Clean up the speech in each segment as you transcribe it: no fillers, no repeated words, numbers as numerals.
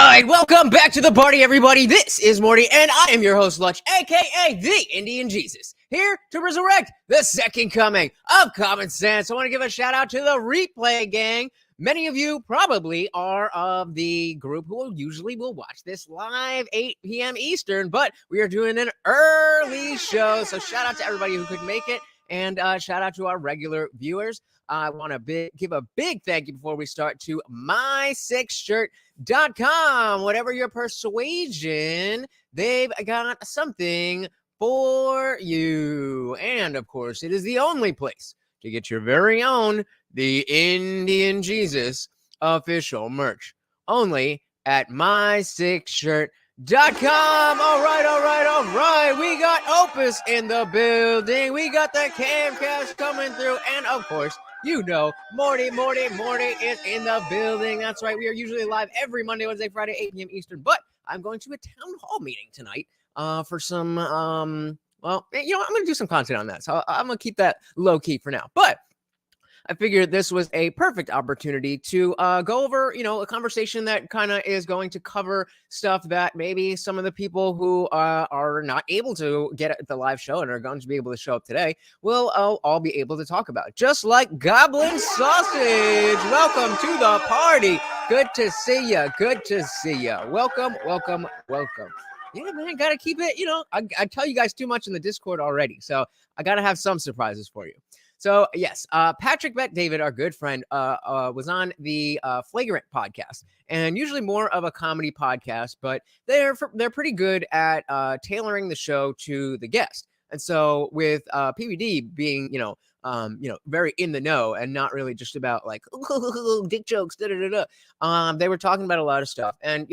right, welcome back to the party, everybody. This is Morty, and I am your host, Lutch, a.k.a. the Indian Jesus, here to resurrect the second coming of common sense. I want to give a shout-out to the replay gang. Many of you probably are of the group who usually will watch this live 8 p.m. Eastern, but we are doing an early show, so shout-out to everybody who could make it, and shout-out to our regular viewers. I want to give a big thank you before we start to my6shirt.com. Whatever your persuasion, they've got something for you. And of course, it is the only place to get your very own The Indian Jesus official merch. Only at my6shirt.com. All right. We got Opus in the building. We got the Camcast coming through. And of course, you know, Morty is in the building. That's right. We are usually live every Monday, Wednesday, Friday, 8 p.m. Eastern. But I'm going to a town hall meeting tonight for some, I'm going to do some content on that. So I'm going to keep that low key for now. But I figured this was a perfect opportunity to go over, a conversation that kind of is going to cover stuff that maybe some of the people who are not able to get at the live show and are going to be able to show up today will all be able to talk about. Just like Goblin Sausage. Welcome to the party. Good to see you. Welcome. Yeah, man, got to keep it, I tell you guys too much in the Discord already, so I got to have some surprises for you. So, yes, Patrick Bet-David, our good friend, was on the Flagrant Podcast, and usually more of a comedy podcast, but they're pretty good at tailoring the show to the guest. And so with PBD being, very in the know and not really just about like dick jokes, they were talking about a lot of stuff. And,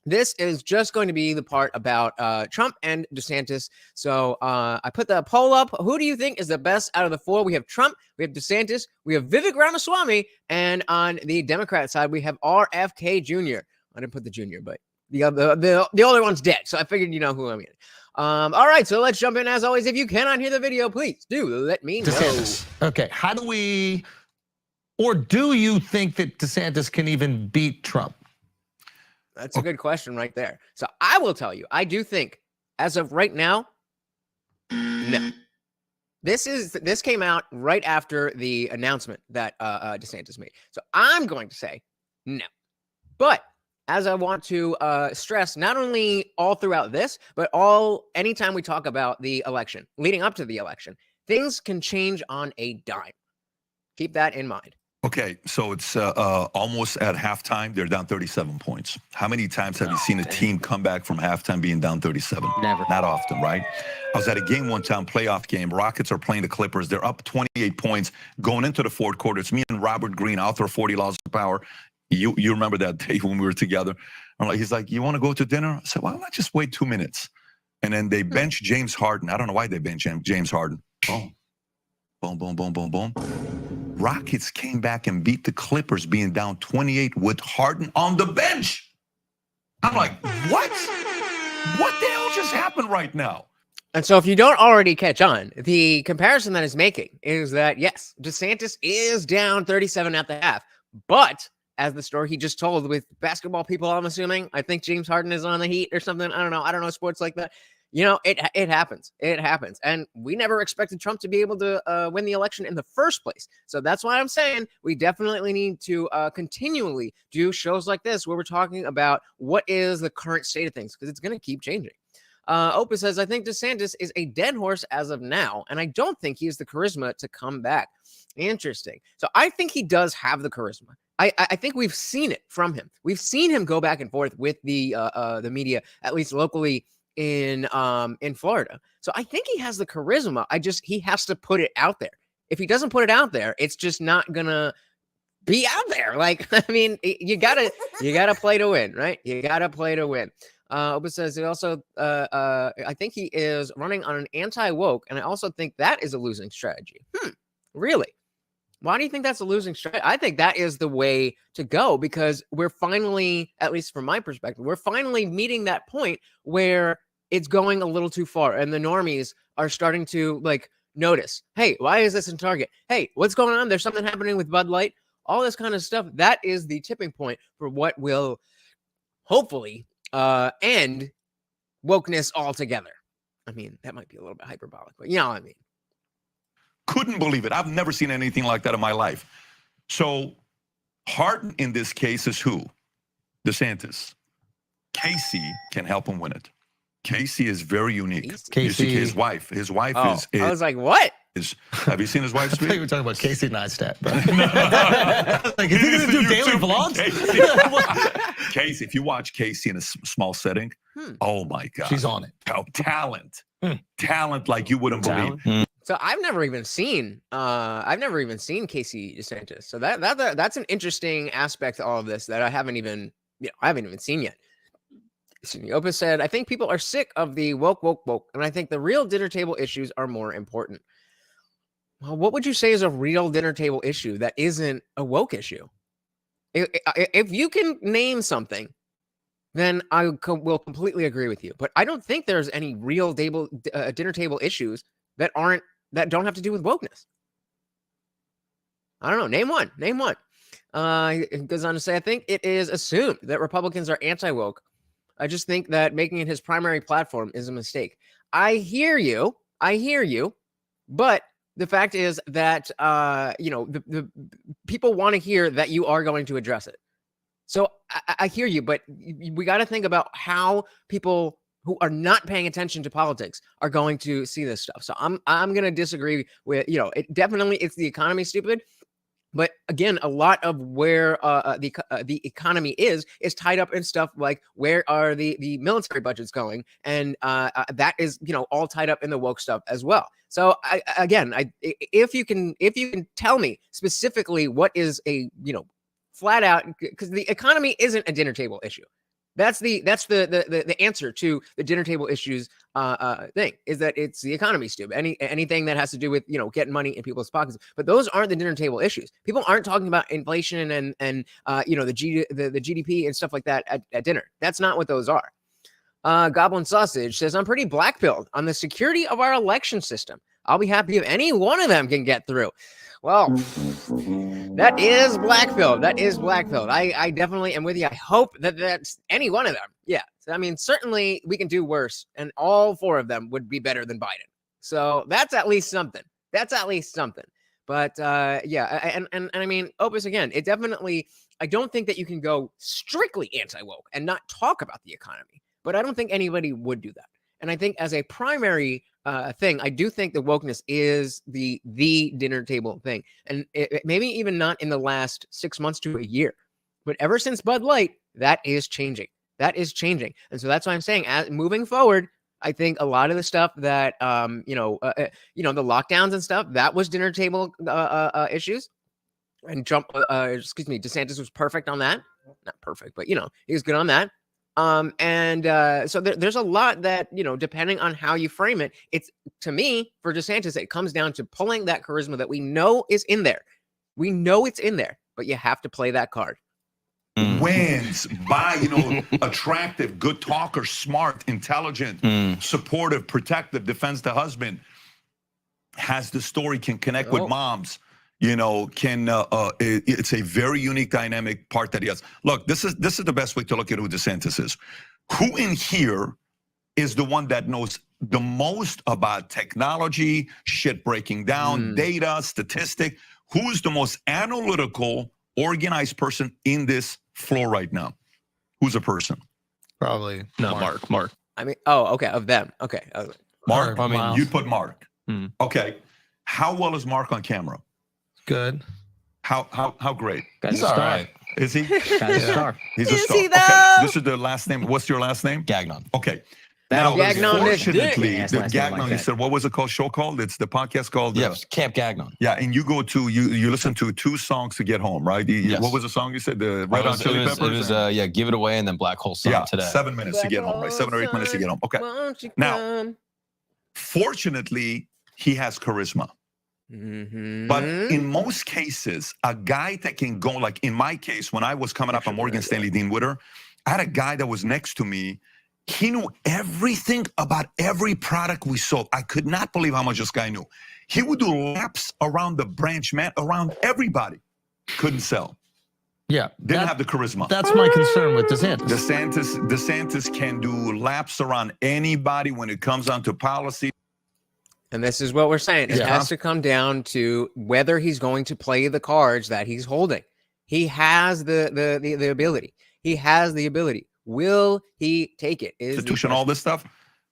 this is just going to be the part about Trump and DeSantis. So I put the poll up. Who do you think is the best out of the four? We have Trump, we have DeSantis, we have Vivek Ramaswamy, and on the Democrat side, we have RFK Jr. I didn't put the junior, but the older one's dead. So I figured you know who I mean. All right, so let's jump in. As always, if you cannot hear the video, please do let me know. DeSantis. Okay, how do we, or do you think that DeSantis can even beat Trump? That's a good question right there. So I will tell you, I do think as of right now, no. This came out right after the announcement that DeSantis made. So I'm going to say no. But as I want to stress, not only all throughout this, but anytime we talk about the election, leading up to the election, things can change on a dime. Keep that in mind. Okay, so it's almost at halftime. They're down 37 points. How many times have you seen a team come back from halftime being down 37? Never. Not often, right? I was at a game one time, playoff game. Rockets are playing the Clippers. They're up 28 points going into the fourth quarter. It's me and Robert Green, author of 40 Laws of Power. You remember that day when we were together? He's like, you want to go to dinner? I said, why not just wait 2 minutes? And then they bench James Harden. I don't know why they bench James Harden. Boom. Rockets came back and beat the Clippers being down 28 with Harden on the bench. I'm like, what? What the hell just happened right now? And so if you don't already catch on, the comparison that is making is that, yes, DeSantis is down 37 at the half. But as the story he just told with basketball people, I'm assuming, I think James Harden is on the Heat or something. I don't know sports like that. It happens. It happens. And we never expected Trump to be able to win the election in the first place. So that's why I'm saying we definitely need to continually do shows like this where we're talking about what is the current state of things, because it's going to keep changing. Opus says, I think DeSantis is a dead horse as of now, and I don't think he has the charisma to come back. Interesting. So I think he does have the charisma. I think we've seen it from him. We've seen him go back and forth with the media, at least locally, in Florida. So I think he has the charisma. He has to put it out there. If he doesn't put it out there, it's just not gonna be out there. Like, I mean, you gotta play to win, right? You gotta play to win. Opus says he also I think he is running on an anti-woke, and I also think that is a losing strategy. Really? Why do you think that's a losing strategy? I think that is the way to go, because we're finally, at least from my perspective, we're finally meeting that point where it's going a little too far and the normies are starting to notice, hey, why is this in Target? Hey, what's going on? There's something happening with Bud Light. All this kind of stuff. That is the tipping point for what will hopefully end wokeness altogether. I mean, that might be a little bit hyperbolic, but you know what I mean. Couldn't believe it. I've never seen anything like that in my life. So Hart in this case is who? DeSantis. Casey can help him win it. Casey is very unique. Casey. His wife. His wife is. I was like, what? Have you seen his wife I thought you speak? were talking about Casey Neistat. Like, is he going to do daily vlogs? Casey, if you watch Casey in a small setting, oh my God. She's on it. Oh, talent. Talent like you wouldn't believe. So I've never even seen Casey DeSantis. So that's an interesting aspect to all of this that I haven't even seen yet. Opus said, I think people are sick of the woke, and I think the real dinner table issues are more important. Well, what would you say is a real dinner table issue that isn't a woke issue? If you can name something, then I will completely agree with you. But I don't think there's any real dinner table issues that don't have to do with wokeness. I don't know. Name one. It goes on to say, I think it is assumed that Republicans are anti-woke. I just think that making it his primary platform is a mistake. I hear you. But the fact is that, the people want to hear that you are going to address it. So I hear you, but we got to think about how people who are not paying attention to politics are going to see this stuff. So I'm going to disagree with, it's the economy, stupid. But again, a lot of where the economy is tied up in stuff like where are the military budgets going, and that is all tied up in the woke stuff as well. So if you can tell me specifically what is a flat out, because the economy isn't a dinner table issue. That's the answer to the dinner table issues thing, is that it's the economy, stupid. Anything that has to do with getting money in people's pockets, but those aren't the dinner table issues. People aren't talking about inflation and the GDP and stuff like that at dinner. That's not what those are. Goblin Sausage says, I'm pretty black-pilled on the security of our election system. I'll be happy if any one of them can get through. Well, that is black-pilled. I definitely am with you. I hope that that's any one of them. Yeah. I mean, certainly we can do worse, and all four of them would be better than Biden. So that's at least something. But and I mean, Opus, again, it definitely, I don't think that you can go strictly anti-woke and not talk about the economy. But I don't think anybody would do that. And I think as a primary thing, I do think the wokeness is the dinner table thing. And it maybe even not in the last 6 months to a year, but ever since Bud Light, that is changing. And so that's why I'm saying, moving forward, I think a lot of the stuff that, the lockdowns and stuff, that was dinner table issues. And DeSantis was perfect on that. Not perfect, but, he was good on that. So there's a lot that, depending on how you frame it, it's, to me, for DeSantis, it comes down to pulling that charisma that we know is in there. We know it's in there, but you have to play that card. Wins by, attractive, good talker, smart, intelligent, supportive, protective, defends the husband, has the story, can connect with moms. It's a very unique dynamic part that he has. Look, this is the best way to look at who DeSantis is. Who in here is the one that knows the most about technology, shit breaking down, data, statistic? Who is the most analytical, organized person in this floor right now? Who's a person? Probably Mark. I mean, okay, of them. Okay. Mark? I mean, you'd put Mark. Okay. How well is Mark on camera? Good. How great? He's all right. Is he? Guy's a star. He's a Is star. he, though? Okay. This is the last name. What's your last name? Gagnon. Okay. Now, Gagnon is fortunately, good. the Last name Gagnon, like you that. said, what was it called? Show called? It's the podcast called? Yes, Camp Gagnon. Yeah, and you go to, you listen to 2 songs to get home, right? Yes. What was the song you said? The Red Hot Chili Peppers? It was Give It Away and then Black Hole Sun today. 7 minutes to get home, right? 7 or 8 minutes to get home. Okay. Now, fortunately, he has charisma. But in most cases, a guy that can go, like in my case, when I was coming up on Morgan Stanley Dean Witter, I had a guy that was next to me. He knew everything about every product we sold. I could not believe how much this guy knew. He would do laps around the branch, man, around everybody. Couldn't sell. Yeah. Didn't have the charisma. That's my concern with DeSantis. DeSantis can do laps around anybody when it comes down to policy. And this is what we're saying. It has to come down to whether he's going to play the cards that he's holding. He has the ability. He has the ability. Will he take it? Institution, all this stuff.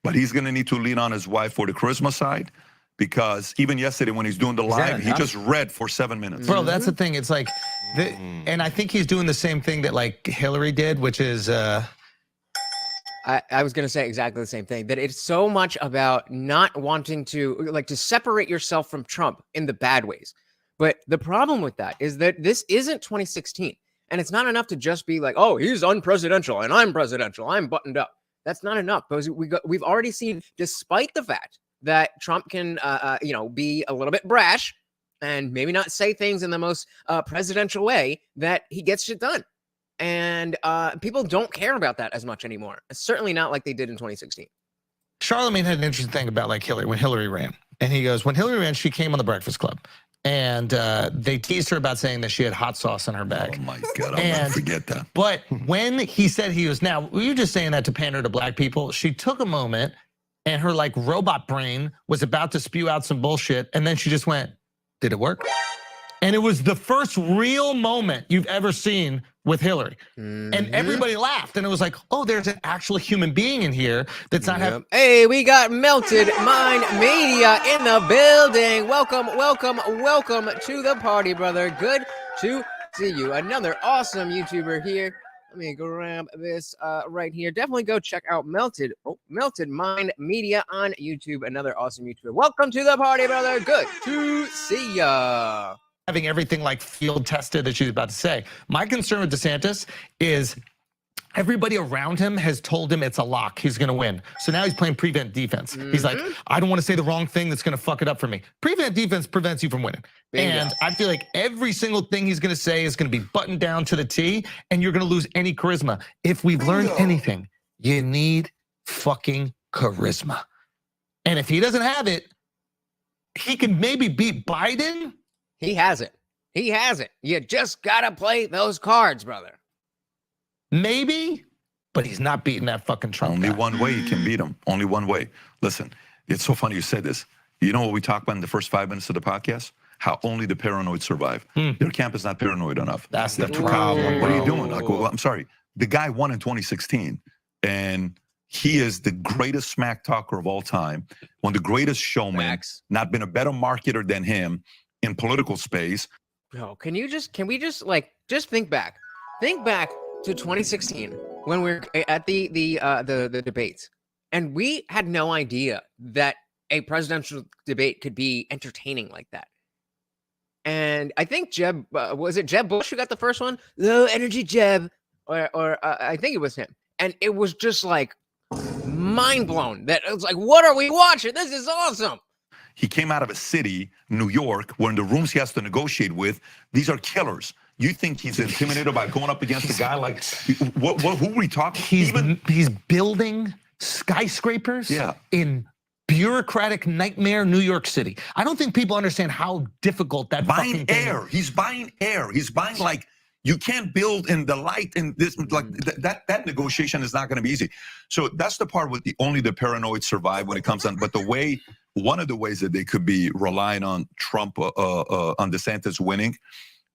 But he's going to need to lean on his wife for the charisma side, because even yesterday when he's doing the live, he just read for 7 minutes. Bro, that's the thing. It's like, and I think he's doing the same thing that like Hillary did, which is... I was going to say exactly the same thing, that it's so much about not wanting to separate yourself from Trump in the bad ways. But the problem with that is that this isn't 2016. And it's not enough to just be like, oh, he's unpresidential and I'm presidential. I'm buttoned up. That's not enough, because we've already seen, despite the fact that Trump can, be a little bit brash and maybe not say things in the most presidential way, that he gets shit done. And people don't care about that as much anymore. Certainly not like they did in 2016. Charlemagne had an interesting thing about like Hillary, when Hillary ran. And he goes, when Hillary ran, she came on the Breakfast Club. And they teased her about saying that she had hot sauce in her bag. Oh my God, I'll never forget that. But when he said he was, now, were you just saying that to pander to black people? She took a moment and her like robot brain was about to spew out some bullshit. And then she just went, did it work? And it was the first real moment you've ever seen with Hillary. And everybody laughed. And it was like, oh, there's an actual human being in here that's not having... Hey, we got Melted Mind Media in the building. Welcome to the party, brother. Good to see you. Another awesome YouTuber here. Let me grab this right here. Definitely go check out Melted Mind Media on YouTube. Another awesome YouTuber. Welcome to the party, brother. Good to see ya. Having everything like field tested that she's about to say. My concern with DeSantis is everybody around him has told him it's a lock. He's going to win. So now he's playing prevent defense. He's like, I don't want to say the wrong thing that's going to fuck it up for me. Prevent defense prevents you from winning. Bingo. And I feel like every single thing he's going to say is going to be buttoned down to the T, and you're going to lose any charisma. If we've learned anything, you need fucking charisma. And if he doesn't have it, he can maybe beat Biden. He has it. You just got to play those cards, brother. Maybe, but he's not beating that fucking Trump. Only one way you can beat him. Only one way. Listen, it's so funny you said this. You know what we talked about in the first 5 minutes of the podcast? How only the paranoid survive. Their camp is not paranoid enough. That's the problem. What are you doing? Like, well, I'm sorry. The guy won in 2016, and he is the greatest smack talker of all time. One of the greatest showmen. Facts. Not been a better marketer than him in political space. Bro, can we just think back to 2016 when we were at the debates, and we had no idea that a presidential debate could be entertaining like that. And I think Jeb was it Jeb Bush who got the first one? Low energy Jeb, or I think it was him, and it was just like mind blown. That it was like, what are we watching? This is awesome. He came out of a city, New York, where in the rooms he has to negotiate with, these are killers. You think he's intimidated by going up against a guy like, who are we talking? He's building skyscrapers in bureaucratic nightmare New York City. I don't think people understand how difficult that fucking thing is. He's buying air. He's buying like, you can't build in the light, and this like that negotiation is not going to be easy. So that's the part with only the paranoid survive when it comes on. But one of the ways that they could be relying on Trump, on DeSantis winning,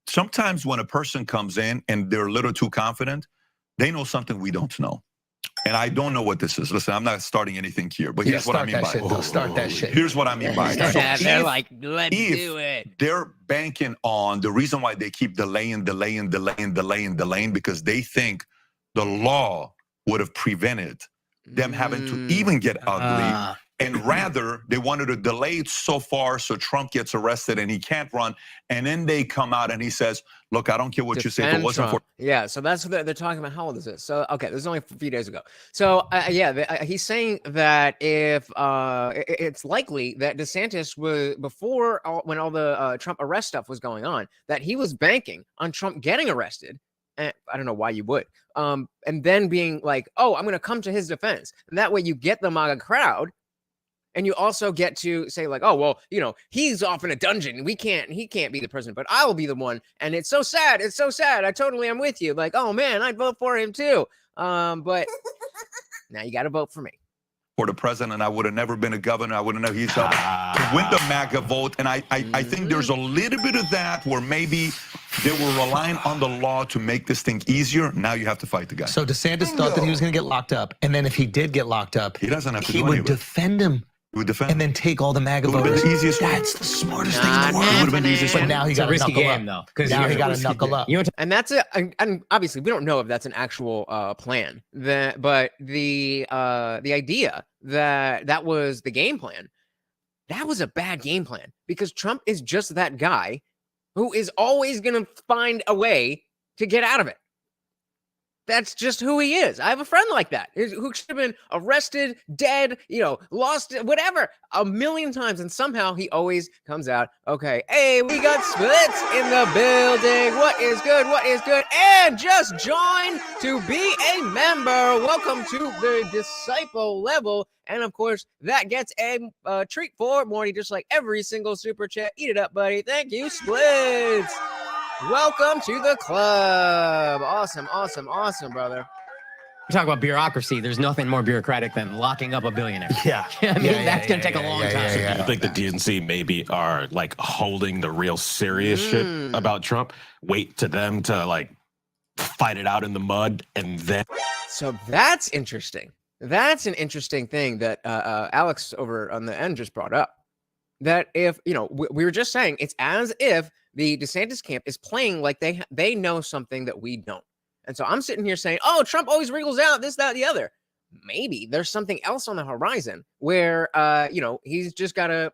sometimes when a person comes in and they're a little too confident, they know something we don't know. And I don't know what this is. Listen, I'm not starting anything here, but here's what I mean by it. Start that shit. Here's what I mean by it. So they're like, let's do it. They're banking on the reason why they keep delaying, because they think the law would have prevented them having to even get ugly. And rather, they wanted to delay it so far so Trump gets arrested and he can't run. And then they come out and he says, look, I don't care what you say, if it wasn't Trump. for... Yeah, so that's what they're talking about. How old is this? So, okay, this is only a few days ago. So, he's saying that if it's likely that DeSantis was, before when all the Trump arrest stuff was going on, that he was banking on Trump getting arrested. And I don't know why you would. And then being like, oh, I'm going to come to his defense. And that way you get the MAGA crowd. And you also get to say like, oh, well, he's off in a dungeon. He can't be the president, but I will be the one. And it's so sad. It's so sad. I totally am with you. Like, oh man, I'd vote for him too. But now you got to vote for me. For the president, I would have never been a governor. I wouldn't know he's up to win the MAGA vote. And I think there's a little bit of that where maybe they were relying on the law to make this thing easier. Now you have to fight the guy. So DeSantis thought that he was going to get locked up. And then if he did get locked up, he doesn't have to he would defend him. He would defend and then take all the MAGA it would have voters. been the easiest way. That's the smartest thing in the world. It would have been the easiest way. But now he got a risky knuckle game, up. though. Now he got to knuckle up. And that's and obviously we don't know if that's an actual plan. But the idea that was the game plan, that was a bad game plan, because Trump is just that guy who is always going to find a way to get out of it. That's just who he is. I have a friend like that who should have been arrested, dead, lost, whatever, a million times. And somehow he always comes out, okay, hey, we got Splits in the building. What is good? What is good? And just join to be a member. Welcome to the disciple level. And of course, that gets a treat for Morty, just like every single super chat. Eat it up, buddy. Thank you, Splits. Welcome to the club. Awesome, brother. You talk about bureaucracy. There's nothing more bureaucratic than locking up a billionaire. Yeah. I mean, that's going to take a long time. I think the DNC maybe are like holding the real serious shit about Trump. Wait to them to like fight it out in the mud, and then. So that's interesting. That's an interesting thing that Alex over on the end just brought up. That if, we were just saying, it's as if the DeSantis camp is playing like they know something that we don't. And so I'm sitting here saying, oh, Trump always wriggles out this, that, the other. Maybe there's something else on the horizon where, he's just got to,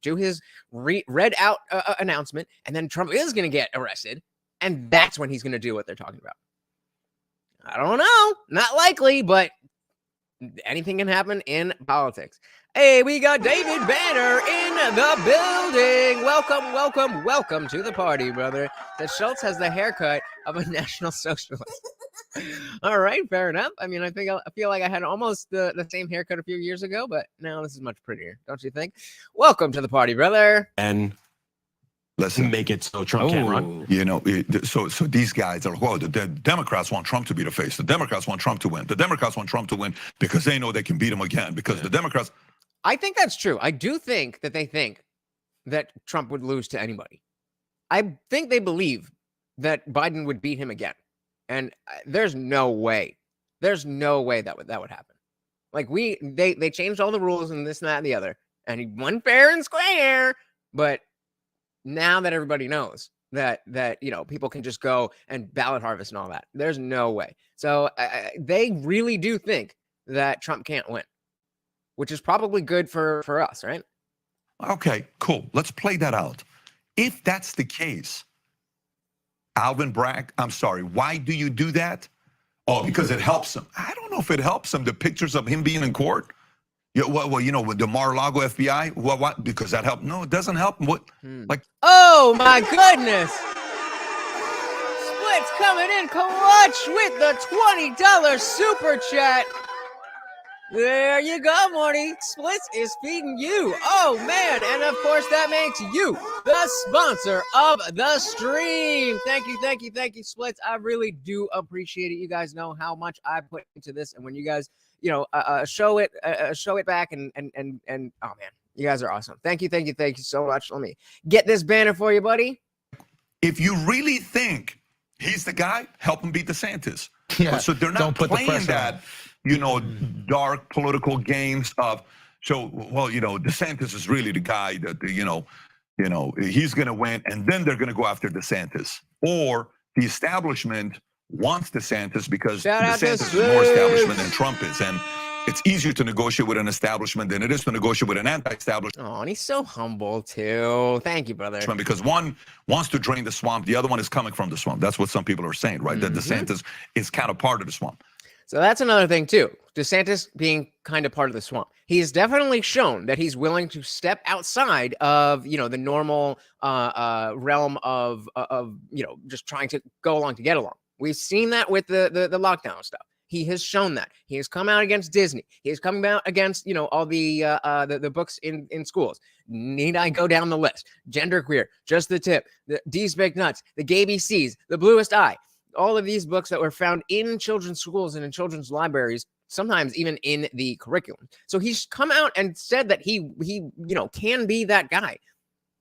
do his read out announcement, and then Trump is going to get arrested. And that's when he's going to do what they're talking about. I don't know. Not likely, but anything can happen in politics. Hey, we got David Banner in the building. Welcome to the party, brother. That Schulz has the haircut of a National Socialist. All right, fair enough. I mean, I feel like I had almost the same haircut a few years ago, but now this is much prettier, don't you think? Welcome to the party, brother. And let's make it so Trump can't run. So these guys are, well, the Democrats want Trump to be the face. The Democrats want Trump to win. The Democrats want Trump to win because they know they can beat him again. Because the Democrats. I think that's true. I do think that they think that Trump would lose to anybody. I think they believe that Biden would beat him again. And there's no way. There's no way that would happen. Like they changed all the rules and this and that and the other. And he won fair and square. But now that everybody knows that people can just go and ballot harvest and all that, there's no way. So they really do think that Trump can't win, which is probably good for us, right? Okay, cool. Let's play that out. If that's the case, Alvin Bragg, I'm sorry, why do you do that? Oh, because it helps him. I don't know if it helps him, the pictures of him being in court. Yeah, well, with the Mar-a-Lago FBI, what? Because that helped? No, it doesn't help. What? Like? Oh my goodness! Splits coming in clutch with the $20 super chat. There you go, Morty. Splits is feeding you. Oh, man. And, of course, that makes you the sponsor of the stream. Thank you, Splits. I really do appreciate it. You guys know how much I put into this. And when you guys, show it back and oh, man, you guys are awesome. Thank you so much. Let me get this banner for you, buddy. If you really think he's the guy, help him beat DeSantis. Yeah, so they're not playing that. Dark political games of, DeSantis is really the guy that, he's going to win, and then they're going to go after DeSantis. Or the establishment wants DeSantis because DeSantis is more establishment than Trump is. And it's easier to negotiate with an establishment than it is to negotiate with an anti-establishment. Oh, and he's so humble, too. Thank you, brother. Because one wants to drain the swamp. The other one is coming from the swamp. That's what some people are saying, right? That DeSantis is kind of part of the swamp. So that's another thing, too. DeSantis being kind of part of the swamp. He's definitely shown that he's willing to step outside of, the normal realm of just trying to go along to get along. We've seen that with the lockdown stuff. He has shown that. He has come out against Disney. He has come out against, all the books in schools. Need I go down the list? Genderqueer, Just the Tip, the D's Big Nuts, the Gay BCs, The Bluest Eye. All of these books that were found in children's schools and in children's libraries, sometimes even in the curriculum. So he's come out and said that he can be that guy.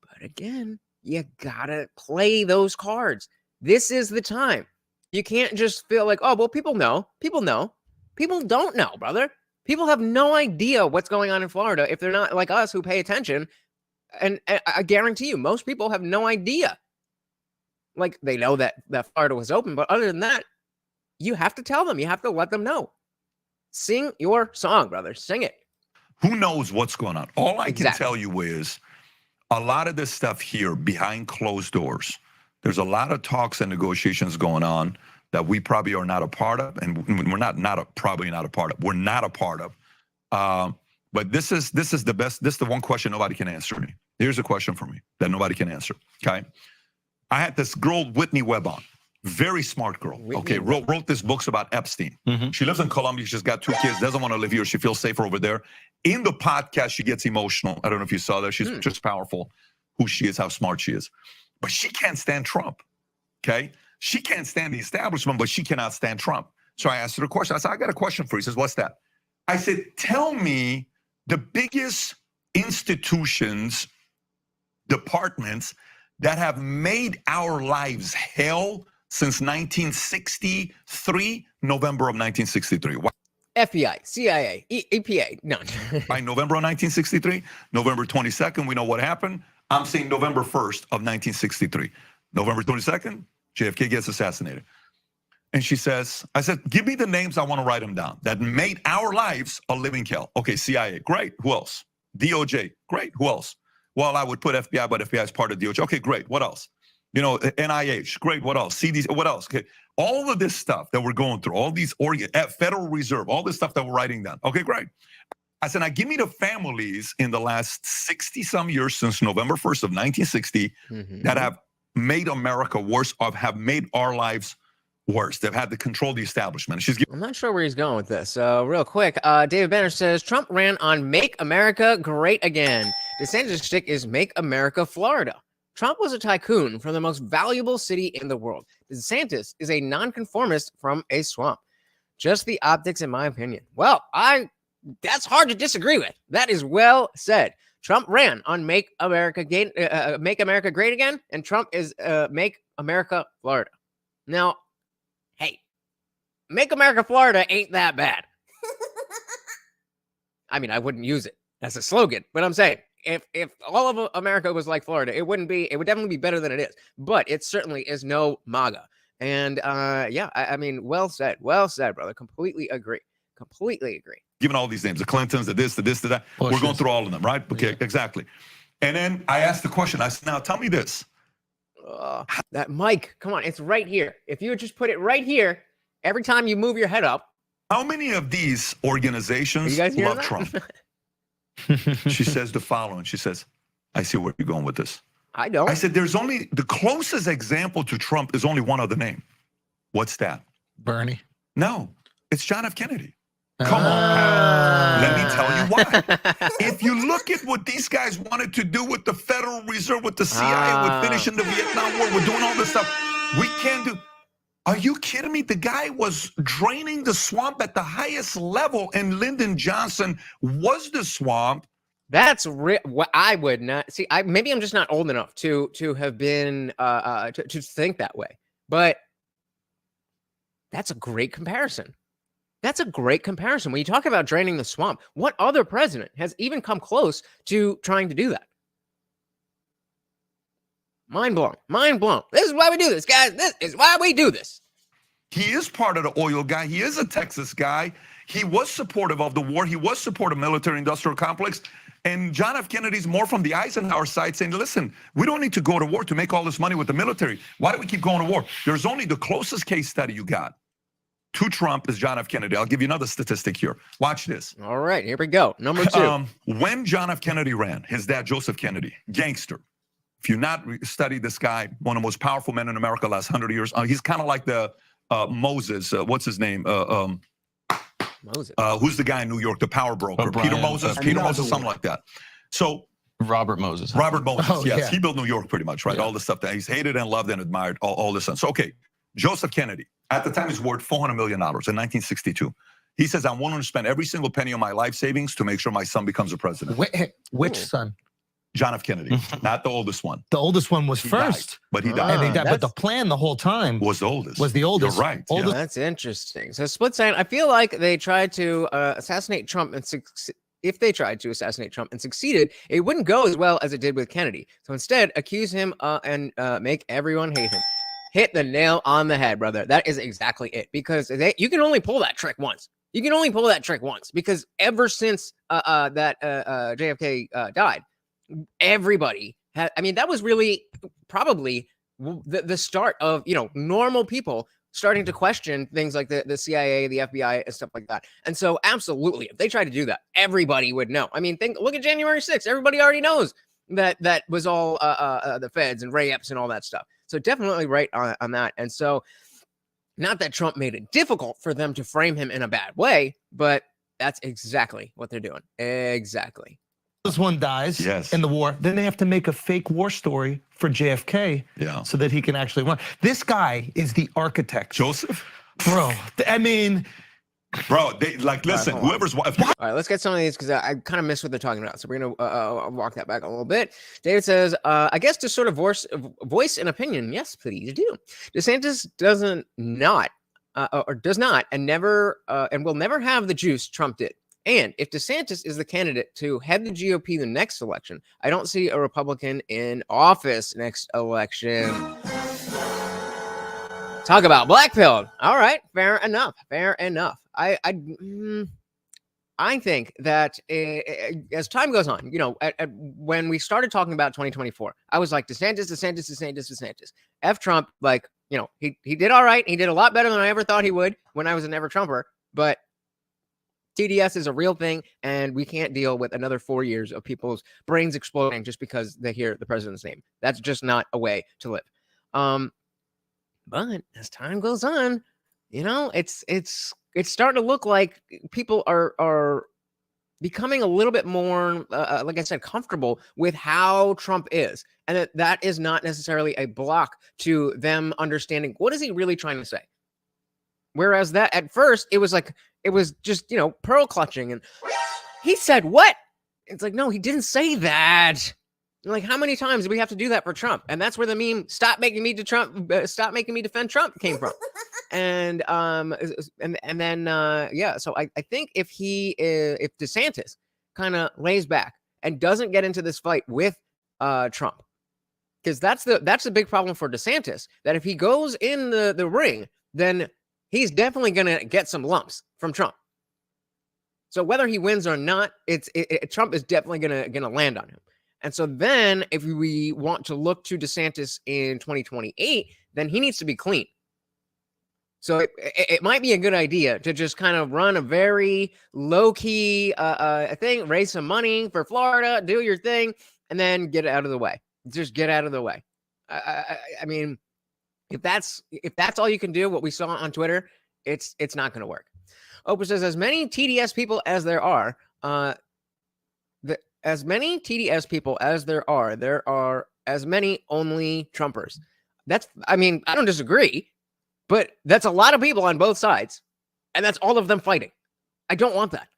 But again, you gotta play those cards. This is the time. You can't just feel like, oh, well, people know. People know. People don't know, brother. People have no idea what's going on in Florida if they're not like us who pay attention. And I guarantee you, most people have no idea. Like, they know that Florida was open, but other than that, you have to tell them. You have to let them know. Sing your song, brother. Sing it. Who knows what's going on? All I can Exactly. tell you is a lot of this stuff here behind closed doors. There's a lot of talks and negotiations going on that we probably are not a part of, and we're probably not a part of. We're not a part of. But this is the best. This is the one question nobody can answer me. Here's a question for me that nobody can answer. Okay, I had this girl, Whitney Webb, on. Very smart girl. Okay, wrote this books about Epstein. She lives in Colombia. She's got 2 kids. Doesn't want to live here. She feels safer over there. In the podcast, she gets emotional. I don't know if you saw that. She's just powerful. Who she is, how smart she is. But she can't stand Trump. Okay, she can't stand the establishment, but she cannot stand Trump. So I asked her a question. I said, I got a question for you. He says, what's that? I said, tell me the biggest institutions, departments that have made our lives hell since 1963, November of 1963. FBI, CIA, EPA. No. By November of 1963, November 22nd, we know what happened. I'm saying November 1st of 1963. November 22nd, JFK gets assassinated. And she says, I said, give me the names, I want to write them down, that made our lives a living hell. Okay, CIA, great. Who else? DOJ, great. Who else? Well, I would put FBI, but FBI is part of DOJ. Okay, great. What else? NIH, great. What else? CDC, what else? Okay, all of this stuff that we're going through, all these Federal Reserve, all this stuff that we're writing down. Okay, great. I said, now give me the families in the last 60-some years since November 1st of 1960 that have made America worse, or have made our lives worse. They've had to control the establishment. I'm not sure where he's going with this. Real quick, David Banner says, Trump ran on Make America Great Again. DeSantis' shtick is Make America Florida. Trump was a tycoon from the most valuable city in the world. DeSantis is a nonconformist from a swamp. Just the optics, in my opinion. Well, that's hard to disagree with. That is well said. Trump ran on Make America Great Again, and Trump is Make America Florida. Now, hey, Make America Florida ain't that bad. I mean, I wouldn't use it as a slogan, but I'm saying if all of America was like Florida, it would definitely be better than it is. But it certainly is no MAGA. And I mean, well said, brother. Completely agree. Given all these names, the Clintons, the this, the that. We're going through all of them, right? Okay, exactly. And then I asked the question. I said, now tell me this. That mic, come on, it's right here. If you would just put it right here, every time you move your head up. How many of these organizations love Trump? She says the following. She says, I see where you're going with this. I don't. I said, there's only, the closest example to Trump is only one other name. What's that? Bernie. No, it's John F. Kennedy. Come on. Let me tell you why. If you look at what these guys wanted to do with the Federal Reserve, with the CIA, with finishing the Vietnam War, we're doing all this stuff. We can't do. Are you kidding me? The guy was draining the swamp at the highest level, and Lyndon Johnson was the swamp. That's what I would not see. Maybe I'm just not old enough to have been to think that way. But that's a great comparison. When you talk about draining the swamp, what other president has even come close to trying to do that? Mind blown. This is why we do this, guys. This is why we do this. He is part of the oil guy. He is a Texas guy. He was supportive of the war. He was supportive of military-industrial complex. And John F. Kennedy's more from the Eisenhower side saying, listen, we don't need to go to war to make all this money with the military. Why do we keep going to war? There's only the closest case study you got to Trump is John F. Kennedy. I'll give you another statistic here. Watch this. All right, here we go. Number 2. When John F. Kennedy ran, his dad, Joseph Kennedy, gangster. If you not study this guy, one of the most powerful men in America last 100 years. He's kind of like the Moses, what's his name? Moses. Who's the guy in New York, the power broker? O'Brien. Peter Moses, something like that. So Robert Moses. Robert Moses, Oh, yes, yeah. he built New York pretty much, right? Yeah. All the stuff that he's hated and loved and admired, all this. So, okay, Joseph Kennedy, at the time he's worth $400 million in 1962. He says, I'm willing to spend every single penny of my life savings to make sure my son becomes a president. Which Ooh. son? John F. Kennedy, not the oldest one. The oldest one was He first. died, but he Ah. died. And they died, but the That's- plan the whole time Was the oldest. was the oldest. You're right. Oldest- That's interesting. So split second. I feel like they tried to assassinate Trump and if they tried to assassinate Trump and succeeded, it wouldn't go as well as it did with Kennedy. So instead, accuse him and make everyone hate him. Hit the nail on the head, brother. That is exactly it. Because you can only pull that trick once. You can only pull that trick once. Because ever since JFK died, everybody had. I mean, that was really probably the start of normal people starting to question things like the CIA, the FBI, and stuff like that. And so, absolutely, if they tried to do that, everybody would know. I mean, look at January 6th. Everybody already knows that was all the feds and Ray Epps and all that stuff. So definitely right on that. And so, not that Trump made it difficult for them to frame him in a bad way, but that's exactly what they're doing. Exactly. This one dies Yes. in the war. Then they have to make a fake war story for JFK Yeah. so that he can actually run. This guy is the architect. Joseph? Bro, I mean, Bro, they listen, hold on. whoever's All right, let's get some of these because I kind of missed what they're talking about. So we're going to walk that back a little bit. David says, I guess to sort of voice an opinion. Yes, please do. DeSantis does not and never and will never have the juice Trump did. And if DeSantis is the candidate to head the GOP the next election, I don't see a Republican in office next election. Talk about blackpilled. All right, fair enough. Fair enough. I think that as time goes on, when we started talking about 2024, I was like, DeSantis. F Trump, he did all right. He did a lot better than I ever thought he would when I was an ever Trumper. But TDS is a real thing, and we can't deal with another 4 years of people's brains exploding just because they hear the president's name. That's just not a way to live. But as time goes on, it's starting to look like people are becoming a little bit more, like I said, comfortable with how Trump is, and that is not necessarily a block to them understanding what is he really trying to say. Whereas that at first it was just pearl clutching, and he said what? It's like, no, he didn't say that. Like, how many times do we have to do that for Trump? And that's where the meme "Stop making me defend Trump" came from. And then so I think if DeSantis kind of lays back and doesn't get into this fight with Trump, because that's the big problem for DeSantis, that if he goes in the ring, then he's definitely gonna get some lumps from Trump. So whether he wins or not, Trump is definitely gonna land on him. And so then if we want to look to DeSantis in 2028, then he needs to be clean. So it might be a good idea to just kind of run a very low-key thing, raise some money for Florida, do your thing, and then get out of the way. Just get out of the way. I mean, if that's all you can do, what we saw on Twitter, it's not going to work. Oprah says, as many TDS people as there are, there are as many only Trumpers. I don't disagree, but that's a lot of people on both sides, and that's all of them fighting. I don't want that.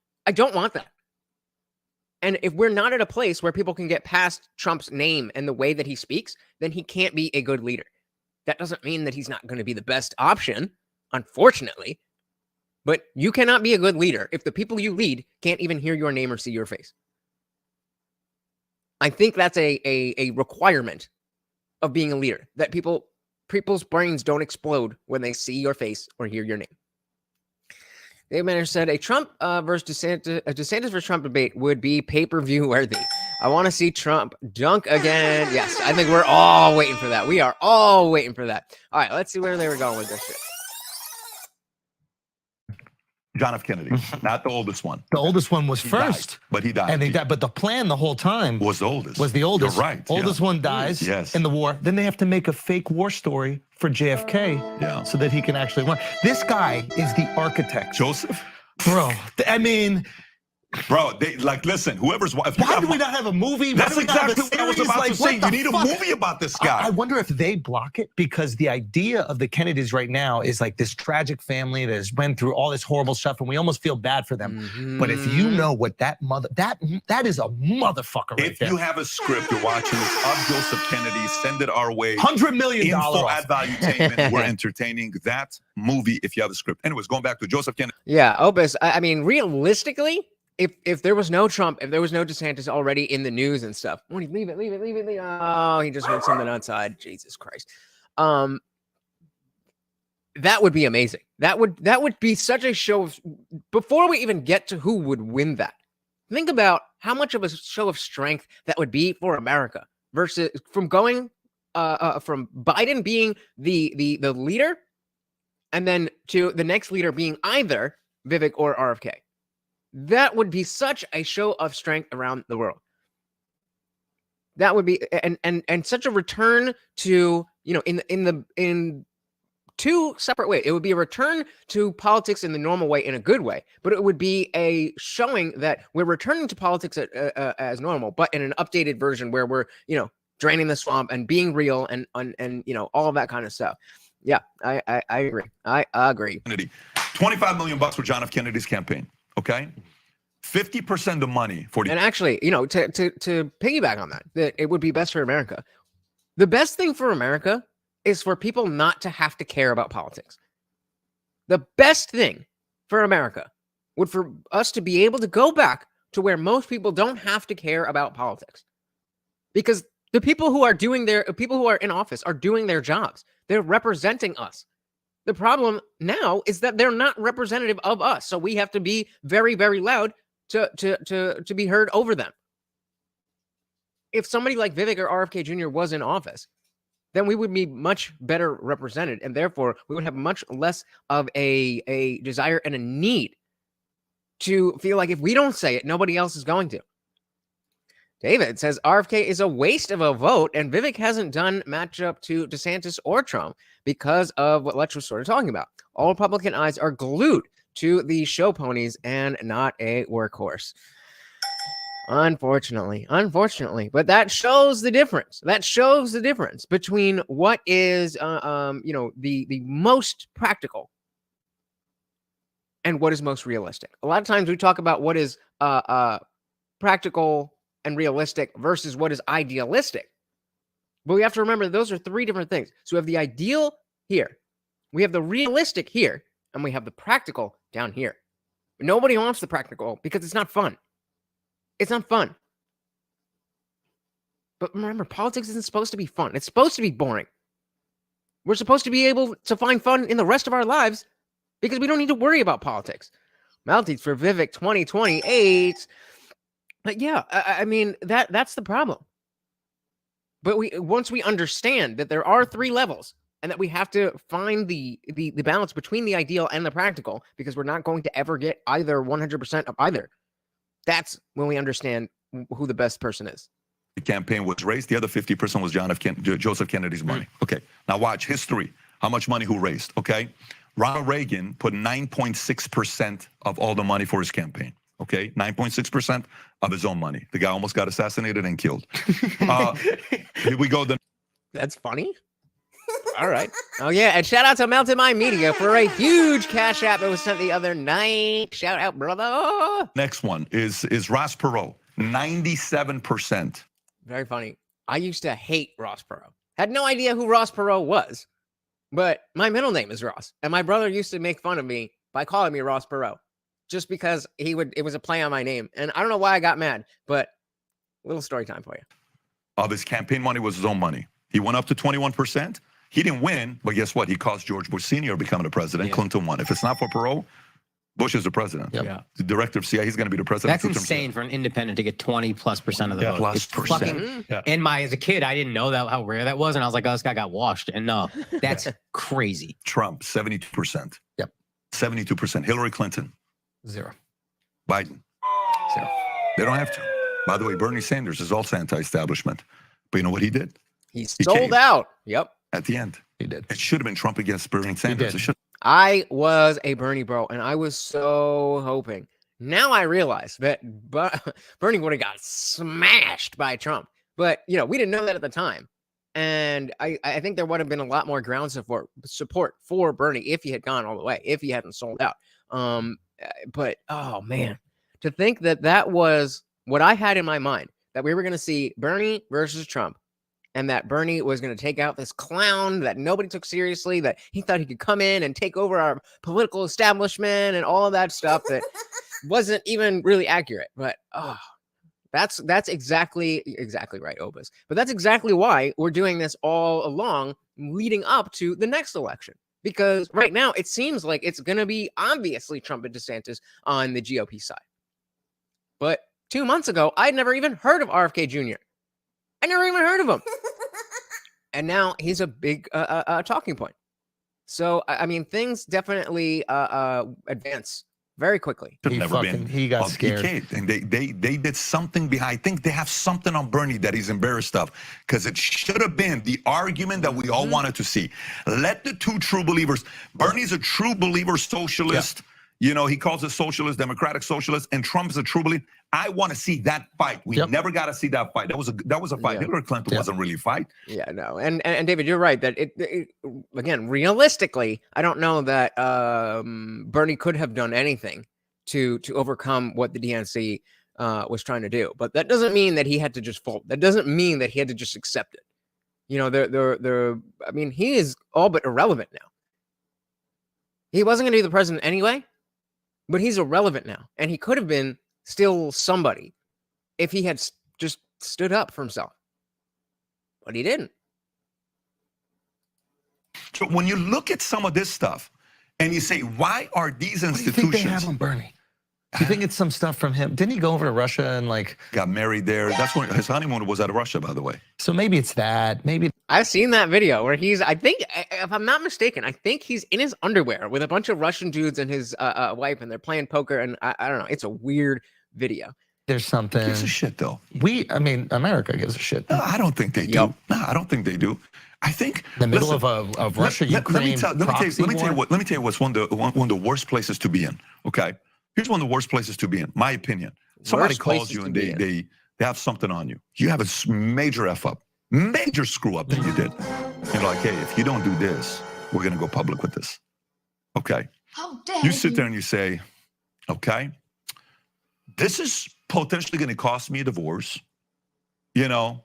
And if we're not at a place where people can get past Trump's name and the way that he speaks, then he can't be a good leader. That doesn't mean that he's not going to be the best option, unfortunately, but you cannot be a good leader if the people you lead can't even hear your name or see your face. I think that's a requirement of being a leader, that people's brains don't explode when they see your face or hear your name. Dave Manner said a Trump versus DeSantis versus Trump debate would be pay-per-view worthy. I want to see Trump dunk again. Yes, I think we're all waiting for that. We are all waiting for that. All right, let's see where they were going with this shit. John F. Kennedy, not the oldest one. the oldest one was He first. died, but he died. And they died, but the plan the whole time Was the oldest. was the oldest. You're right. Oldest one dies Yes. in the war. Then they have to make a fake war story for JFK Yeah. so that he can actually run. This guy is the architect. Joseph? Bro, I mean, Bro, they like listen. Whoever's if you why got do we mo- not have a movie? Why That's do we not have a exactly what I was series? about Like, to say. what You the need a fuck? movie about this I guy. wonder if they block it, because the idea of the Kennedys right now is like this tragic family that has went through all this horrible stuff, and we almost feel bad for them. But if you know what that is a motherfucker right If there. you have a script you're watching this of Joseph Kennedy, send it our way. $100 million Info off. at Valuetainment. We're entertaining that movie if you have a script. Anyways, going back to Joseph Kennedy. Yeah, Opus. I mean, realistically, if there was no Trump, if there was no DeSantis already in the news and stuff, leave it. Oh, he just heard something outside. Jesus Christ. That would be amazing. That would be such a show of, before we even get to who would win that. Think about how much of a show of strength that would be for America versus from going from Biden being the leader, and then to the next leader being either Vivek or RFK. That would be such a show of strength around the world. That would be and such a return to, you know, in two separate ways. It would be a return to politics in the normal way, in a good way, but it would be a showing that we're returning to politics as normal, but in an updated version where we're, you know, draining the swamp and being real and you know, all of that kind of stuff. Yeah, I agree. I agree. Kennedy, $25 million for John F. Kennedy's campaign. Okay, 50% of money for the. And actually, you know, to piggyback on that it would be best for America. The best thing for America is for people not to have to care about politics. The best thing for America would for us to be able to go back to where most people don't have to care about politics, because the people who are in office are doing their jobs. They're representing us. The problem now is that they're not representative of us, so we have to be very, very loud to be heard over them. If somebody like Vivek or RFK Jr. was in office, then we would be much better represented, and therefore we would have much less of a desire and a need to feel like if we don't say it, nobody else is going to. David says RFK is a waste of a vote, and Vivek hasn't done matchup to DeSantis or Trump because of what Lex was sort of talking about. All Republican eyes are glued to the show ponies and not a workhorse. Unfortunately, but that shows the difference. That shows the difference between what is, you know, the most practical and what is most realistic. A lot of times we talk about what is practical and realistic versus what is idealistic. But we have to remember those are three different things. So we have the ideal here, we have the realistic here, and we have the practical down here. Nobody wants the practical because it's not fun. It's not fun. But remember, politics isn't supposed to be fun. It's supposed to be boring. We're supposed to be able to find fun in the rest of our lives because we don't need to worry about politics. Maltese for Vivek 2028. But yeah, I mean, that's the problem. But once we understand that there are three levels and that we have to find the balance between the ideal and the practical, because we're not going to ever get either 100% of either. That's when we understand who the best person is. The campaign was raised. The other 50% was Joseph Kennedy's money. Okay, now watch history. How much money who raised? Okay, Ronald Reagan put 9.6% of all the money for his campaign. Okay, 9.6% of his own money. The guy almost got assassinated and killed. Here we go. That's funny. All right. Oh, yeah. And shout out to Mountain Mind Media for a huge cash app that was sent the other night. Shout out, brother. Next one is Ross Perot, 97%. Very funny. I used to hate Ross Perot. Had no idea who Ross Perot was, but my middle name is Ross. And my brother used to make fun of me by calling me Ross Perot just because it was a play on my name. And I don't know why I got mad, but a little story time for you. Of his campaign money was his own money. He went up to 21%. He didn't win, but guess what? He caused George Bush Sr. becoming the president. Yeah. Clinton won. If it's not for Perot, Bush is the president. Yep. Yeah. The director of CIA, he's going to be the president. That's insane for an independent to get 20+% of the vote. Plus percent. Fucking, and as a kid, I didn't know how rare that was. And I was like, oh, this guy got washed. And no, that's crazy. Trump, 72%. Yep. 72%. Hillary Clinton. 0. Biden. 0. They don't have to. By the way, Bernie Sanders is also anti-establishment. But you know what he did? He sold out. Yep. At the end. He did. It should have been Trump against Bernie Sanders. It should. I was a Bernie bro, and I was so hoping. Now I realize that Bernie would have got smashed by Trump. But, we didn't know that at the time. And I think there would have been a lot more ground support for Bernie if he had gone all the way, if he hadn't sold out. But, oh, man, to think that was what I had in my mind, that we were going to see Bernie versus Trump, and that Bernie was going to take out this clown that nobody took seriously, that he thought he could come in and take over our political establishment and all of that stuff that wasn't even really accurate. But, that's exactly right, Opus. But that's exactly why we're doing this all along leading up to the next election. Because right now it seems like it's going to be obviously Trump and DeSantis on the GOP side. But 2 months ago, I'd never even heard of RFK Jr. I never even heard of him. And now he's a big talking point. So, I mean, things definitely advance very quickly. He got scared. And they did something behind. I think they have something on Bernie that he's embarrassed of, because it should have been the argument that we all wanted to see. Let the two true believers. Bernie's a true believer socialist. Yeah. He calls it socialist, democratic socialist, and Trump's a true believer. I want to see that fight. We never got to see that fight. That was a fight. Hillary Clinton wasn't really a fight. Yeah, no. And David, you're right that it again, realistically, I don't know that Bernie could have done anything to overcome what the DNC was trying to do. But that doesn't mean that he had to just fold. That doesn't mean that he had to just accept it. I mean, he is all but irrelevant now. He wasn't going to be the president anyway. But he's irrelevant now, and he could have been still somebody if he had just stood up for himself. But he didn't. So when you look at some of this stuff, and you say, why are these institutions... What do you think they have on Bernie? Do you think it's some stuff from him? Didn't he go over to Russia and got married there? That's when his honeymoon was out of Russia, by the way. So maybe it's that. Maybe I've seen that video where I think, if I'm not mistaken, I think he's in his underwear with a bunch of Russian dudes and his wife, and they're playing poker. And I don't know. It's a weird video. There's something. Who gives a shit, though? America gives a shit. No, I don't think they do. Yep. No, I don't think they do. I think the middle of Russia, Ukraine. Let me tell you what's one of the worst places to be in. Okay. Here's one of the worst places to be in, my opinion. Somebody calls you and they have something on you. You have a major F up, major screw up that you did. You're like, hey, if you don't do this, we're going to go public with this. Okay. How dare you sit there and you say, okay, this is potentially going to cost me a divorce.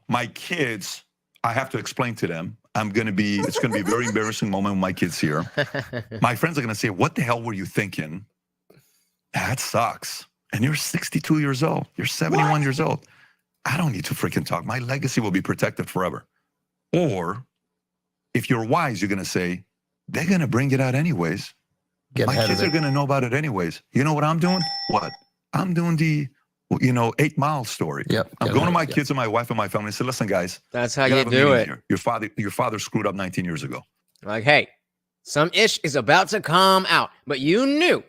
My kids, I have to explain to them. It's going to be a very embarrassing moment when my kids here. My friends are going to say, what the hell were you thinking? That sucks. And you're 62 years old. You're 71 years old. I don't need to freaking talk. My legacy will be protected forever. Or if you're wise, you're going to say, they're going to bring it out anyways. My kids are going to know about it anyways. You know what I'm doing? What? I'm doing the, 8 Mile story. Yep. I'm going to my kids and my wife and my family and say, listen, guys. That's how you do it. Here. Your father screwed up 19 years ago. Like, hey, some ish is about to come out. But you knew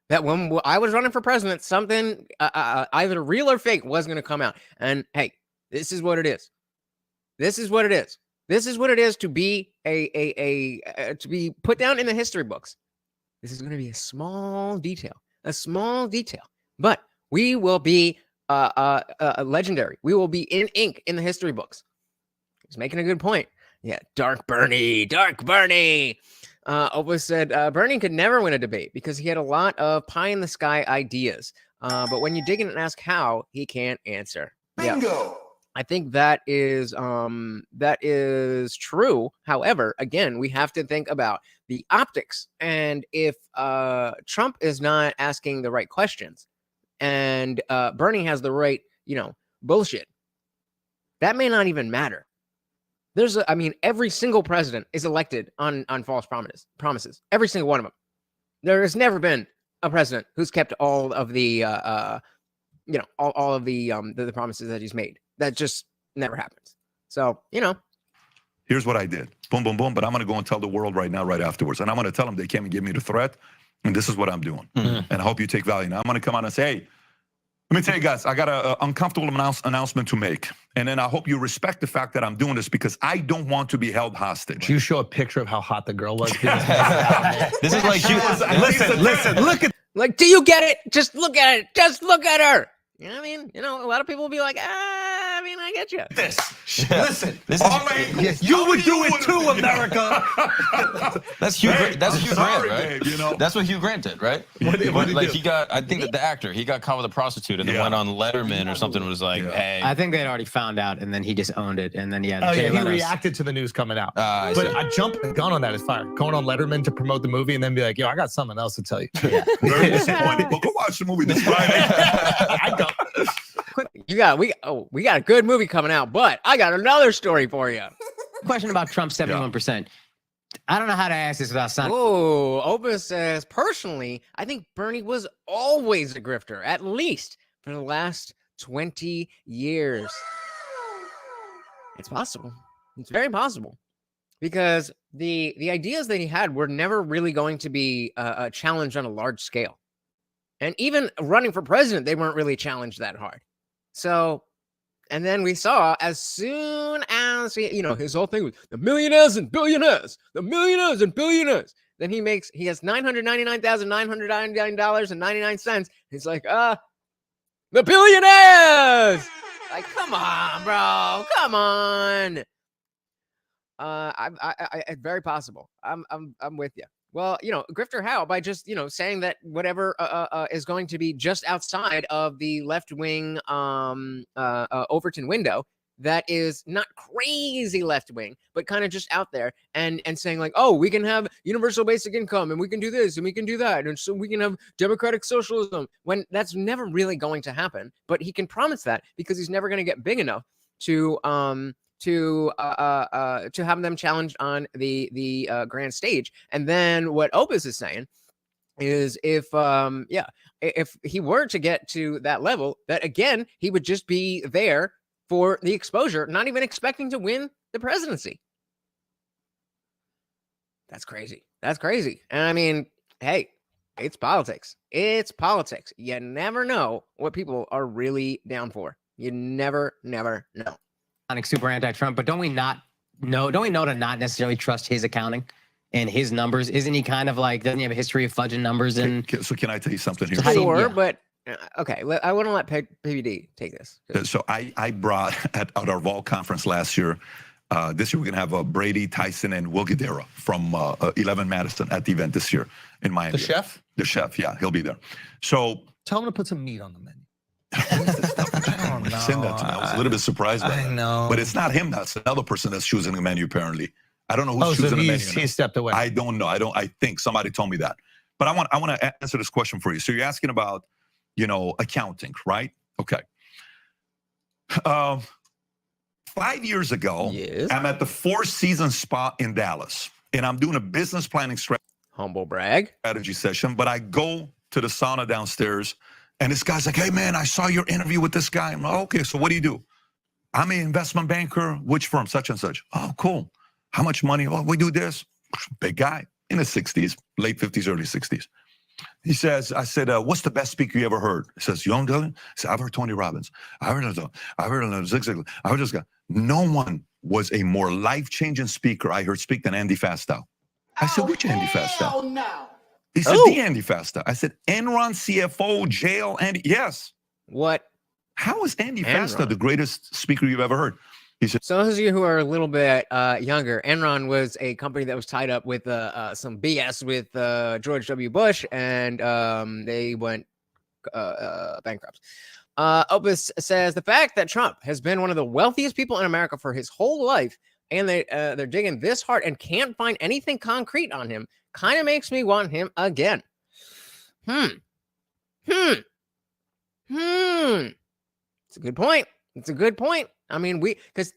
that when I was running for president, something either real or fake was going to come out. And hey, this is what it is. This is what it is. This is what it is to be to be put down in the history books. This is going to be a small detail, but we will be legendary. We will be in ink in the history books. He's making a good point. Yeah, Dark Bernie. Opus said Bernie could never win a debate because he had a lot of pie-in-the-sky ideas. But when you dig in and ask how, he can't answer. Bingo! Yeah. I think that is true. However, again, we have to think about the optics. And if Trump is not asking the right questions and Bernie has the right, bullshit, that may not even matter. Every single president is elected on false promises. Every single one of them. There has never been a president who's kept all of the, all of the promises that he's made. That just never happens. So, Here's what I did. Boom, boom, boom. But I'm going to go and tell the world right now, right afterwards. And I'm going to tell them they came and give me the threat. And this is what I'm doing. Mm-hmm. And I hope you take value. Now I'm going to come out and say, hey, Let me tell you guys, I got an uncomfortable announcement to make. And then I hope you respect the fact that I'm doing this because I don't want to be held hostage. You show a picture of how hot the girl was. This is like you. Listen, look at. Like, do you get it? Just look at it. Just look at her. You know what I mean? You know, a lot of people will be like, I mean, I get you. This. Listen, This is, you would do it too, America. that's Hugh. That's Hugh sorry, Grant, right? babe, you know? That's what Hugh Grant did, right? What did he like do? he got. I think that the actor he got caught with a prostitute and then Yeah. went on Letterman or something. And was like, hey. I think they'd already found out, and then he just owned it, and then Oh Jay yeah, he Leno's- reacted to the news coming out. I But see. I jumped the gun on that is fire. Going on Letterman to promote the movie and then be like, yo, I got something else to tell you. Very disappointed. Well, go watch the movie this Friday. I don't. We got a good movie coming out, but I got another story for you. Question about Trump 71%. I don't know how to ask this without sounding. Oh, Opus says, personally, I think Bernie was always a grifter, at least for the last 20 years. It's possible. It's very possible. Because the ideas that he had were never really going to be a challenge on a large scale. And even running for president, they weren't really challenged that hard. So, and then we saw as soon as his whole thing was the millionaires and billionaires, the millionaires and billionaires. Then he has $999,999.99. He's like, the billionaires. Like, come on, bro, come on. It's very possible. I'm with you. Well, grifter how? By just, saying that whatever is going to be just outside of the left-wing Overton window that is not crazy left-wing, but kind of just out there and saying like, oh, we can have universal basic income and we can do this and we can do that. And so we can have democratic socialism when that's never really going to happen. But he can promise that because he's never going to get big enough to have them challenged on the grand stage. And then what Opus is saying is if he were to get to that level, that again, he would just be there for the exposure, not even expecting to win the presidency. That's crazy. That's crazy. And I mean, hey, it's politics. It's politics. You never know what people are really down for. You never know. Super anti-Trump, but don't we know to not necessarily trust his accounting and his numbers? Isn't he kind of like, doesn't he have a history of fudging numbers? And So can I tell you something here? Sure, but okay. I want to let PBD take this. So I brought at our Vault conference last year. This year we're gonna have Brady, Tyson, and Will Guidara from 11 Madison at the event this year in Miami. The chef? The chef, yeah, he'll be there. So Tell him to put some meat on the menu. send that to me. I was a little bit surprised by I that. know. But it's not him. That's another person that's choosing the menu. Apparently, I don't know who's choosing the menu. he stepped away. I don't know. I think somebody told me that. But I want to answer this question for you. So you're asking about, accounting, right? Okay. 5 years ago, Yes. I'm at the Four Seasons Spa in Dallas, and I'm doing a business planning Humble brag. strategy session. But I go to the sauna downstairs, and this guy's like, "Hey man, I saw your interview with this guy." I'm like, "Okay, so what do you do?" "I'm an investment banker. Which firm? Such and such." "Oh, cool. How much money?" "Oh, we do this." Big guy in his 60s, late 50s, early 60s. I said, "What's the best speaker you ever heard?" He says, "You don't do it?" I said, "I've heard Tony Robbins. I heard Zig Ziglar. I heard this guy." No one was a more life-changing speaker I heard speak than Andy Fastow. I said, "Which Andy Fastow?" No. He said, "The Andy Fastow." I said, "Enron CFO, jail, Andy." "Yes." What? "How is Andy Enron. Fastow the greatest speaker you've ever heard?" He said, So those of you who are a little bit younger, Enron was a company that was tied up with some BS with George W. Bush, and they went bankrupt. Opus says the fact that Trump has been one of the wealthiest people in America for his whole life, and they're digging this hard and can't find anything concrete on him, kind of makes me want him again. It's a good point. I mean, this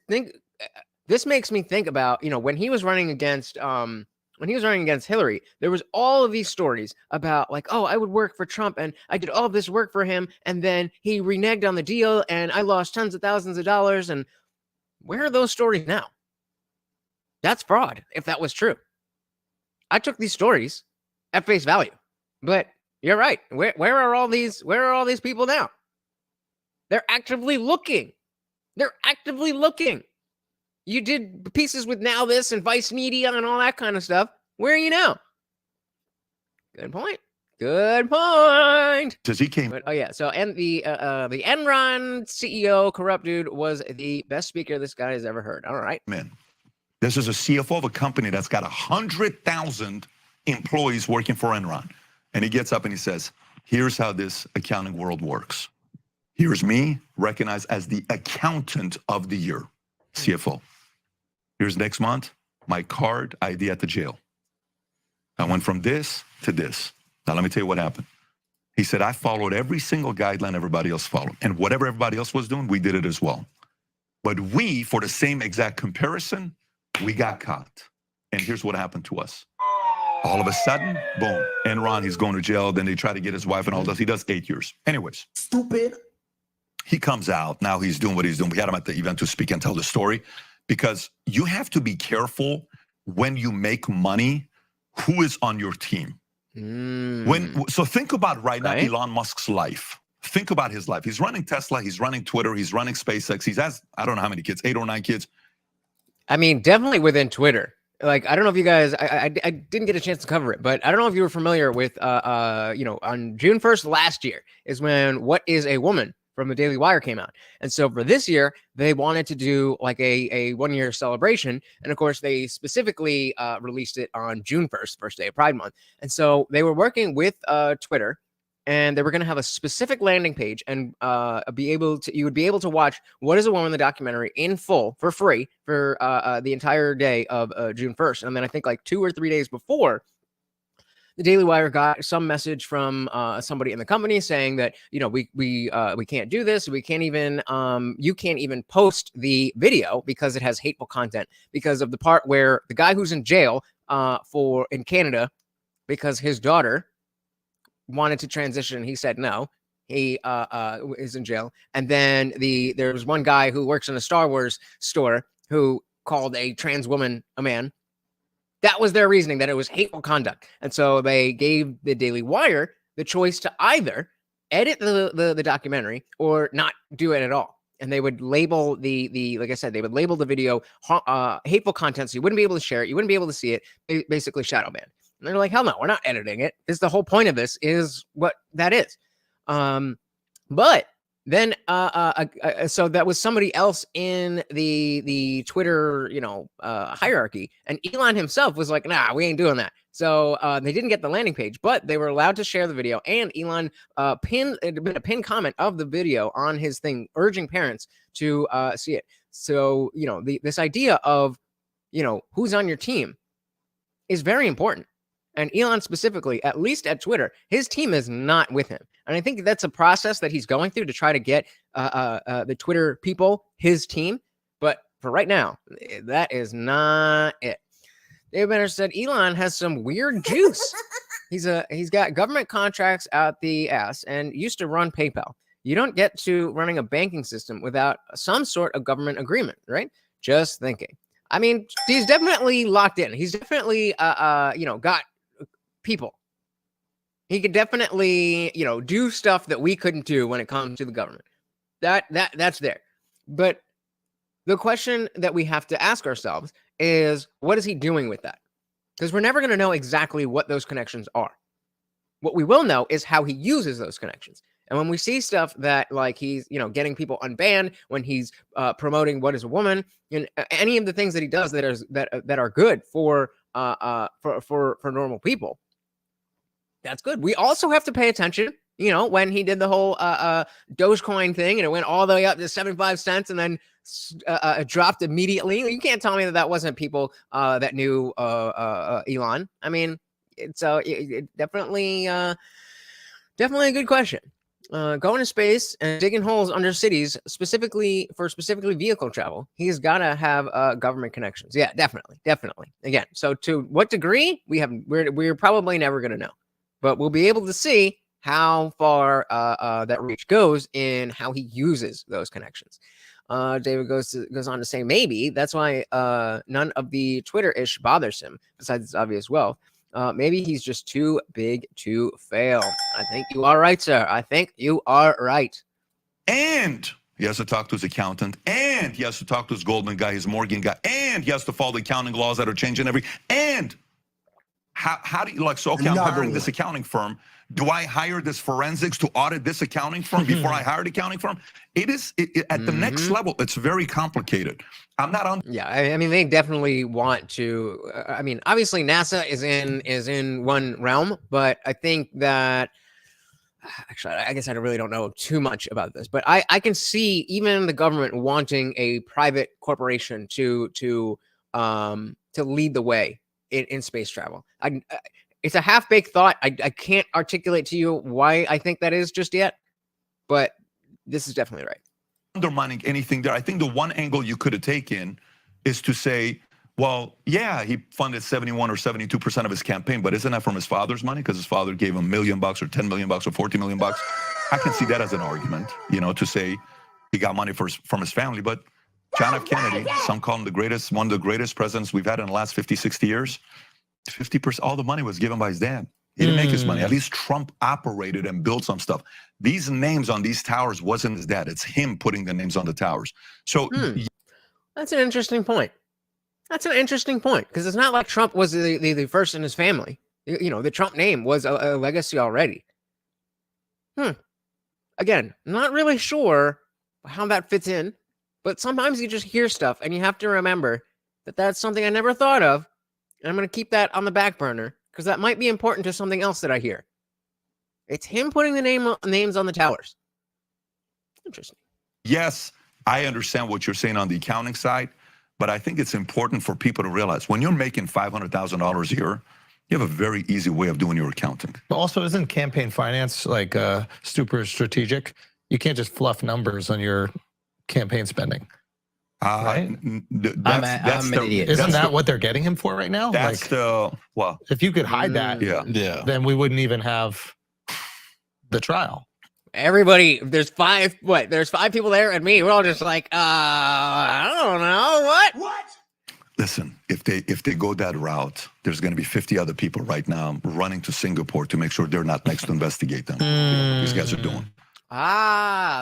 makes me think about, when he was running against Hillary, there was all of these stories about like, oh, I would work for Trump and I did all of this work for him. And then he reneged on the deal and I lost tons of thousands of dollars. And where are those stories now? That's fraud. If that was true, I took these stories at face value, but you're right. Where are all these people now? They're actively looking. They're actively looking. You did pieces with Now This and Vice Media and all that kind of stuff. Where are you now? Good point. Good point. Because he came. But, oh yeah. So and the Enron CEO, corrupt dude, was the best speaker this guy has ever heard. All right. Man, this is a CFO of a company that's got 100,000 employees working for Enron, and he gets up and he says, "Here's how this accounting world works. Here's me recognized as the accountant of the year, CFO. Here's next month my card ID at the jail. I went from this to this. Now, let me tell you what happened. He said, I followed every single guideline everybody else followed. And whatever everybody else was doing, we did it as well. But we, for the same exact comparison, we got caught. And here's what happened to us. All of a sudden, boom, Enron, he's going to jail. Then they try to get his wife and all this. He does 8 years. Anyways. Stupid. He comes out. Now he's doing what he's doing. We had him at the event to speak and tell the story. Because you have to be careful when you make money, who is on your team. So think about right now Elon Musk's life. Think about his life. He's running Tesla, he's running Twitter, he's running SpaceX. He has, I don't know how many kids, 8 or 9 kids. I mean, definitely within Twitter. Like, I don't know if you guys, I didn't get a chance to cover it, but I don't know if you were familiar with, on June 1st last year is when What is a Woman from the Daily Wire came out. And so for this year, they wanted to do like a 1-year celebration. And of course, they specifically released it on June 1st, first day of Pride Month. And so they were working with Twitter, and they were going to have a specific landing page and you would be able to watch What is a Woman, the documentary in full for free for the entire day of June 1st. And then I think like 2 or 3 days before, the Daily Wire got some message from somebody in the company saying that, you know, we can't do this. We can't even you can't even post the video because it has hateful content because of the part where the guy who's in jail in Canada because his daughter wanted to transition. He said no. He is in jail. And then there was one guy who works in a Star Wars store who called a trans woman a man. That was their reasoning, that it was hateful conduct. And so they gave the Daily Wire the choice to either edit the documentary or not do it at all. And they would label like I said, they would label the video hateful content, so you wouldn't be able to share it. You wouldn't be able to see it, basically shadow banned. And they're like, hell no, we're not editing it. This is the whole point of this is what that is. But then, so that was somebody else in the Twitter, hierarchy, and Elon himself was like, "Nah, we ain't doing that." So they didn't get the landing page, but they were allowed to share the video. And Elon pinned a pinned comment of the video on his thing, urging parents to see it. So this idea of who's on your team is very important. And Elon specifically, at least at Twitter, his team is not with him. And I think that's a process that he's going through to try to get the Twitter people, his team. But for right now, that is not it. David Benner said Elon has some weird juice. He's got government contracts out the ass and used to run PayPal. You don't get to running a banking system without some sort of government agreement, right? Just thinking. I mean, he's definitely locked in. He's definitely, got people. He could definitely, do stuff that we couldn't do when it comes to the government. That's there. But the question that we have to ask ourselves is, what is he doing with that? Because we're never going to know exactly what those connections are. What we will know is how he uses those connections. And when we see stuff that like he's, getting people unbanned, when he's promoting What is a Woman, and any of the things that he does that are good for normal people, that's good. We also have to pay attention, when he did the whole Dogecoin thing and it went all the way up to 75 cents and then dropped immediately. You can't tell me that wasn't people that knew Elon. I mean, it's definitely a good question. Going to space and digging holes under cities, specifically vehicle travel, he's got to have government connections. Yeah, definitely. Again, so to what degree we're probably never going to know. But we'll be able to see how far that reach goes in how he uses those connections. David goes on to say, maybe that's why none of the Twitter-ish bothers him, besides its obvious wealth. Maybe he's just too big to fail. I think you are right, sir. I think you are right. and he has to talk to his accountant, and he has to talk to his Goldman guy, his Morgan guy, and he has to follow the accounting laws that are changing and how do you okay, I'm hiring this accounting firm. Do I hire this forensics to audit this accounting firm before I hire the accounting firm? It is at the next level. It's very complicated. I'm not on. Yeah, I mean, they definitely want to. I mean, obviously, NASA is in one realm, but I think that actually, I guess I really don't know too much about this, but I can see even the government wanting a private corporation to lead the way in space travel. It's a half-baked thought. I can't articulate to you why I think that is just yet, but this is definitely right. Undermining anything there. I think the one angle you could have taken is to say, well, yeah, he funded 71 or 72% of his campaign, but isn't that from his father's money? Because his father gave him $1 million or $10 million or $40 million. I can see that as an argument, to say he got money from his family. But John F. Kennedy, some call him one of the greatest presidents we've had in the last 50, 60 years. 50%, all the money was given by his dad. He didn't make his money. At least Trump operated and built some stuff. These names on these towers wasn't his dad. It's him putting the names on the towers. So that's an interesting point. That's an interesting point, because it's not like Trump was the first in his family. The Trump name was a legacy already. Again, not really sure how that fits in, but sometimes you just hear stuff and you have to remember that that's something I never thought of. And I'm going to keep that on the back burner because that might be important to something else that I hear. It's him putting the names on the towers. Interesting. Yes, I understand what you're saying on the accounting side, but I think it's important for people to realize when you're making $500,000 a year, you have a very easy way of doing your accounting. But also, isn't campaign finance like super strategic? You can't just fluff numbers on your campaign spending. Right? I'm an idiot. Isn't that what they're getting him for right now? That's well. If you could hide that, then we wouldn't even have the trial. Everybody, there's five people there and me. We're all just like, I don't know what. Listen, if they go that route, there's going to be 50 other people right now running to Singapore to make sure they're not next to investigate them. These guys are doing.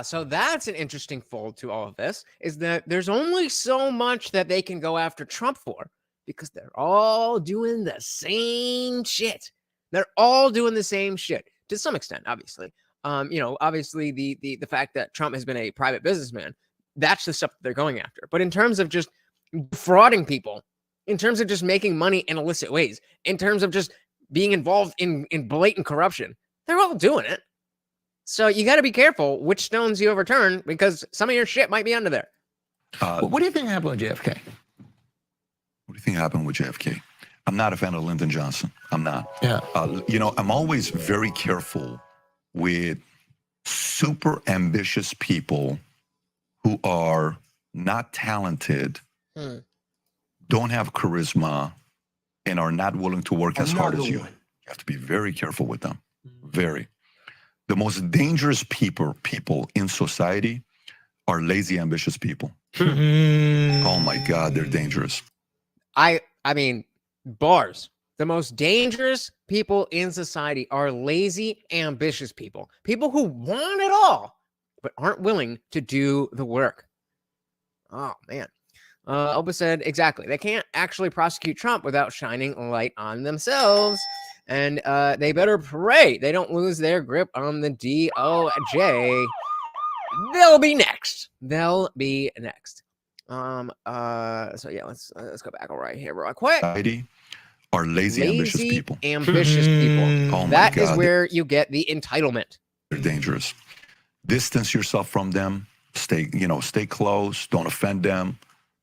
So that's an interesting fold to all of this, is that there's only so much that they can go after Trump for, because they're all doing the same shit. They're all doing the same shit to some extent, obviously. Obviously the fact that Trump has been a private businessman, that's the stuff that they're going after. But in terms of just defrauding people, in terms of just making money in illicit ways, in terms of just being involved in blatant corruption, they're all doing it. So you got to be careful which stones you overturn, because some of your shit might be under there. What do you think happened with JFK? What do you think happened with JFK? I'm not a fan of Lyndon Johnson. I'm not. Yeah. I'm always very careful with super ambitious people who are not talented, don't have charisma, and are not willing to work as hard as you. You have to be very careful with them. Very. The most dangerous people in society are lazy, ambitious people. Oh my God, they're dangerous. I mean, bars. The most dangerous people in society are lazy, ambitious people. People who want it all, but aren't willing to do the work. Oh, man. Oba said, exactly. They can't actually prosecute Trump without shining a light on themselves. And they better pray they don't lose their grip on the DOJ. They'll be next. So yeah, let's go back right here real quick. Society are lazy, ambitious people. Ambitious people. Oh my that God. is where you get the entitlement. They're dangerous. Distance yourself from them. Stay close. Don't offend them.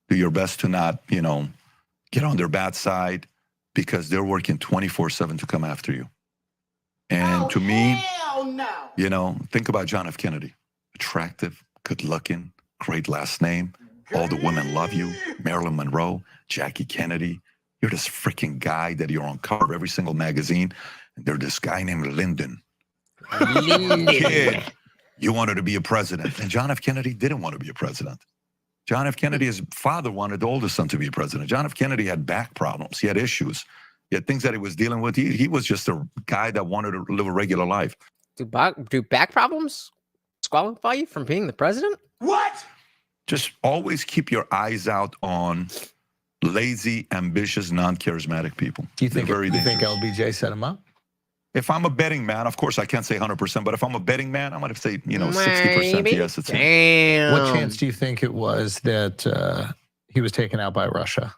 Do your best to not, get on their bad side, because they're working 24/7 to come after you. And to me, think about John F. Kennedy. Attractive, good-looking, great last name. All the women love you. Marilyn Monroe, Jackie Kennedy. You're this freaking guy that you're on cover of every single magazine. And there's this guy named Lyndon. Kid, you wanted to be a president. And John F. Kennedy didn't want to be a president. John F. Kennedy, his father wanted the oldest son to be president. John F. Kennedy had back problems. He had issues. He had things that he was dealing with. He was just a guy that wanted to live a regular life. Do back problems disqualify you from being the president? Just always keep your eyes out on lazy, ambitious, non-charismatic people. Do you think, They're very you think dangerous. LBJ set him up? If I'm a betting man, of course I can't say 100%, but if I'm a betting man, I'm going to say 60% Maybe. yes. It's him. Damn. What chance do you think it was that he was taken out by Russia?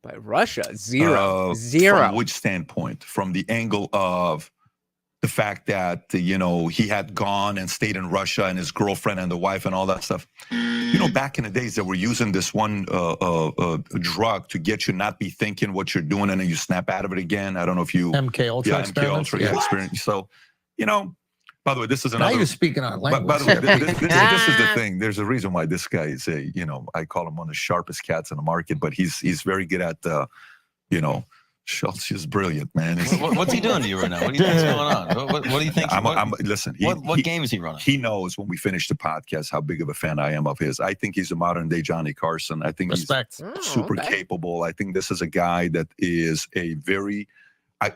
By Russia? Zero. Zero. From which standpoint? From the angle of the fact that he had gone and stayed in Russia and his girlfriend and the wife and all that stuff. Back in the days, they were using this one drug to get you not be thinking what you're doing, and then you snap out of it again. I don't know if you MK Ultra MK experiments? Ultra experience. So, by the way, this is Now another. you're speaking on By language. the way, this is the thing. There's a reason why this guy is I call him one of the sharpest cats in the market, but he's very good at Schulz is brilliant, man. What's he doing to you right now? What do you think's going on? What do you think? Listen. What game is he running? He knows when we finish the podcast how big of a fan I am of his. I think he's a modern day Johnny Carson. I think Respect. he's super capable. I think this is a guy that is a very.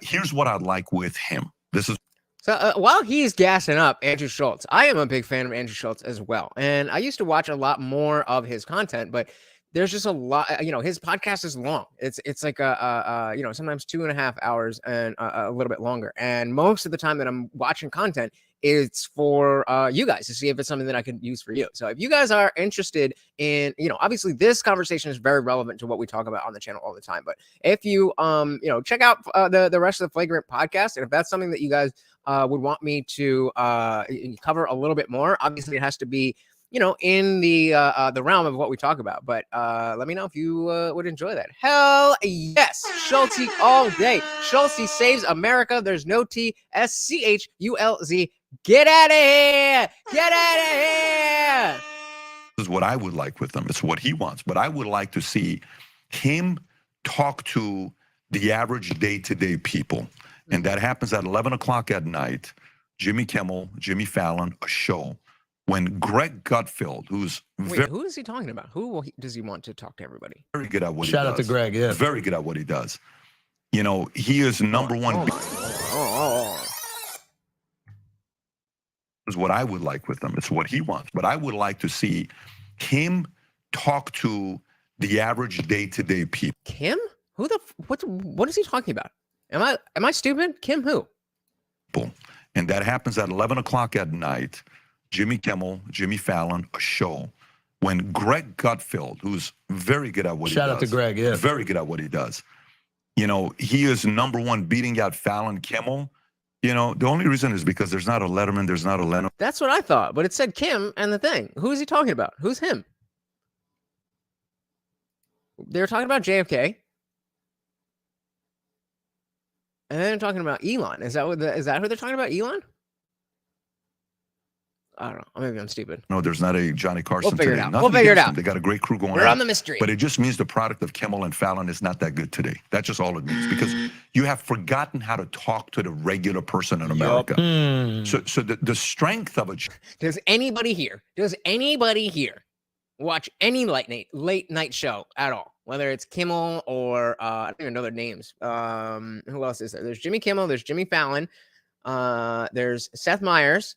Here's what I'd like with him. This is. So while he's gassing up Andrew Schulz, I am a big fan of Andrew Schulz as well. And I used to watch a lot more of his content, but there's just a lot, his podcast is long. It's like sometimes 2.5 hours and a little bit longer. And most of the time that I'm watching content, it's for you guys to see if it's something that I can use for you. So if you guys are interested in, obviously this conversation is very relevant to what we talk about on the channel all the time. But if you, check out the rest of the Flagrant podcast, and if that's something that you guys would want me to cover a little bit more, obviously it has to be in the realm of what we talk about. But let me know if you would enjoy that. Hell yes. Schulz all day. Schulz saves America. There's no T. SCHULZ. Get out of here. Get out of here. This is what I would like with him. It's what he wants. But I would like to see him talk to the average day-to-day people. And that happens at 11 o'clock at night. Jimmy Kimmel, Jimmy Fallon, a show. When Greg Gutfeld, who's who is he talking about? Does he want to talk to everybody? Very good at what he does. Shout out to Greg, yeah. Very good at what he does. He is number one. Is what I would like with him. It's what he wants. But I would like to see him talk to the average day-to-day people. Kim? What is he talking about? Am I stupid? Kim who? And that happens at 11 o'clock at night. Jimmy Kimmel, Jimmy Fallon, a show. When Greg Gutfeld, who's very good at what he does. Shout out to Greg, yeah. Very good at what he does. He is number one beating out Fallon, Kimmel. The only reason is because there's not a Letterman, there's not a Leno. That's what I thought, but it said Kim and the thing. Who is he talking about? Who's him? They're talking about JFK. And then talking about Elon. Is that who they're talking about? Elon? I don't know. Maybe I'm stupid. No, there's not a Johnny Carson. We'll figure it out. Nothing We'll figure it against out. them. They got a great crew going We're on. on the mystery. But it just means the product of Kimmel and Fallon is not that good today. That's just all it means, because you have forgotten how to talk to the regular person in America. So the strength of it. Does anybody here watch any late night show at all? Whether it's Kimmel or I don't even know their names. Who else is there? There's Jimmy Kimmel. There's Jimmy Fallon. There's Seth Meyers.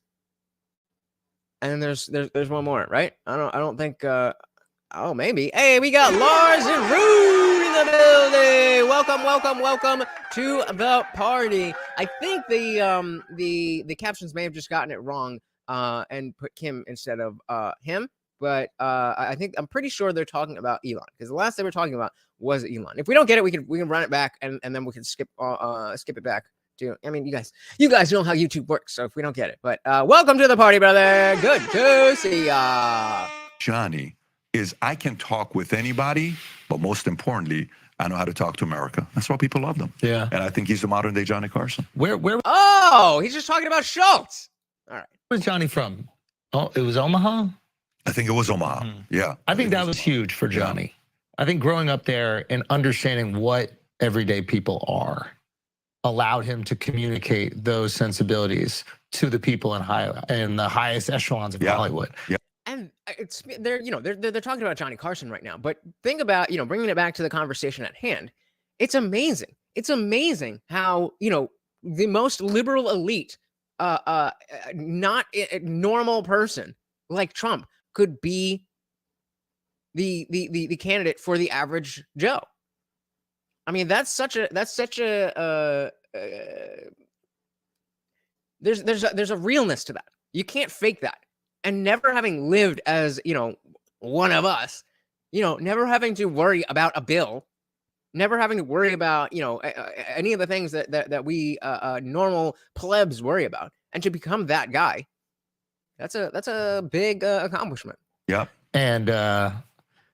And there's one more, right? I don't think. Maybe. Hey, we got Lars and Rude in the building. Welcome to the party. I think the captions may have just gotten it wrong and put Kim instead of him. But I'm pretty sure they're talking about Elon, because the last they were talking about was Elon. If we don't get it, we can run it back and then we can skip it back. I mean, you guys know how YouTube works, so if we don't get it. But welcome to the party, brother. Good to see ya. Johnny is, I can talk with anybody, but most importantly, I know how to talk to America. That's why people love them. Yeah. And I think he's the modern day Johnny Carson. Where Oh, he's just talking about Schulz. All right. was Johnny from? Oh, it was Omaha? I think it was Omaha. Yeah. I think that was huge for Johnny. I think growing up there and understanding what everyday people are allowed him to communicate those sensibilities to the people in the highest echelons of Hollywood. Yeah. And they're talking about Johnny Carson right now, but think about, bringing it back to the conversation at hand. It's amazing. It's amazing how, the most liberal elite not a normal person like Trump could be the candidate for the average Joe. I mean, there's a realness to that. You can't fake that. And never having lived as, one of us, never having to worry about a bill, never having to worry about, any of the things that we normal plebs worry about, and to become that guy, that's a big accomplishment. Yeah. And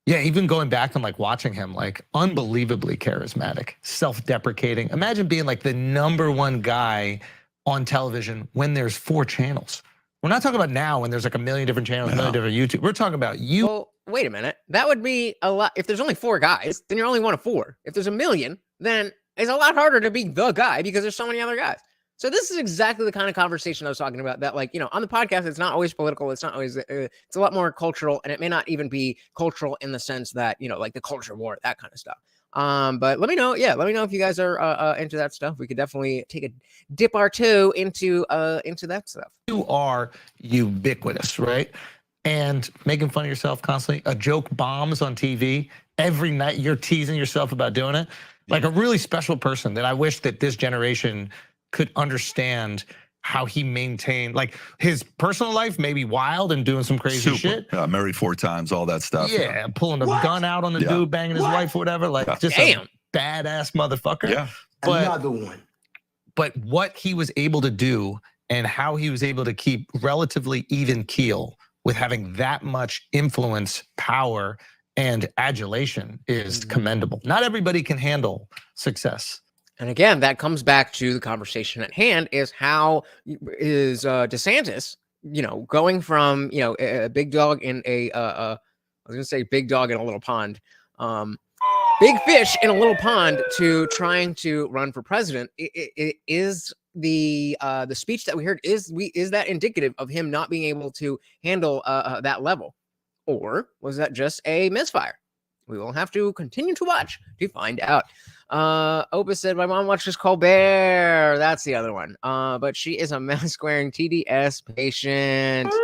yeah, even going back and like watching him, like unbelievably charismatic, self-deprecating. Imagine being like the #1 guy on television when there's 4 channels. We're not talking about now when there's like a million different channels, a million different YouTube. We're talking about you. Well, wait a minute. That would be a lot. If there's only 4 guys, then you're only one of 4. If there's a million, then it's a lot harder to be the guy because there's so many other guys. So this is exactly the kind of conversation I was talking about, that like, on the podcast, it's not always political. It's not always, it's a lot more cultural, and it may not even be cultural in the sense that, like the culture war, that kind of stuff. But let me know. Yeah. Let me know if you guys are into that stuff. We could definitely take a dip or two into that stuff. You are ubiquitous, right? And making fun of yourself constantly. A joke bombs on TV every night. You're teasing yourself about doing it. Like a really special person that I wish that this generation could understand how he maintained, like his personal life may be wild and doing some crazy shit. Married 4 times, all that stuff. Yeah, pulling a gun out on the dude, banging his wife or whatever. Like just a badass motherfucker. Yeah. But, another one. But what he was able to do and how he was able to keep relatively even keel with having that much influence, power, and adulation is commendable. Not everybody can handle success. And again, that comes back to the conversation at hand: is how is DeSantis, going from, a big dog in a, I was going to say big dog in a little pond, big fish in a little pond, to trying to run for president. It is the speech that we heard, is that indicative of him not being able to handle that level? Or was that just a misfire? We will have to continue to watch to find out. Opus said, my mom watches Colbert. That's the other one. But she is a mask-wearing TDS patient.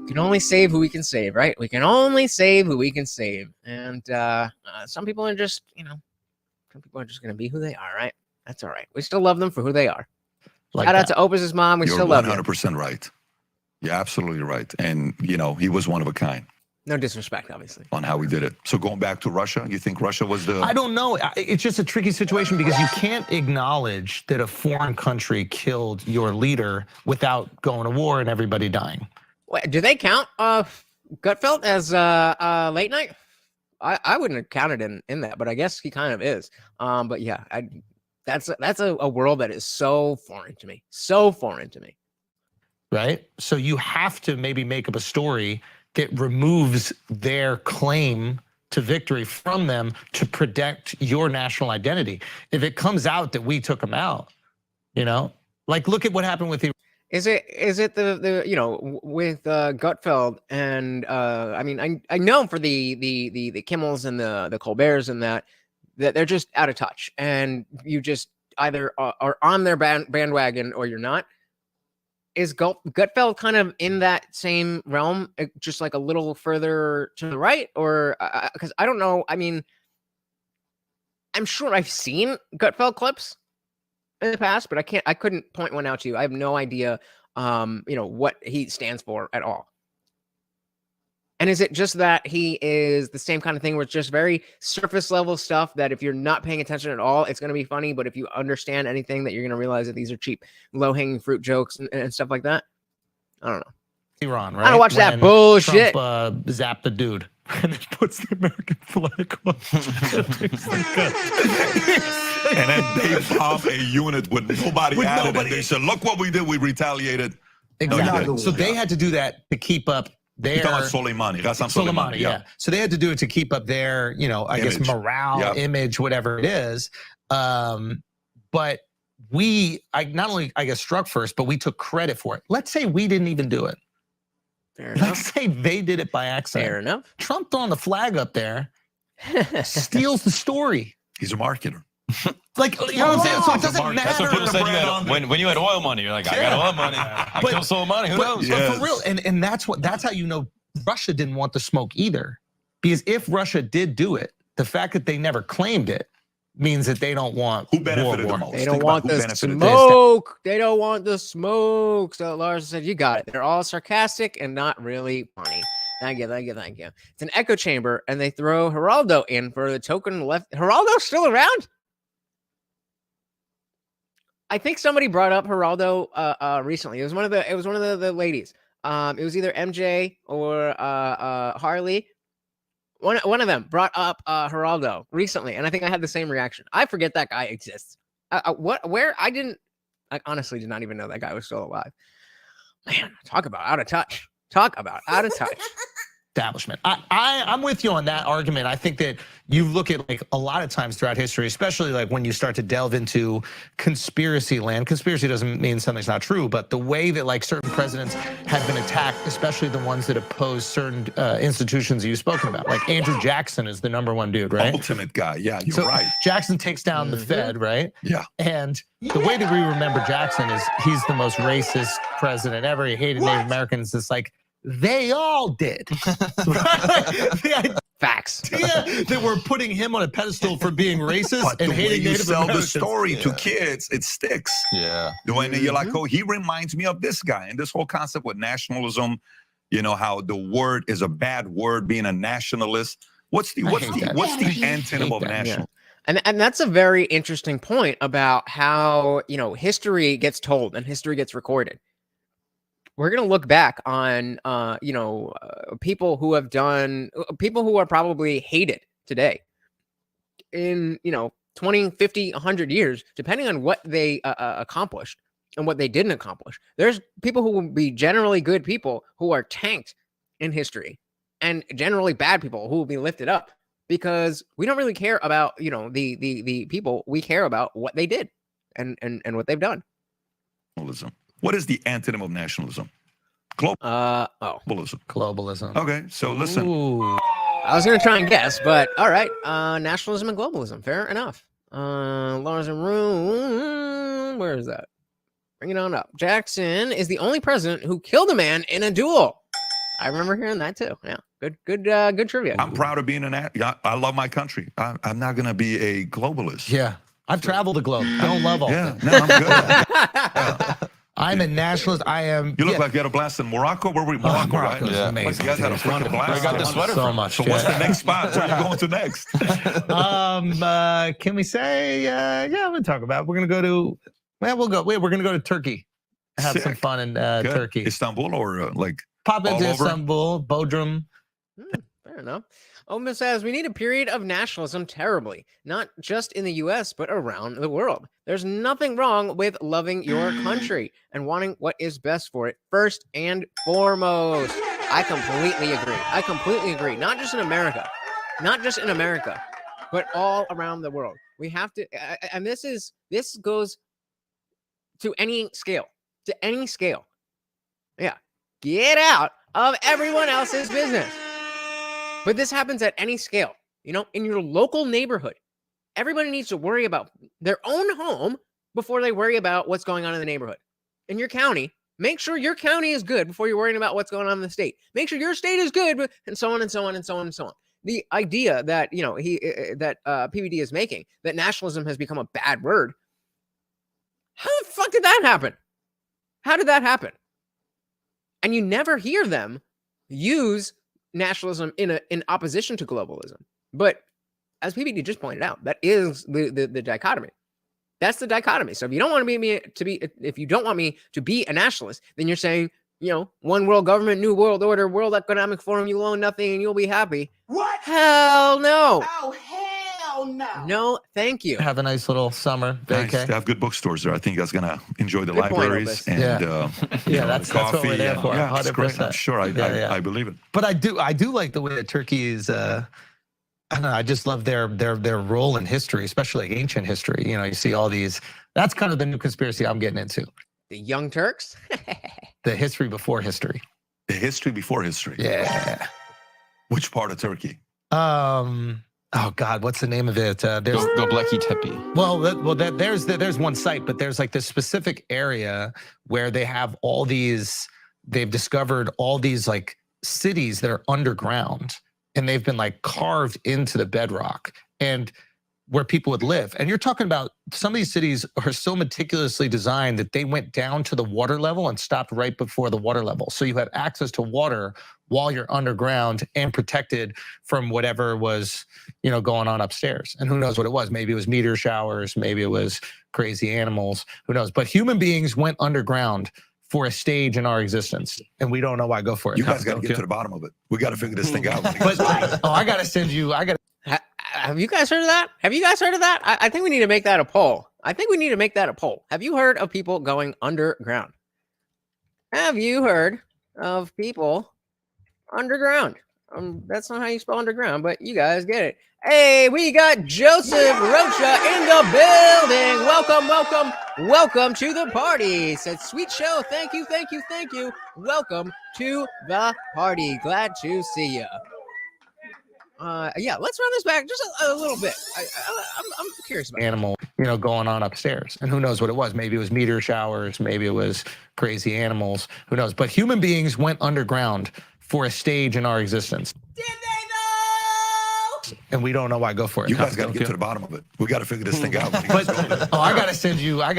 We can only save who we can save, right? We can only save who we can save. And some people are just, some people are just going to be who they are, right? That's all right. We still love them for who they are. Like Shout out to Opus's mom. We still love you. You're 100% right. You're absolutely right. And, he was one of a kind. No disrespect, obviously. On how we did it. So going back to Russia, you think Russia was the... I don't know. It's just a tricky situation because you can't acknowledge that a foreign country killed your leader without going to war and everybody dying. Wait, do they count Gutfeld as late night? I wouldn't have counted in that, but I guess he kind of is. But yeah, that's a world that is so foreign to me. So foreign to me. Right? So you have to maybe make up a story that removes their claim to victory from them to protect your national identity. If it comes out that we took them out, like look at what happened with the... Is it the with Gutfeld and I mean I know for the Kimmels and the Colberts and that they're just out of touch, and you just either are on their bandwagon or you're not. Is Gutfeld kind of in that same realm, just like a little further to the right? Or because I don't know. I mean, I'm sure I've seen Gutfeld clips in the past, but I couldn't point one out to you. I have no idea, what he stands for at all. And is it just that he is the same kind of thing where it's just very surface level stuff that if you're not paying attention at all, it's going to be funny. But if you understand anything, that you're going to realize that these are cheap, low hanging fruit jokes and stuff like that. I don't know. Iran, right? I don't watch that bullshit. Trump zapped the dude and it puts the American flag on. And then they pop a unit with nobody added. And they said, look what we did. We retaliated. Exactly. So they had to do that to keep up their Soleimani. Yeah. So they had to do it to keep up their, I guess morale, image, whatever it is. But not only I guess struck first, but we took credit for it. Let's say we didn't even do it. Fair enough. Let's say they did it by accident. Fair enough. Trump throwing the flag up there steals the story. He's a marketer. Like, you know what I'm saying? So it doesn't matter. That's what people the said. brand on When you had oil money, you're like, I got oil money. I But- kill so money. Who knows? But for real, and that's how you know Russia didn't want the smoke either. Because if Russia did do it, the fact that they never claimed it means that they don't want Who benefited war. the most? They Think don't about want who the benefited smoke. They don't want the smoke. So Lars said, "You got it." They're all sarcastic and not really funny. Thank you. It's an echo chamber, and they throw Geraldo in for the token left. Geraldo's still around. I think somebody brought up Geraldo recently. It was one of the ladies. It was either MJ or Harley. One of them brought up Geraldo recently, and I think I had the same reaction. I forget that guy exists. I honestly did not even know that guy was still alive. Man, talk about out of touch. Establishment. I'm with you on that argument. I think that you look at like a lot of times throughout history, especially like when you start to delve into conspiracy land. Conspiracy doesn't mean something's not true, but the way that like certain presidents have been attacked, especially the ones that oppose certain institutions you've spoken about. Like Andrew Jackson is the #1 dude, right? Ultimate guy. Yeah, you're So right. Jackson takes down the Fed, right? Yeah. And the way that we remember Jackson is he's the most racist president ever. He hated Native Americans. It's like, they all did. The Facts. idea that we're putting him on a pedestal for being racist But and the way hating you Native sell the Americans. story to kids, it sticks. Yeah. The way that you're like, oh, he reminds me of this guy. And this whole concept with nationalism, you know, how the word is a bad word, being a nationalist. What's the antonym of national? And that's a very interesting point about how, you know, history gets told and history gets recorded. We're going to look back on, people who have done, people who are probably hated today in, 20, 50, 100 years, depending on what they accomplished and what they didn't accomplish. There's people who will be generally good people who are tanked in history, and generally bad people who will be lifted up, because we don't really care about, the people. We care about what they did and what they've done. What is the antonym of nationalism? Globalism. Globalism. Okay, so listen. Ooh. I was gonna try and guess, but all right. Nationalism and globalism. Fair enough. Lars and Room. Where is that? Bring it on up. Jackson is the only president who killed a man in a duel. I remember hearing that too. Yeah, good trivia. I'm proud of being I love my country. I'm not gonna be a globalist. Yeah. I've traveled the globe. I don't love all Yeah, of it. no, I'm good. I'm a nationalist. I am. You look like you had a blast in Morocco. Where were we? Morocco, right? Morocco's Yeah. amazing. You guys had a fucking blast. I got the sweater so from. much. So what's the next spot? Where are you going to next? Can we say? Yeah, we'll talk about. We're gonna go to. Well, we'll go. Wait, we're gonna go to Turkey. Have some Sick. fun in Good. Turkey. Istanbul or like Pop into all over? Istanbul, Bodrum. Fair enough. Oma says we need a period of nationalism terribly, not just in the US, but around the world. There's nothing wrong with loving your country and wanting what is best for it first and foremost. I completely agree. Not just in America, but all around the world. We have to, and this goes to any scale, Yeah. Get out of everyone else's business. But this happens at any scale, in your local neighborhood. Everybody needs to worry about their own home before they worry about what's going on in the neighborhood. In your county, make sure your county is good before you're worrying about what's going on in the state. Make sure your state is good, and so on and so on and so on and so on. The idea that, PBD is making, that nationalism has become a bad word. How the fuck did that happen? How did that happen? And you never hear them use nationalism in opposition to globalism. But as PBD just pointed out, that is the dichotomy. That's the dichotomy. So if you don't want if you don't want me to be a nationalist, then you're saying, one world government, new world order, World Economic Forum, you own nothing and you'll be happy. What? Hell no. Oh, hell no. No, thank you. Have a nice little summer nice. vacay. They have good bookstores there. I think you guys gonna enjoy the Good point, libraries Elvis. and Yeah, that's what we're there for. Yeah, it's great. 100%. I'm sure. I believe it. But I do like the way that Turkey is. I don't know. I just love their role in history, especially like ancient history. You see all these. That's kind of the new conspiracy I'm getting into. The Young Turks. The history before history. The history before history. Yeah. Which part of Turkey? Oh God, what's the name of it? There's Go Blecky Tippy. there's one site, but there's like this specific area where they have all these. They've discovered all these like cities that are underground, and they've been like carved into the bedrock, and where people would live. And you're talking about some of these cities are so meticulously designed that they went down to the water level and stopped right before the water level. So you have access to water while you're underground and protected from whatever was, going on upstairs. And who knows what it was? Maybe it was meteor showers, maybe it was crazy animals, who knows? But human beings went underground for a stage in our existence, and we don't know why. Go for it. You guys got to get to the bottom of it. We got to figure this thing out. I got to send you, Have you guys heard of that? I think we need to make that a poll. Have you heard of people going underground? Have you heard of people underground? That's not how you spell underground, but you guys get it. Hey, we got Joseph Rocha in the building. Welcome to the party. Said, sweet show. Thank you. Welcome to the party. Glad to see you. Yeah, let's run this back just a little bit. I'm curious about animal, going on upstairs. And who knows what it was? Maybe it was meteor showers, maybe it was crazy animals, who knows? But human beings went underground for a stage in our existence. Did they though? And we don't know why. Go for it. You guys got to get to the bottom of it. We got to figure this thing out. I got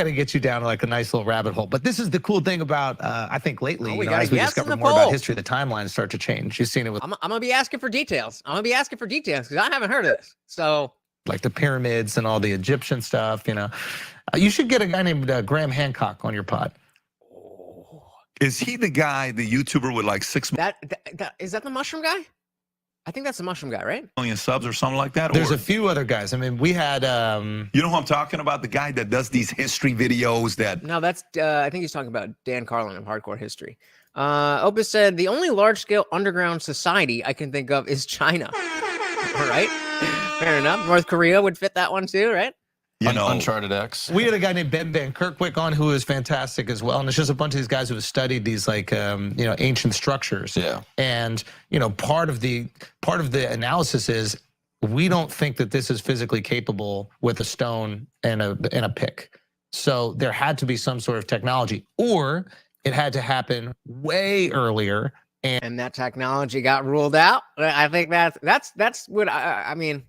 to get you down to like a nice little rabbit hole. But this is the cool thing about, I think lately, as we discover more about history, the timelines start to change. You've seen it with. I'm going to be asking for details. Because I haven't heard of this. So. Like the pyramids and all the Egyptian stuff, You should get a guy named Graham Hancock on your pod. Is he the guy, the YouTuber with like 6 Is that the mushroom guy? I think that's the mushroom guy, right? million subs or something like that? There's a few other guys. I mean, we had... You know who I'm talking about? The guy that does these history videos that... No, that's... I think he's talking about Dan Carlin of Hardcore History. Opus said, the only large-scale underground society I can think of is China. All right. Fair enough. North Korea would fit that one too, right? Uncharted X. We had a guy named Ben Van Kirkwick on who is fantastic as well. And it's just a bunch of these guys who have studied these like ancient structures. Yeah. And part of the analysis is we don't think that this is physically capable with a stone and a pick. So there had to be some sort of technology, or it had to happen way earlier. And that technology got ruled out. I think that's what I mean.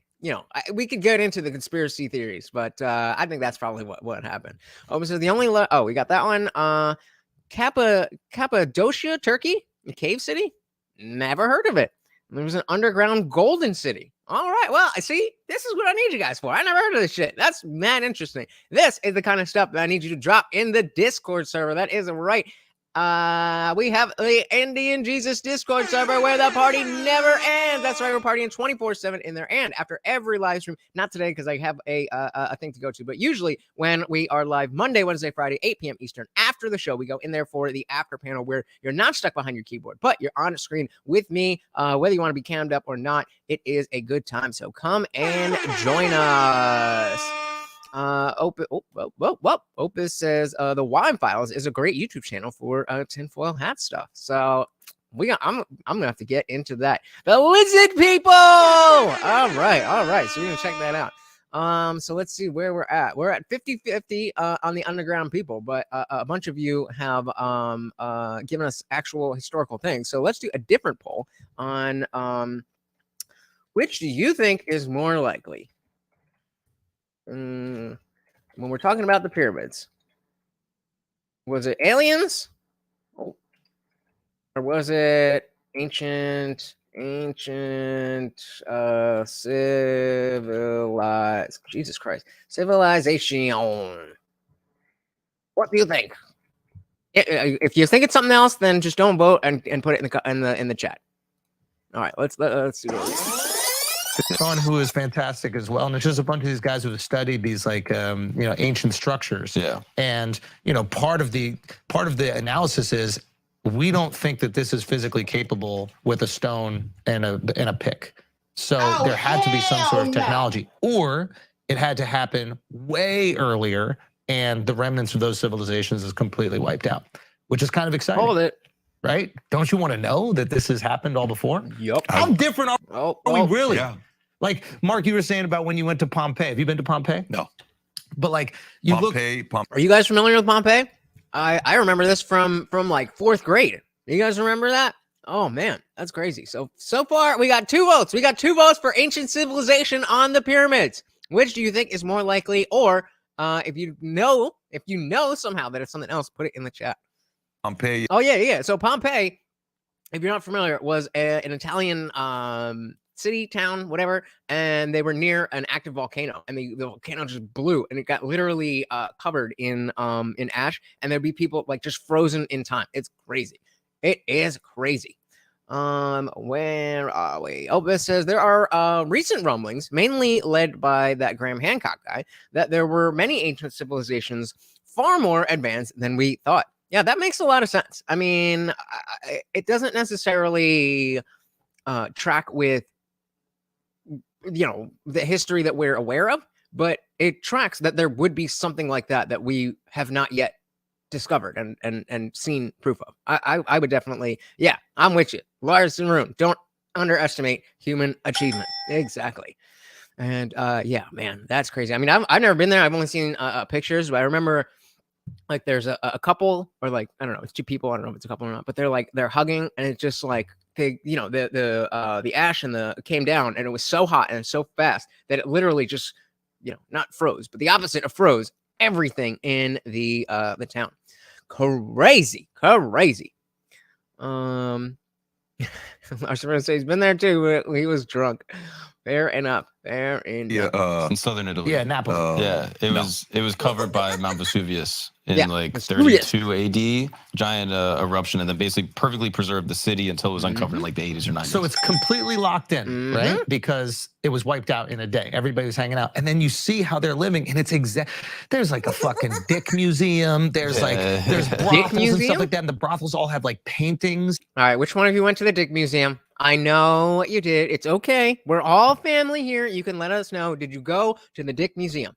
We could get into the conspiracy theories, but I think that's probably what happened. Oh, so the only we got that one. Cappadocia, Turkey, a cave city. Never heard of it. There was an underground golden city. All right, well, I see. This is what I need you guys for. I never heard of this shit. That's mad interesting. This is the kind of stuff that I need you to drop in the Discord server. That is right. We have the Indian Jesus Discord server where the party never ends. That's right, we're partying 24/7 in there. And after every live stream, not today because I have a thing to go to, but usually when we are live Monday, Wednesday, Friday, 8 p.m. Eastern, after the show, we go in there for the after panel where you're not stuck behind your keyboard, but you're on a screen with me, whether you want to be cammed up or not. It is a good time, so come and join us. Opus says the Wine Files is a great YouTube channel for tinfoil hat stuff. So I'm gonna have to get into that. The lizard people. All right. So we're gonna check that out. So let's see where we're at. We're at 50-50 on the underground people, but a bunch of you have given us actual historical things. So let's do a different poll on which do you think is more likely? When we're talking about the pyramids, was it aliens, or was it ancient civilization? What do you think? If you think it's something else, then just don't vote and put it in the chat. All right, let's see what it is. Someone who is fantastic as well, and it's just a bunch of these guys who have studied these like ancient structures. Yeah. And part of the analysis is we don't think that this is physically capable with a stone and a pick. So there had to be some sort of technology, or it had to happen way earlier, and the remnants of those civilizations is completely wiped out, which is kind of exciting. Hold it. Right? Don't you want to know that this has happened all before? Yep. How different are we really? Yeah. Like, Mark, you were saying about when you went to Pompeii. Have you been to Pompeii? No. But like, you look. Are you guys familiar with Pompeii? I remember this from like 4th grade. You guys remember that? Oh man, that's crazy. So far we got 2 votes. We got 2 votes for ancient civilization on the pyramids. Which do you think is more likely? Or if you know somehow that it's something else, put it in the chat. Pompeii. Oh yeah. So Pompeii, if you're not familiar, was an Italian city, town, whatever, and they were near an active volcano, and the volcano just blew, and it got literally covered in ash, and there'd be people like just frozen in time. It's crazy. It is crazy. Where are we? Oh, this says there are recent rumblings, mainly led by that Graham Hancock guy, that there were many ancient civilizations far more advanced than we thought. Yeah, that makes a lot of sense. I mean, it doesn't necessarily track with, the history that we're aware of, but it tracks that there would be something like that we have not yet discovered and seen proof of. I would definitely, yeah, I'm with you. Lars and Rune, don't underestimate human achievement. Exactly. And yeah, man, that's crazy. I mean, I've never been there. I've only seen pictures, but I remember like there's a couple, or like, I don't know, it's 2 people. I don't know if it's a couple or not, but they're hugging, and it's just like the ash and came down, and it was so hot and so fast that it literally just, not froze, but the opposite of froze everything in the town. Crazy. I was going to say he's been there too, but he was drunk. Fair enough. Yeah, in southern Italy. Yeah, Napoli. It was covered by Mount Vesuvius in like Vesuvius. 32 AD, giant eruption, and then basically perfectly preserved the city until it was uncovered in like the 80s or 90s. So it's completely locked in, right? Because it was wiped out in a day. Everybody was hanging out, and then you see how they're living, and it's there's like a fucking dick museum. There's brothels and stuff like that, and the brothels all have like paintings. All right, which one of you went to the Dick Museum? I know what you did. It's okay. We're all family here. You can let us know. Did you go to the Dick Museum?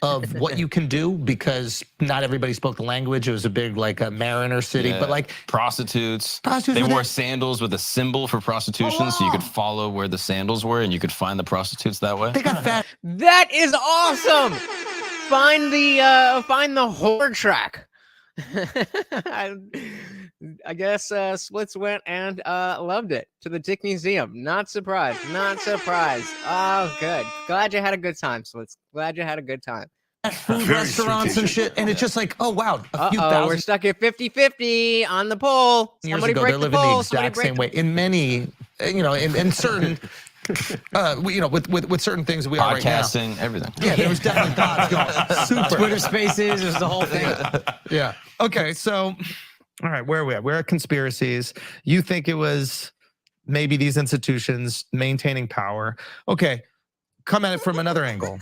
Of what you can do, because not everybody spoke the language. It was a big like a mariner city, but like prostitutes they wore sandals with a symbol for prostitution, so you could follow where the sandals were and you could find the prostitutes that way. They got fat. That is awesome. Find the whore track. I guess Splits went and loved it to the Dick Museum. Not surprised. Oh, good. Glad you had a good time, Splits. Glad you had a good time. Food restaurants and shit, and it's just like, oh wow, a few thousand. We're stuck at 50-50 on the poll. Years Somebody ago, break they're the living poll. the exact same way. In many, in certain, with certain things we are right now. Podcasting, everything. Yeah, there was definitely pods going. Super. Twitter Spaces is the whole thing. Yeah. Okay, so, all right, where are we at? We're at conspiracies. You think it was maybe these institutions maintaining power. Okay, come at it from another angle.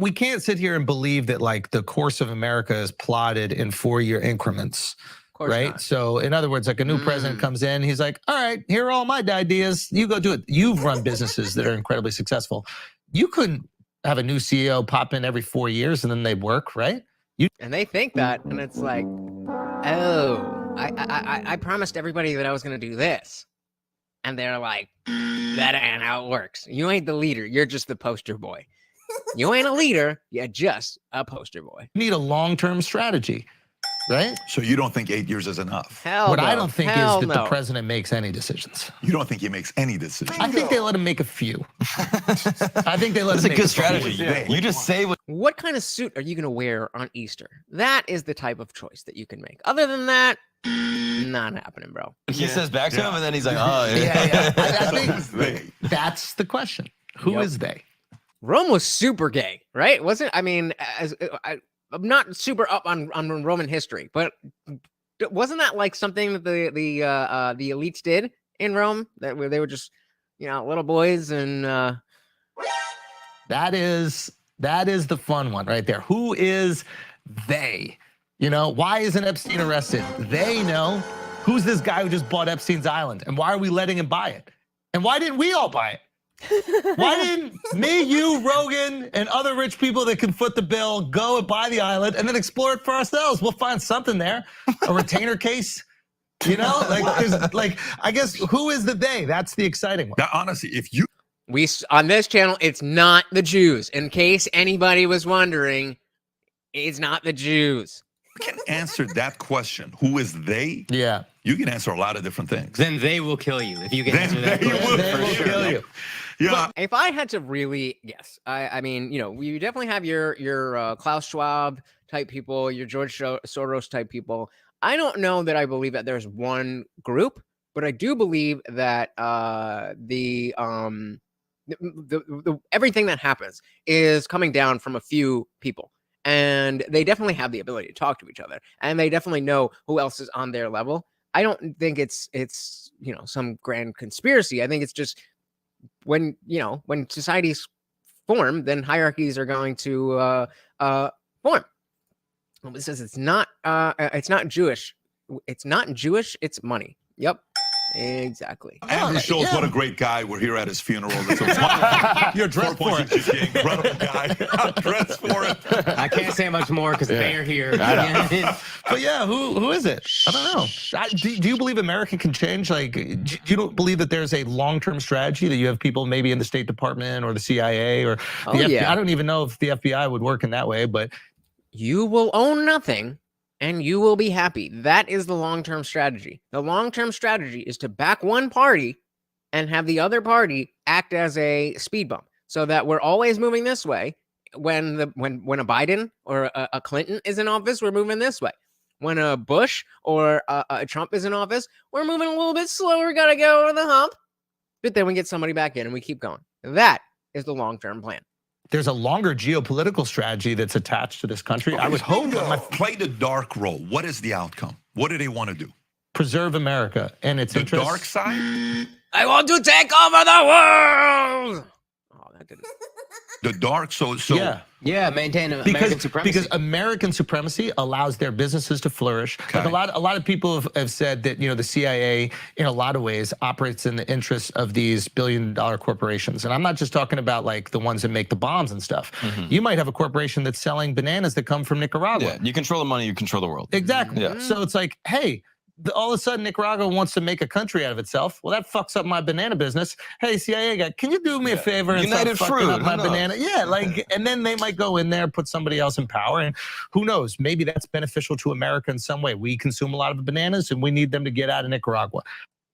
We can't sit here and believe that like the course of America is plotted in 4-year increments, right? Not. So in other words, like a new president comes in, he's like, all right, here are all my ideas. You go do it. You've run businesses that are incredibly successful. You couldn't have a new CEO pop in every 4 years and then they work, right? And they think that, and it's like, oh, I promised everybody that I was going to do this. And they're like, that ain't how it works. You ain't the leader. You're just the poster boy. You ain't a leader. You're just a poster boy. You need a long-term strategy, right? So you don't think 8 years is enough? What I don't think is that the president makes any decisions. You don't think he makes any decisions? I think they let him make a few. I think they let That's him a make good a strategy. Yeah. You just say What kind of suit are you going to wear on Easter? That is the type of choice that you can make. Other than that, not happening, bro. he says back to him, and then he's like, oh, Yeah. Who's I think that's the question. Who is they? Rome was super gay, right? Wasn't? I mean, I'm not super up on Roman history, but wasn't that like something that the elites did in Rome? That where they were just, little boys and. That is the fun one right there. Who is they? Why isn't Epstein arrested? They know. Who's this guy who just bought Epstein's island? And why are we letting him buy it? And why didn't we all buy it? Why didn't me, you, Rogan, and other rich people that can foot the bill go and buy the island and then explore it for ourselves? We'll find something there. A retainer case. You know, like I guess who is the they? That's the exciting one. Now, honestly, if you On this channel, it's not the Jews. In case anybody was wondering, it's not the Jews. can answer that question, who is they? Yeah. You can answer a lot of different things. Then they will kill you if you can Then answer that they question. will They will For kill sure. you. Yeah. But if I had to really guess, I mean, you know, you definitely have your Klaus Schwab type people, your George Soros type people. I don't know that I believe that there's one group, but I do believe that the everything that happens is coming down from a few people, and they definitely have the ability to talk to each other, and they definitely know who else is on their level. I don't think it's you know, some grand conspiracy. I think it's just when societies form, then hierarchies are going to form. Well, it says it's not Jewish. It's not Jewish. It's money. Yep. Exactly. Andrew Schulz, what a great guy. We're here at his funeral. You're dressed for it. Incredible guy. I'm dressed for it. I can't say much more because they're here. But yeah, who is it? I don't know. Do you believe America can change? Like, you don't believe that there's a long-term strategy that you have people maybe in the State Department or the CIA or the FBI? Yeah. I don't even know if the FBI would work in that way, but You will own nothing and you will be happy. That is the long-term strategy. The long-term strategy is to back one party and have the other party act as a speed bump so that we're always moving this way. When a Biden or a Clinton is in office, we're moving this way. When a Bush or a Trump is in office, we're moving a little bit slower, gotta go over the hump. But then we get somebody back in and we keep going. That is the long-term plan. there's a longer geopolitical strategy that's attached to this country. I would hope Play the dark role. What is the outcome? What do they want to do? preserve America and its The interests. dark side? I want to take over the world. Oh, that didn't. The dark, so Yeah, maintain American supremacy. Because American supremacy allows their businesses to flourish. Okay. Like a lot of people have said that, you know, the CIA in a lot of ways operates in the interests of these billion-dollar corporations. And I'm not just talking about like the ones that make the bombs and stuff. You might have a corporation that's selling bananas that come from Nicaragua. Yeah, you control the money, you control the world. Exactly. Yeah. So it's like, hey, all of a sudden Nicaragua wants to make a country out of itself. Well, that fucks up my banana business. Hey, CIA guy, can you do me a favor and United stop fucking Fruit, up my who knows? banana? Yeah, like, and then they might go in there, put somebody else in power, and who knows? Maybe that's beneficial to America in some way. We consume a lot of bananas, and we need them to get out of Nicaragua.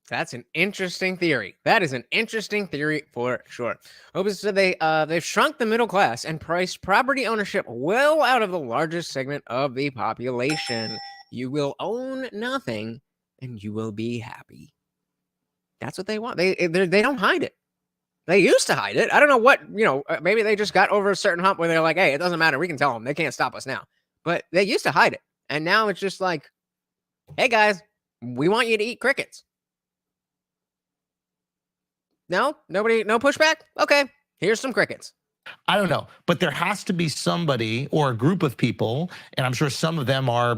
That's an interesting theory. That is an interesting theory for sure. Opus said they've shrunk the middle class and priced property ownership well out of the largest segment of the population. You will own nothing and you will be happy. That's what they want. They don't hide it. They used to hide it. I don't know what, maybe they just got over a certain hump where they're like, hey, it doesn't matter. We can tell them. They can't stop us now. But they used to hide it. And now it's just like, hey, guys, we want you to eat crickets. No? Nobody? No pushback? Okay. Here's some crickets. I don't know, but there has to be somebody or a group of people, and I'm sure some of them are,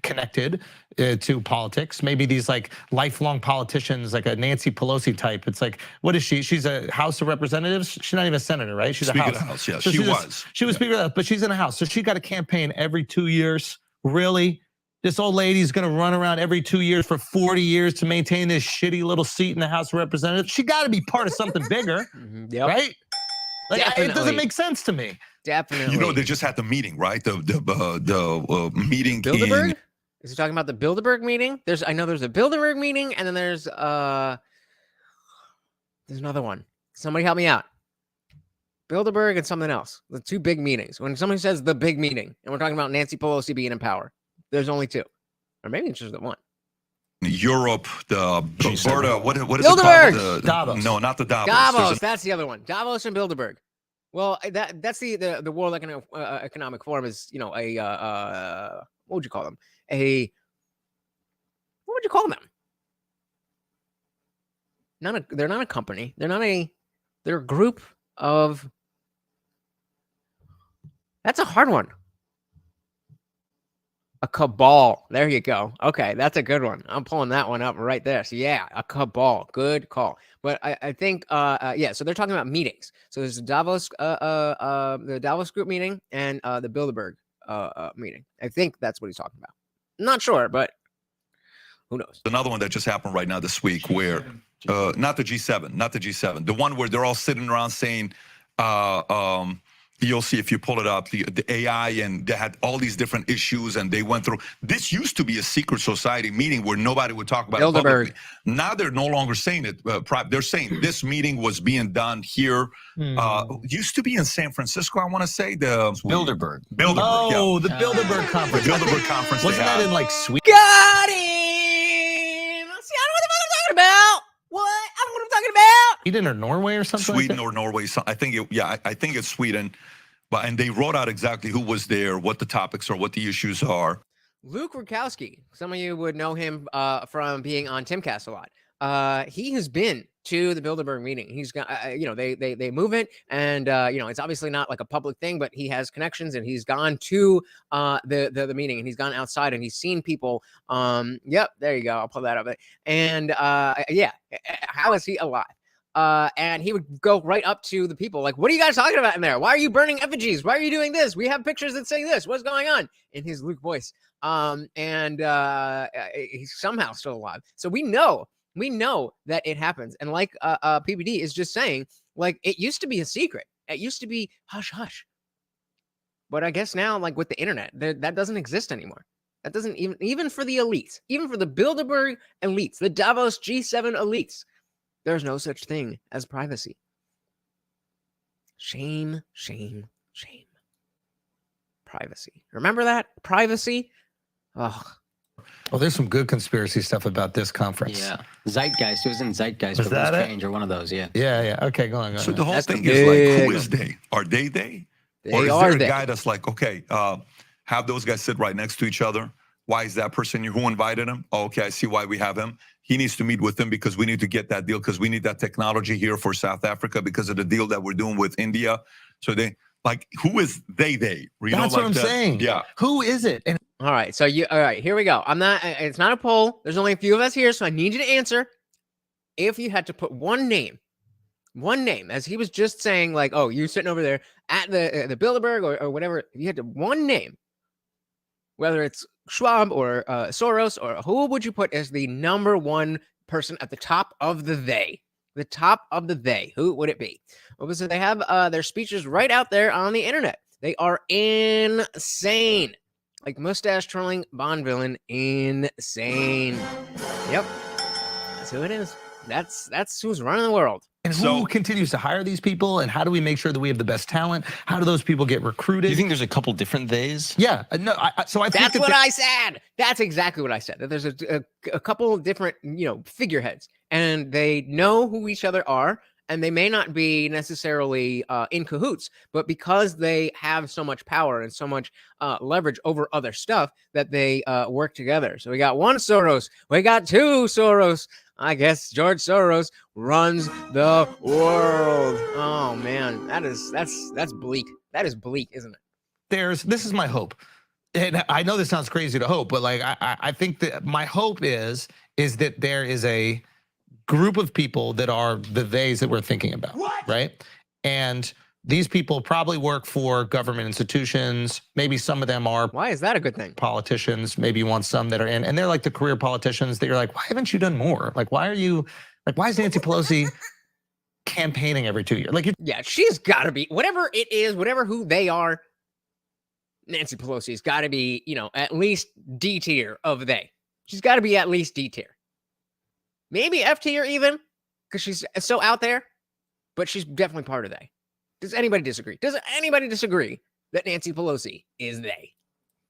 connected to politics. Maybe these like lifelong politicians, like a Nancy Pelosi type. It's like, what is she? She's a House of Representatives. She's not even a senator, right? She's Speaker a of the House. House, yeah, So she she's was. She was Speaker of the House, but she's in a House. So she got a campaign every 2 years. Really? This old lady's gonna run around every 2 years for 40 years to maintain this shitty little seat in the House of Representatives. She got to be part of something bigger, Yep. right? Like, it Definitely. doesn't make sense to me. Definitely. They just had the meeting, right? The meeting Bilderberg? Is he talking about the Bilderberg meeting? I know there's a Bilderberg meeting, and then there's another one. Somebody help me out. Bilderberg and something else. The two big meetings. When somebody says the big meeting, and we're talking about Nancy Pelosi being in power, there's only two. Or maybe it's just the one. Europe, the Berta, what is Bilderberg! it called? Davos. No, not the Davos. Davos, that's the other one. Davos and Bilderberg. Well, that's the World Economic Forum is, what would you call them? What would you call them? They're not a company. They're a group of. That's a hard one. A cabal. There you go. Okay, that's a good one. I'm pulling that one up right there. So yeah, a cabal. Good call. But I think so they're talking about meetings. So there's the Davos group meeting and the Bilderberg meeting. I think that's what he's talking about. I'm not sure, but Who knows? Another one that just happened right now this week where, not the G7, the one where they're all sitting around saying, you'll see if you pull it up, the AI, and they had all these different issues, and they went through. This used to be a secret society meeting where nobody would talk about it publicly. Now they're no longer saying it. They're saying this meeting was being done here. Used to be in San Francisco, I want to say. The Bilderberg. Oh, the Bilderberg conference. The Bilderberg conference. Wasn't that in like Sweden? Got him! See, I don't know what the fuck I'm talking about. What? I don't know what I'm talking about. Sweden or Norway or something? Sweden like or Norway. I think I think it's Sweden. And they wrote out exactly who was there, what the topics are, what the issues are. Luke Rudkowski. Some of you would know him from being on Timcast a lot. He has been to the Bilderberg meeting. He's got, they move it, and it's obviously not like a public thing, but he has connections, and he's gone to the meeting, and he's gone outside, and he's seen people. Yep, there you go. I'll pull that up. And how is he alive? And he would go right up to the people like, what are you guys talking about in there? Why are you burning effigies? Why are you doing this? We have pictures that say this. What's going on? In his Luke voice. He's somehow still alive. So we know that it happens. And like PBD is just saying, like, it used to be a secret. It used to be hush, hush. But I guess now, like with the internet, that doesn't exist anymore. That doesn't even for the elites, even for the Bilderberg elites, the Davos G7 elites, there's no such thing as privacy. Shame, shame, shame. Privacy. Remember that? Privacy? Oh. Well, there's some good conspiracy stuff about this conference. Yeah. Zeitgeist. It was in Zeitgeist. Was that it? Change or one of those, yeah. Yeah. Okay, go on. So the whole thing is like, who is they? Are they? Or is there a guy that's like, okay, have those guys sit right next to each other? Why is that person here? Who invited him? Oh, okay, I see why we have him. He needs to meet with them because we need to get that deal because we need that technology here for South Africa because of the deal that we're doing with India. So they like, who is they? You That's what I'm saying. Yeah. Who is it? And all right. All right, here we go. It's not a poll. There's only a few of us here, so I need you to answer. If you had to put one name, as he was just saying, like, oh, you sitting over there at the Bilderberg or whatever, if you had to one name, whether it's Schwab or Soros, or who would you put as the number one person at the top of the they? The top of the they. Who would it be? What was it? They have their speeches right out there on the internet. They are insane. Like mustache twirling Bond villain, insane. Yep, that's who it is. That's who's running the world. And who continues to hire these people? And how do we make sure that we have the best talent? How do those people get recruited? Do you think there's a couple different theys? Yeah. No. I think that's what I said. That's exactly what I said. That there's a couple of different figureheads, and they know who each other are, and they may not be necessarily in cahoots, but because they have so much power and so much leverage over other stuff, that they work together. So we got one Soros, we got two Soros. I guess George Soros runs the world. Oh man, that's bleak. That is bleak, isn't it? This is my hope. And I know this sounds crazy to hope, but like I think that my hope is that there is a group of people that are the theys that we're thinking about, right? And these people probably work for government institutions. Maybe some of them are. Why is that a good thing? Politicians. Maybe you want some that are in, and they're like the career politicians that you're like, why haven't you done more? Like, why is Nancy Pelosi campaigning every 2 years? Like, yeah, she's got to be, whatever it is, whatever who they are, Nancy Pelosi's got to be, at least D tier of they. She's got to be at least D tier. Maybe F tier even, because she's so out there, but she's definitely part of they. Does anybody disagree? Does anybody disagree that Nancy Pelosi is they?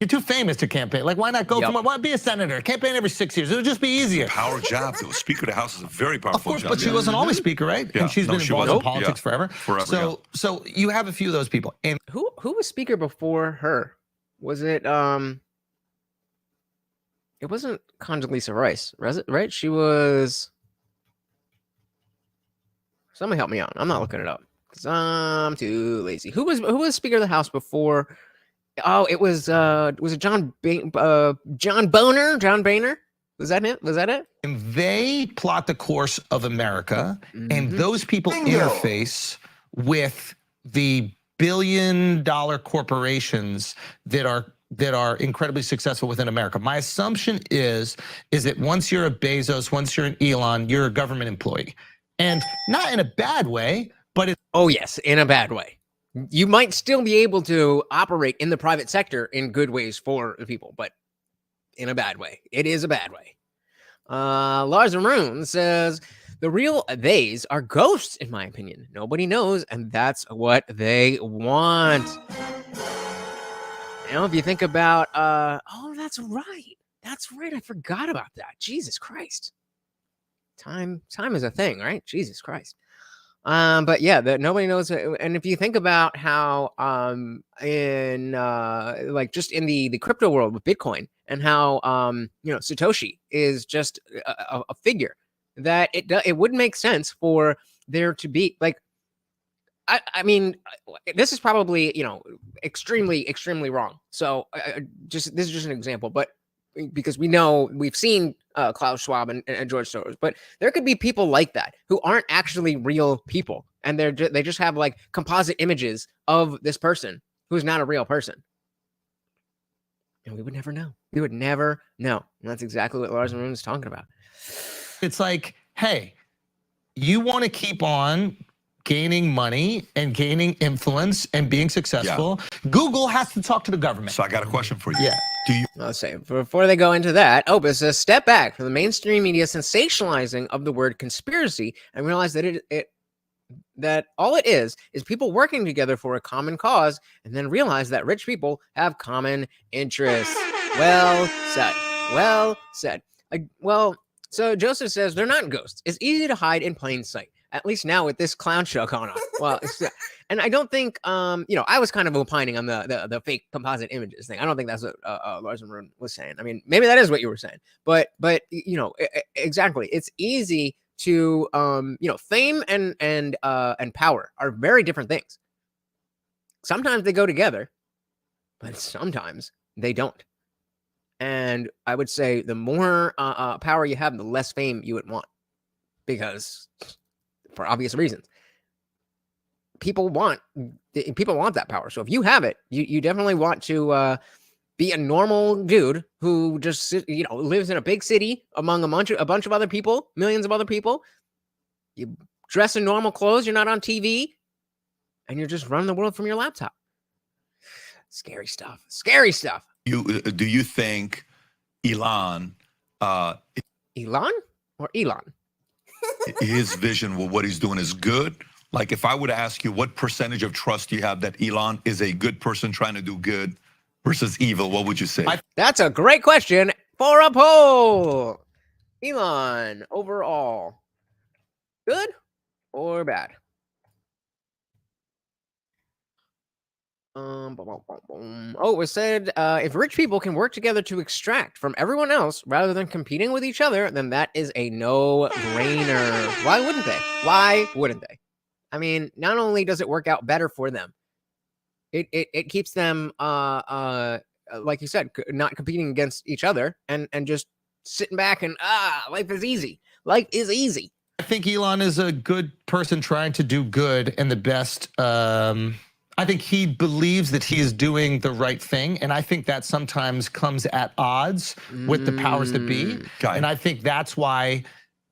You're too famous to campaign. Like, why not go from? Why be a senator? Campaign every 6 years. It would just be easier. Power job. Speaker of the House is a very powerful of course, job. But she wasn't always speaker, right? Yeah. And she's been involved in politics forever. So you have a few of those people. And who was speaker before her? Was it it wasn't Condoleezza Rice, was it? Right? She was. Somebody help me out. I'm not looking it up because I'm too lazy. Who was Speaker of the House before? Oh, it was it John Boehner? John Boehner? Was that it? And they plot the course of America, and those people interface with the billion-dollar corporations that are that are incredibly successful within America. My assumption is that once you're a Bezos, once you're an Elon, you're a government employee. And not in a bad way, but it's— Oh, yes, in a bad way. You might still be able to operate in the private sector in good ways for the people, but in a bad way. It is a bad way. Lars Maroon says, the real theys are ghosts, in my opinion. Nobody knows, and that's what they want. You know, if you think about, oh, that's right. That's right. I forgot about that. Jesus Christ. Time is a thing, right? Jesus Christ. But yeah, that nobody knows. And if you think about how, in like just in the crypto world with Bitcoin, and how you know, Satoshi is just a figure that it wouldn't make sense for there to be like, I mean, this is probably, you know, extremely wrong. So this is just an example, but because we've seen Klaus Schwab and George Soros, but there could be people like that who aren't actually real people, and they just have like composite images of this person who's not a real person, and we would never know. We would never know, and that's exactly what Lars Maroon is talking about. It's like, hey, you want to keep on gaining money and gaining influence and being successful. Yeah. Google has to talk to the government. So I got a question for you. Yeah. Do you— Let's say, before they go into that, Opus says, step back from the mainstream media sensationalizing of the word conspiracy and realize that that all it is people working together for a common cause, and then realize that rich people have common interests. Well said. Well said. Well, so Joseph says they're not ghosts. It's easy to hide in plain sight. At least now with this clown show going on. Well, and I don't think, you know, I was kind of opining on the fake composite images thing. I don't think that's what Lars Maroon was saying. I mean, maybe that is what you were saying, but you know, exactly. It's easy to, you know, fame and power are very different things. Sometimes they go together, but sometimes they don't. And I would say the more power you have, the less fame you would want, because for obvious reasons, people want that power. So if you have it, you definitely want to be a normal dude who just, you know, lives in a big city among a bunch of other people, millions of other people. You dress in normal clothes, you're not on TV, and you're just running the world from your laptop. Scary stuff. Scary stuff. Do you think Elon or Elon? His vision with what he's doing is good? Like, if I would ask you what percentage of trust you have that Elon is a good person trying to do good versus evil, what would you say? That's a great question for a poll. Elon, overall, good or bad? Oh, it said, if rich people can work together to extract from everyone else rather than competing with each other, then that is a no-brainer. Why wouldn't they? Why wouldn't they? I mean, not only does it work out better for them, it keeps them, like you said, not competing against each other and just sitting back and, life is easy. Life is easy. I think Elon is a good person trying to do good and the best. I think he believes that he is doing the right thing, and I think that sometimes comes at odds with the powers that be. And I think that's why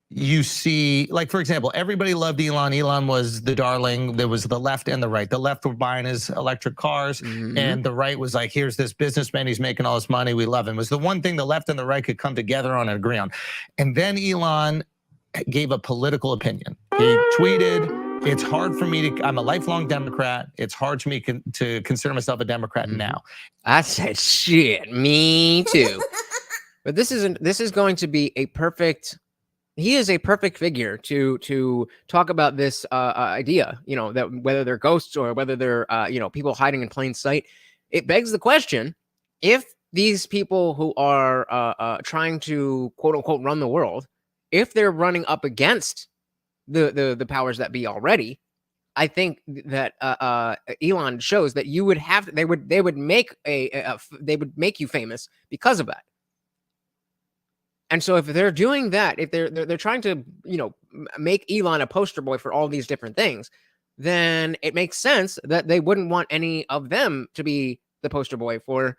you see, like, for example, everybody loved Elon. Elon was the darling. There was the left and the right. The left were buying his electric cars, and the right was like, here's this businessman. He's making all this money. We love him. It was the one thing the left and the right could come together on and agree on. And then Elon gave a political opinion. He tweeted, it's hard for me to, I'm a lifelong Democrat. It's hard for me to consider myself a Democrat now. I said, shit, me too. But this is going to be a perfect, he is a perfect figure to talk about this idea, you know, that whether they're ghosts or whether they're, you know, people hiding in plain sight. It begs the question, if these people who are trying to quote unquote run the world, if they're running up against the powers that be already, I think that Elon shows that you would have, they would make they would make you famous because of that. And so if they're doing that, if they're trying to, you know, make Elon a poster boy for all these different things, then it makes sense that they wouldn't want any of them to be the poster boy for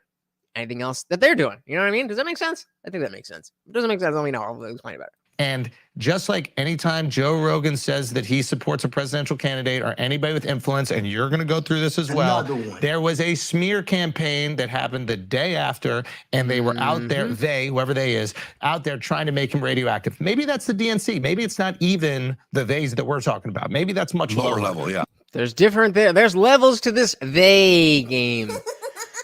anything else that they're doing. You know what I mean? Does that make sense? I think that makes sense. If it doesn't make sense, let me know. I'll explain about it. And just like anytime Joe Rogan says that he supports a presidential candidate or anybody with influence, and you're going to go through this as well, there was a smear campaign that happened the day after, and they were out there, whoever they is, out there trying to make him radioactive. Maybe that's the DNC. Maybe it's not even the theys that we're talking about. Maybe that's much Lower level, yeah. There's levels to this they game.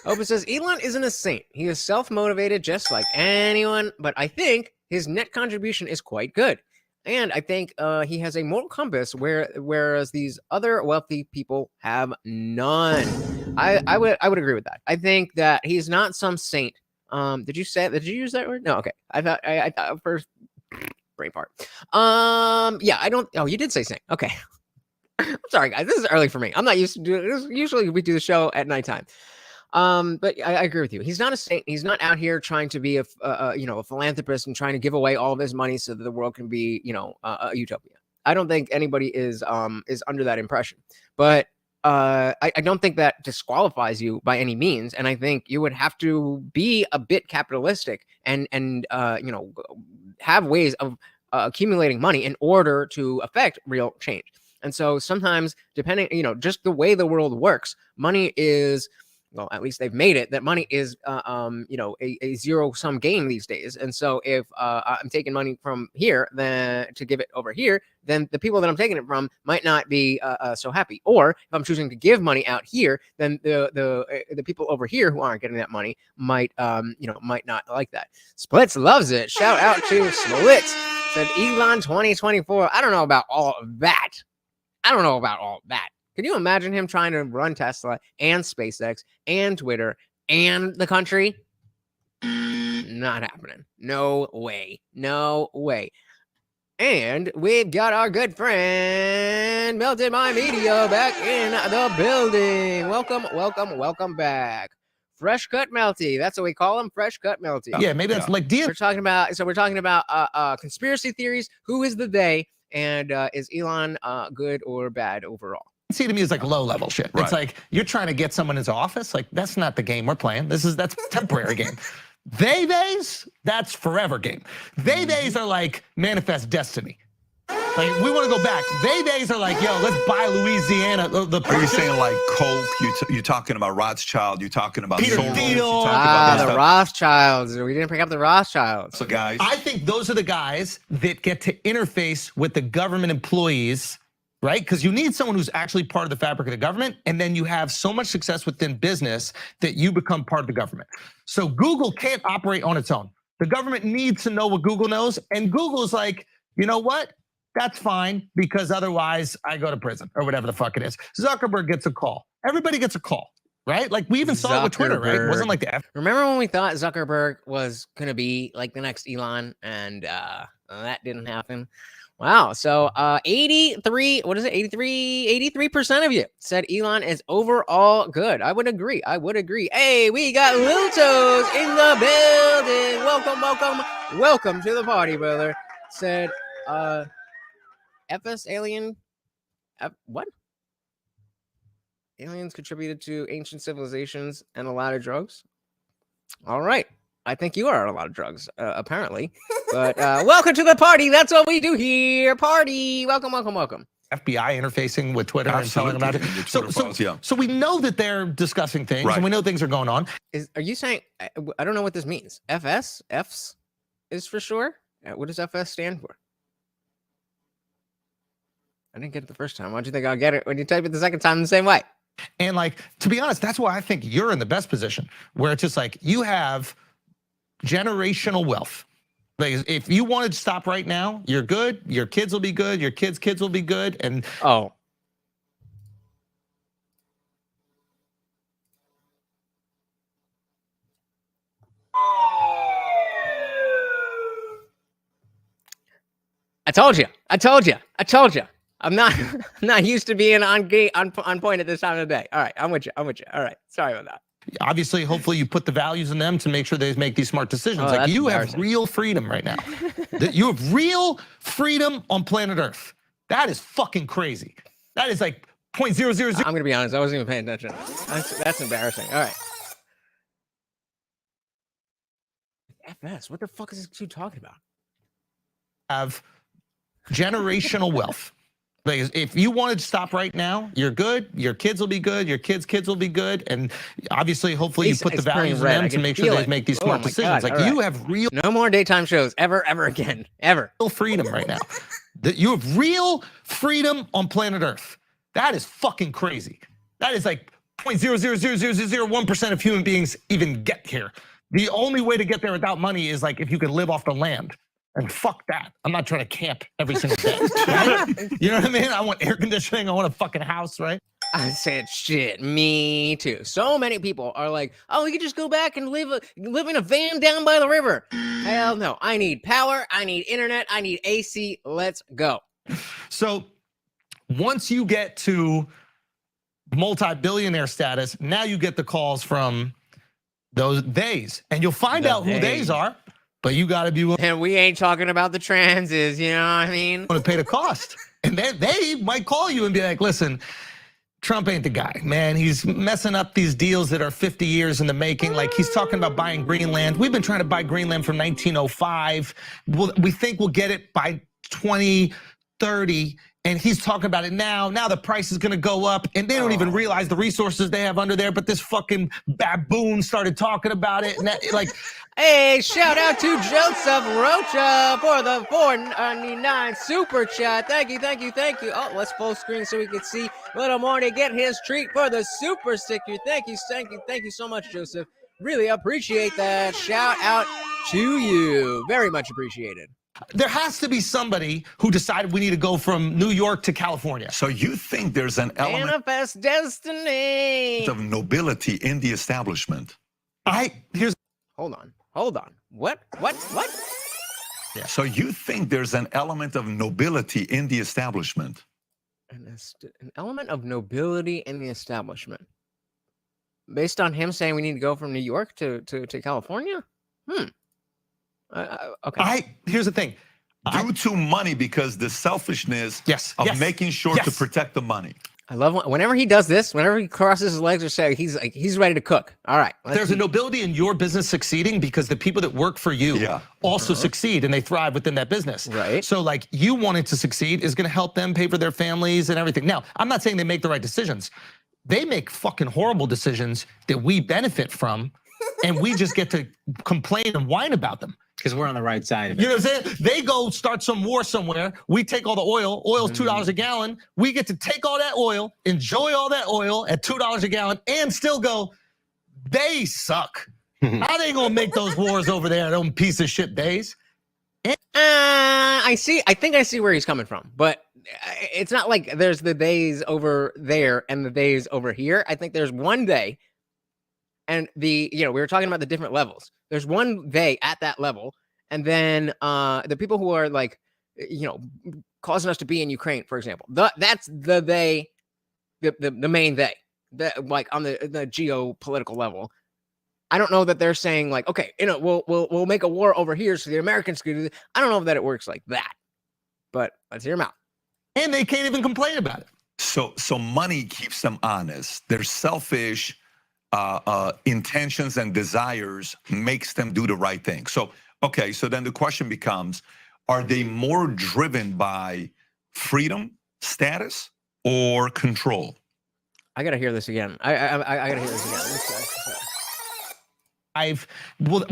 Opus says, Elon isn't a saint. He is self-motivated just like anyone, but I think his net contribution is quite good. And I think he has a moral compass whereas these other wealthy people have none. I would agree with that. I think that he's not some saint. Did you use that word? No, okay. I thought first brain part. Yeah, I don't. Oh, you did say saint. Okay. I'm sorry, guys. This is early for me. I'm not used to doing this. Usually we do the show at nighttime. But I agree with you. He's not a saint. He's not out here trying to be a philanthropist and trying to give away all of his money so that the world can be, a utopia. I don't think anybody is under that impression. But I don't think that disqualifies you by any means. And I think you would have to be a bit capitalistic and have ways of accumulating money in order to affect real change. And so sometimes, depending, just the way the world works, money is, well, at least they've made it that money is, a zero-sum game these days. And so if I'm taking money from here then to give it over here, then the people that I'm taking it from might not be so happy. Or if I'm choosing to give money out here, then the people over here who aren't getting that money might not like that. Splits loves it. Shout out to Splits. Said Elon 2024. I don't know about all of that. Can you imagine him trying to run Tesla and SpaceX and Twitter and the country? Not happening. No way. And we've got our good friend Melted My Media back in the building. Welcome back. Fresh Cut Melty. That's what we call him. Fresh Cut Melty. Yeah, maybe that's like We're talking about conspiracy theories. Who is the they? And is Elon good or bad overall? See, to me, is like low level shit. Right. It's like you're trying to get someone into office. Like that's not the game we're playing. That's temporary game. Theys, that's forever game. Theys are like manifest destiny. Like we want to go back. Theys are like, yo, let's buy Louisiana. Are you saying like Coke? You're talking about Rothschild. You're talking about Peter Soros. Thiel. The Rothschilds. We didn't pick up the Rothschilds. So guys, I think those are the guys that get to interface with the government employees, right? Because you need someone who's actually part of the fabric of the government, and then you have so much success within business that you become part of the government. So Google can't operate on its own. The government needs to know what Google knows, and Google's like, you know what? That's fine, because otherwise I go to prison or whatever the fuck it is. Zuckerberg gets a call. Everybody gets a call, right? Like we even saw it with Twitter, right? It wasn't like the Remember when we thought Zuckerberg was going to be like the next Elon, and that didn't happen? Wow. So 83% of you said Elon is overall good. I would agree. Hey, we got Lutos in the building. Welcome to the party, brother. Said FS alien. What? Aliens contributed to ancient civilizations and a lot of drugs. All right. I think you are on a lot of drugs, apparently. But welcome to the party. That's what we do here. Party. Welcome. FBI interfacing with Twitter and telling them about it. So we know that they're discussing things, Right. and we know things are going on. Are you saying, I don't know what this means. F's is for sure? What does FS stand for? I didn't get it the first time. Why'd you think I'll get it when you type it the second time the same way? And like, to be honest, that's why I think you're in the best position, where it's just like you have generational wealth. Like if you wanted to stop right now, you're good. Your kids will be good. Your kids' kids will be good. And Oh. I told you. I'm not used to being on point at this time of the day. All right, I'm with you. All right, sorry about that. obviously, hopefully you put the values in them to make sure they make these smart decisions. Oh, like that's you have embarrassing. real freedom right now. You have real freedom on planet Earth. That is fucking crazy. That is like 0.000. I'm gonna be honest. I wasn't even paying attention. That's embarrassing. All right. FS. What the fuck is this dude talking about? Have generational wealth. Like, if you wanted to stop right now, you're good. Your kids will be good. Your kids' kids will be good. And obviously, hopefully, you put the values in them to make sure they make these smart decisions. Like, you have real. No more daytime shows ever again. Ever. Freedom right now. You have real freedom on planet Earth. That is fucking crazy. That is like 0.0000001% of human beings even get here. The only way to get there without money is like if you could live off the land. And fuck that. I'm not trying to camp every single day. Right? You know what I mean? I want air conditioning. I want a fucking house, right? I said, shit, me too. So many people are like, oh, we could just go back and live in a van down by the river. Hell no. I need power. I need internet. I need AC. Let's go. So once you get to multi-billionaire status, now you get the calls from those theys. And you'll find out who theys are. But you got to be willing. And we ain't talking about the transes, you know what I mean? To pay the cost. And then they might call you and be like, listen, Trump ain't the guy, man. He's messing up these deals that are 50 years in the making. Like, he's talking about buying Greenland. We've been trying to buy Greenland from 1905. We think we'll get it by 2030. And he's talking about it now. Now the price is going to go up. And they don't even realize the resources they have under there. But this fucking baboon started talking about it. And that, like, hey, shout out to Joseph Rocha for the $4.99 super chat. Thank you. Oh, let's full screen so we can see Little Morty get his treat for the super sticker. Thank you so much, Joseph. Really appreciate that. Shout out to you. Very much appreciated. There has to be somebody who decided we need to go from New York to California. So you think there's an element Manifest destiny of nobility in the establishment? Hold on. What? Yeah. So you think there's an element of nobility in the establishment? An element of nobility in the establishment. Based on him saying we need to go from New York to California? Okay. Here's the thing. Due to money, because the selfishness of making sure to protect the money. I love whenever he does this, whenever he crosses his legs or say he's ready to cook. All right. There's a nobility in your business succeeding because the people that work for you also succeed and they thrive within that business. Right. So like you wanting to succeed is going to help them pay for their families and everything. Now, I'm not saying they make the right decisions. They make fucking horrible decisions that we benefit from and we just get to complain and whine about them. Because we're on the right side of it. You know what I'm saying? They go start some war somewhere. We take all the oil. Oil's $2 a gallon. We get to take all that oil, enjoy all that oil at $2 a gallon, and still go, they suck. How they gonna make those wars over there, them piece of shit days? I think I see where he's coming from, but it's not like there's the days over there and the days over here. I think there's one day, and we were talking about the different levels. There's one day at that level, and then the people who are like, causing us to be in Ukraine, for example. That's the they, the main they, like on the geopolitical level. I don't know that they're saying like, okay, we'll make a war over here so the Americans can do this. I don't know that it works like that, but let's hear them out. And they can't even complain about it. So money keeps them honest. Their selfish intentions and desires makes them do the right thing. So then the question becomes, are they more driven by freedom, status, or control? I gotta hear this again. I gotta hear this again.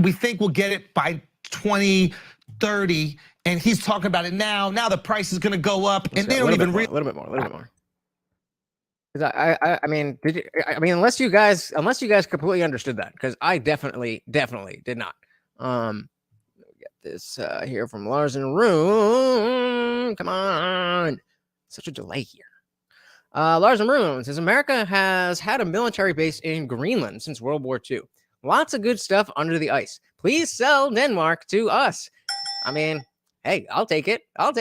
We think we'll get it by 2030, and he's talking about it now. Now the price is going to go up, and they don't even realize. A little bit more. Because I mean, unless you guys completely understood that, because I definitely did not. Get this here from Lars in the room. Come on, such a delay here. Lars in the room says America has had a military base in Greenland since World War II. Lots of good stuff under the ice. Please sell Denmark to us. I mean, hey, I'll take it. But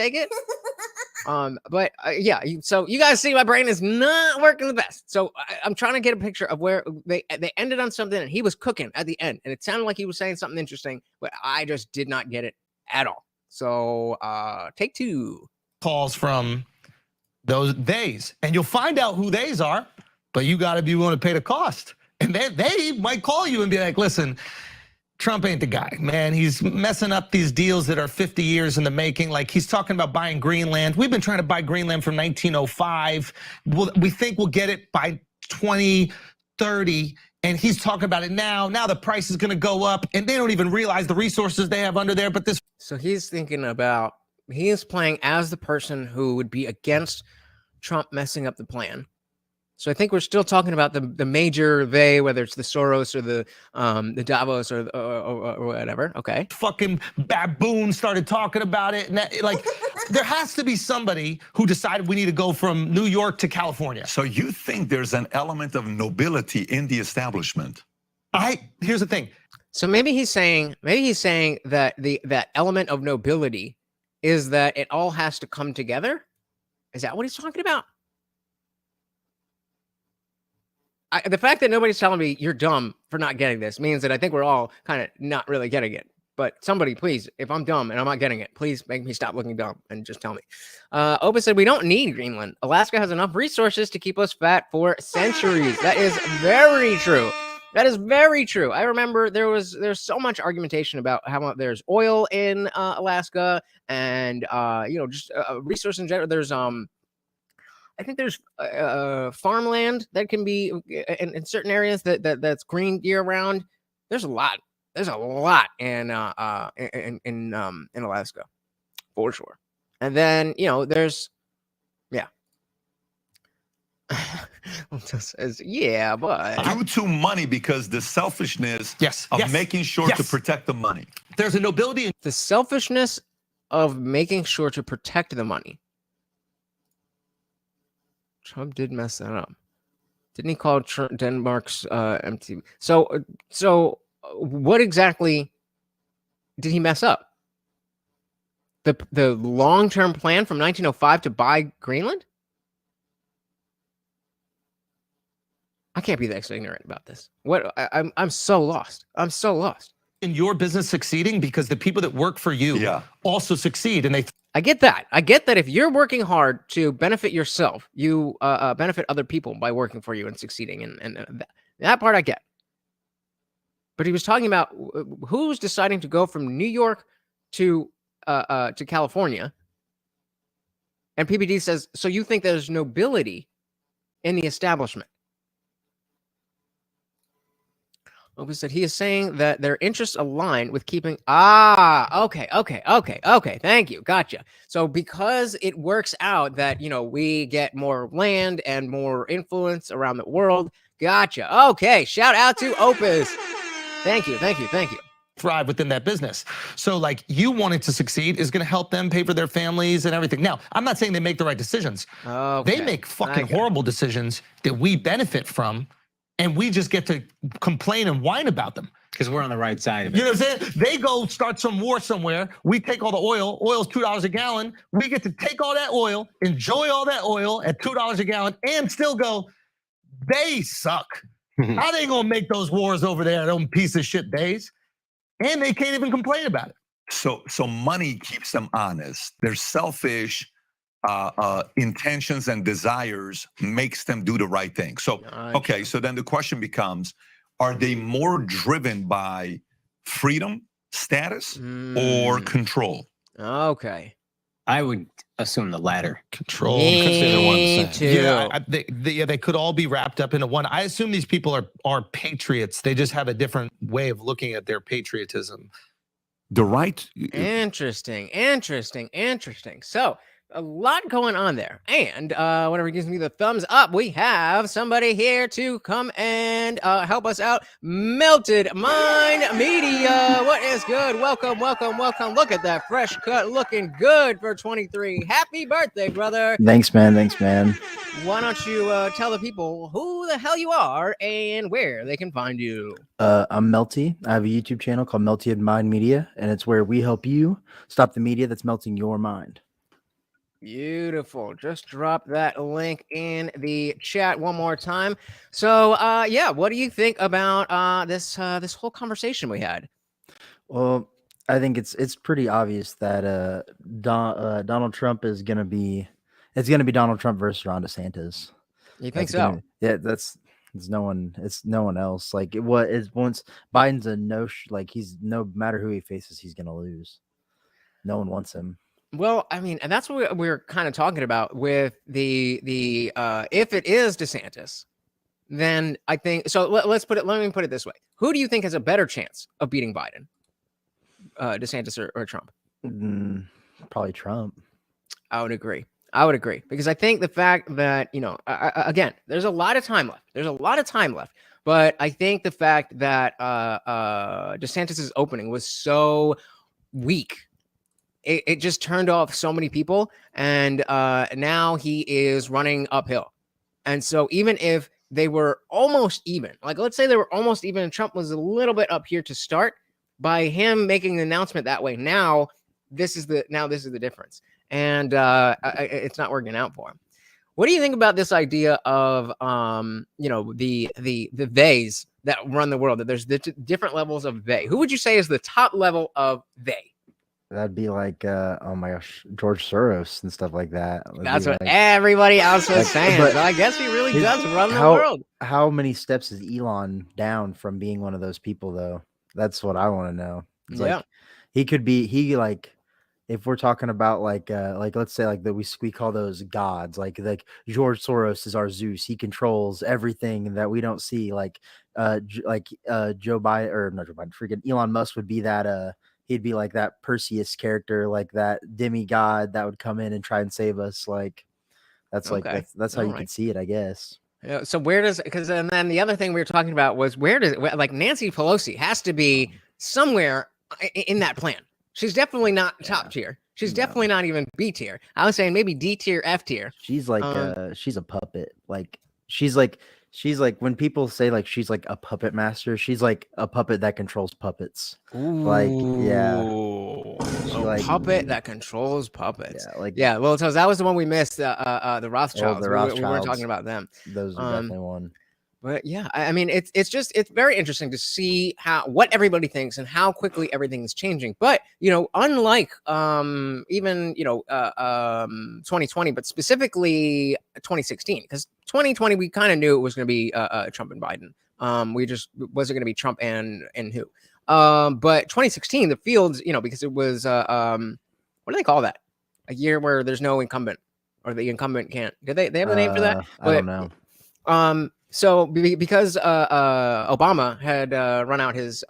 so you guys see my brain is not working the best. So I'm trying to get a picture of where they ended on something and he was cooking at the end. And it sounded like he was saying something interesting, but I just did not get it at all. So take two. Calls from those days. And you'll find out who they's are, but you got to be willing to pay the cost. And then they might call you and be like, listen, Trump ain't the guy, man. He's messing up these deals that are 50 years in the making. Like he's talking about buying Greenland. We've been trying to buy Greenland from 1905. We think we'll get it by 2030. And he's talking about it now. Now the price is going to go up, and they don't even realize the resources they have under there. But this. So he's thinking about, he is playing as the person who would be against Trump messing up the plan. So I think we're still talking about the major they, whether it's the Soros or the Davos or whatever. Okay. Fucking baboon started talking about it. And like, there has to be somebody who decided we need to go from New York to California. So you think there's an element of nobility in the establishment? Here's the thing. So maybe he's saying that that element of nobility is that it all has to come together. Is that what he's talking about? The fact that nobody's telling me you're dumb for not getting this means that I think we're all kind of not really getting it. But somebody, please, if I'm dumb and I'm not getting it, please make me stop looking dumb and just tell me. Opus said, we don't need Greenland. Alaska has enough resources to keep us fat for centuries. That is very true. That is very true. I remember there's so much argumentation about how much there's oil in Alaska and, just resource in general. There's, I think there's farmland that can be in certain areas that's green year round. There's a lot. There's a lot in Alaska, for sure. And then there's yeah, but due to money, because the selfishness of making sure to protect the money. There's a nobility in the selfishness of making sure to protect the money. Trump did mess that up. Didn't he call Denmark's empty? So what exactly did he mess up? The long-term plan from 1905 to buy Greenland? I can't be that ignorant about this. I'm so lost. I'm so lost. In your business succeeding because the people that work for you also succeed, and I get that. I get that if you're working hard to benefit yourself, you benefit other people by working for you and succeeding, and that part I get. But he was talking about who's deciding to go from New York to California, and PPD says, so you think there's nobility in the establishment? Opus said he is saying that their interests align with keeping. Okay. Thank you. Gotcha. So because it works out that, we get more land and more influence around the world. Gotcha. Okay. Shout out to Opus. Thank you. Thrive within that business. So like you wanting to succeed is going to help them pay for their families and everything. Now, I'm not saying they make the right decisions. Okay. They make fucking horrible decisions that we benefit from. And we just get to complain and whine about them. Because we're on the right side of it. You know what I'm saying? They go start some war somewhere. We take all the oil. Oil's $2 a gallon. We get to take all that oil, enjoy all that oil at $2 a gallon, and still go, they suck. How they gonna make those wars over there, them piece of shit days? And they can't even complain about it. So money keeps them honest. They're selfish. Intentions and desires makes them do the right thing. So, okay, so then the question becomes, are they more driven by freedom, status, or control? Okay. I would assume the latter. Control. Me too. They could all be wrapped up into one. I assume these people are patriots. They just have a different way of looking at their patriotism. The right. Interesting. So, a lot going on there. And whatever gives me the thumbs up, we have somebody here to come and help us out. Melted Mind Media. What is good? Welcome. Look at that fresh cut looking good for 23. Happy birthday, brother. Thanks, man. Why don't you tell the people who the hell you are and where they can find you? I'm Melty. I have a YouTube channel called Melted Mind Media, and it's where we help you stop the media that's melting your mind. Beautiful. Just drop that link in the chat one more time. So, what do you think about this whole conversation we had? Well, I think it's pretty obvious that Donald Trump is gonna be Donald Trump versus Ron DeSantis. You think so? Yeah, that's It's no one. It's no one else. Like what is once Biden's a like he's no matter who he faces, he's gonna lose. No one wants him. Well, I mean, and that's what we're kind of talking about with the if it is DeSantis, then I think so. Let me put it this way: who do you think has a better chance of beating Biden, DeSantis or Trump? Probably Trump. I would agree because I think the fact that again, there's a lot of time left. But I think the fact that DeSantis's opening was so weak. It just turned off so many people, and now he is running uphill. And so even if they were almost even, like let's say they were almost even, and Trump was a little bit up here to start, by him making the announcement that way, now this is the difference, and it's not working out for him. What do you think about this idea of the theys that run the world? That there's different levels of they. Who would you say is the top level of they? That'd be like, oh my gosh, George Soros and stuff like that. That's what everybody else was saying. But I guess he really does run the world. How many steps is Elon down from being one of those people, though? That's what I want to know. It's like he could be. Like, if we're talking about like let's say like that we call those gods. Like George Soros is our Zeus. He controls everything that we don't see. Like Joe Biden or not Joe Biden. Freaking Elon Musk would be that. He'd be like that Perseus character, like that demigod that would come in and try and save us. Like that's like that's how you can see it, I guess. Yeah. So and then the other thing we were talking about was like Nancy Pelosi has to be somewhere in that plan. She's definitely not top tier. She's definitely not even B tier. I was saying maybe D tier, F tier. She's like she's a puppet. Like she's like when people say like she's like a puppet master, she's like a puppet that controls puppets. Ooh. Like Puppet that controls puppets. Yeah, well, that was the one we missed. The Rothschilds. The Rothschilds. We weren't talking about them. Those are definitely one. But yeah, I mean, it's very interesting to see what everybody thinks and how quickly everything's changing. But unlike even 2020, but specifically 2016, because 2020 we kind of knew it was going to be Trump and Biden. We just was it going to be Trump and who? But 2016, the fields, because it was what do they call that? A year where there's no incumbent, or the incumbent can't. Did they have a name for that? I don't know. So because Obama had run out his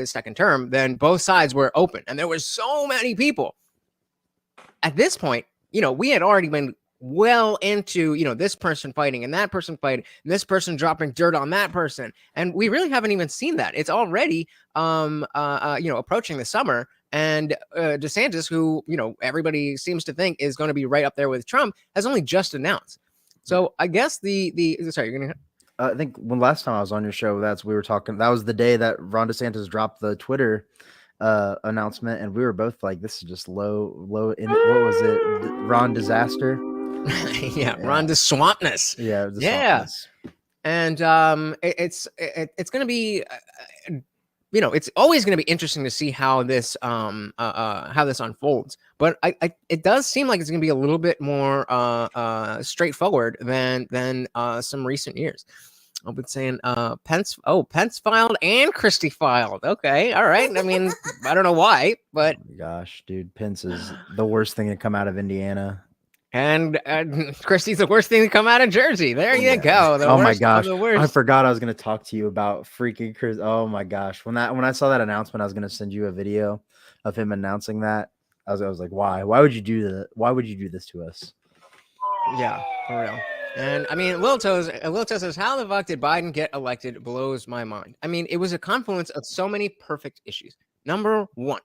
second term, then both sides were open, and there was so many people. At this point, we had already been well into this person fighting and that person fighting, and this person dropping dirt on that person, and we really haven't even seen that. It's already approaching the summer, and DeSantis, who everybody seems to think is going to be right up there with Trump, has only just announced. So I guess sorry, you're gonna. I think when last time I was on your show, we were talking. That was the day that Ron DeSantis dropped the Twitter announcement, and we were both like, "This is just low." What was it? Ron disaster. Ron the swampness. Swampness. And it's going to be, it's always going to be interesting to see how this unfolds. But it does seem like it's going to be a little bit more straightforward than some recent years. I've been saying Pence filed and Christie filed. Okay, all right. I mean, I don't know why, but oh my gosh, dude, Pence is the worst thing to come out of Indiana. And Christie's the worst thing to come out of Jersey. There you go. My gosh, I forgot I was going to talk to you about freaking Chris. Oh my gosh, when I saw that announcement, I was going to send you a video of him announcing that. I was like, why? Why would you do that? Why would you do this to us? Yeah, for real. And I mean, Will says, how the fuck did Biden get elected? Blows my mind. I mean, it was a confluence of so many perfect issues. Number one,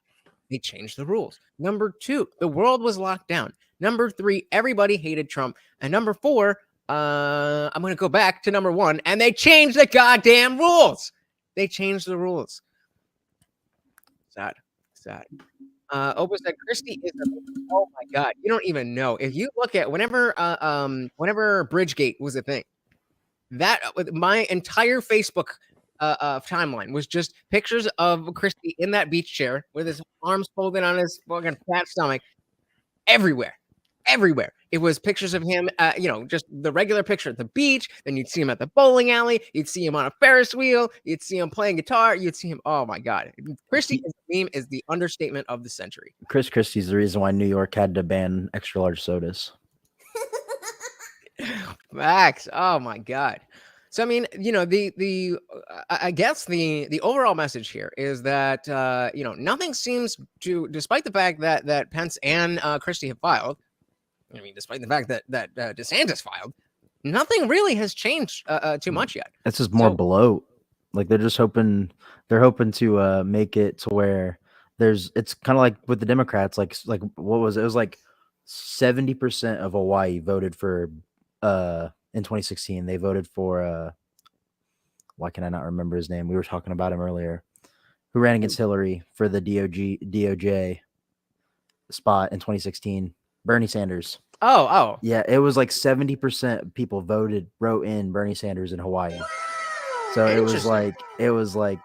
they changed the rules. Number two, the world was locked down. Number three, everybody hated Trump. And number four, I'm going to go back to number one, and they changed the goddamn rules. They changed the rules. Sad. Opus said Christie is oh my god, you don't even know. If you look at whenever Bridgegate was a thing, that my entire Facebook timeline was just pictures of Christie in that beach chair with his arms folded on his fucking fat stomach everywhere. It was pictures of him, just the regular picture at the beach. Then you'd see him at the bowling alley. You'd see him on a Ferris wheel. You'd see him playing guitar. You'd see him. Oh my God, Christie as a meme is the understatement of the century. Chris Christie's the reason why New York had to ban extra large sodas. Facts. Oh my God. So I mean, I guess the overall message here is that nothing seems to, despite the fact that Pence and Christie have filed. I mean, despite the fact that DeSantis filed, nothing really has changed too much yet. It's just more bloat. Like they're hoping to make it to where it's kind of like with the Democrats. Like what was it? It was like 70% of Hawaii voted for in 2016. They voted for why can I not remember his name? We were talking about him earlier. Who ran against Hillary for the DOJ spot in 2016? Bernie Sanders. Oh. Yeah, it was like 70% people wrote in Bernie Sanders in Hawaii. So it was like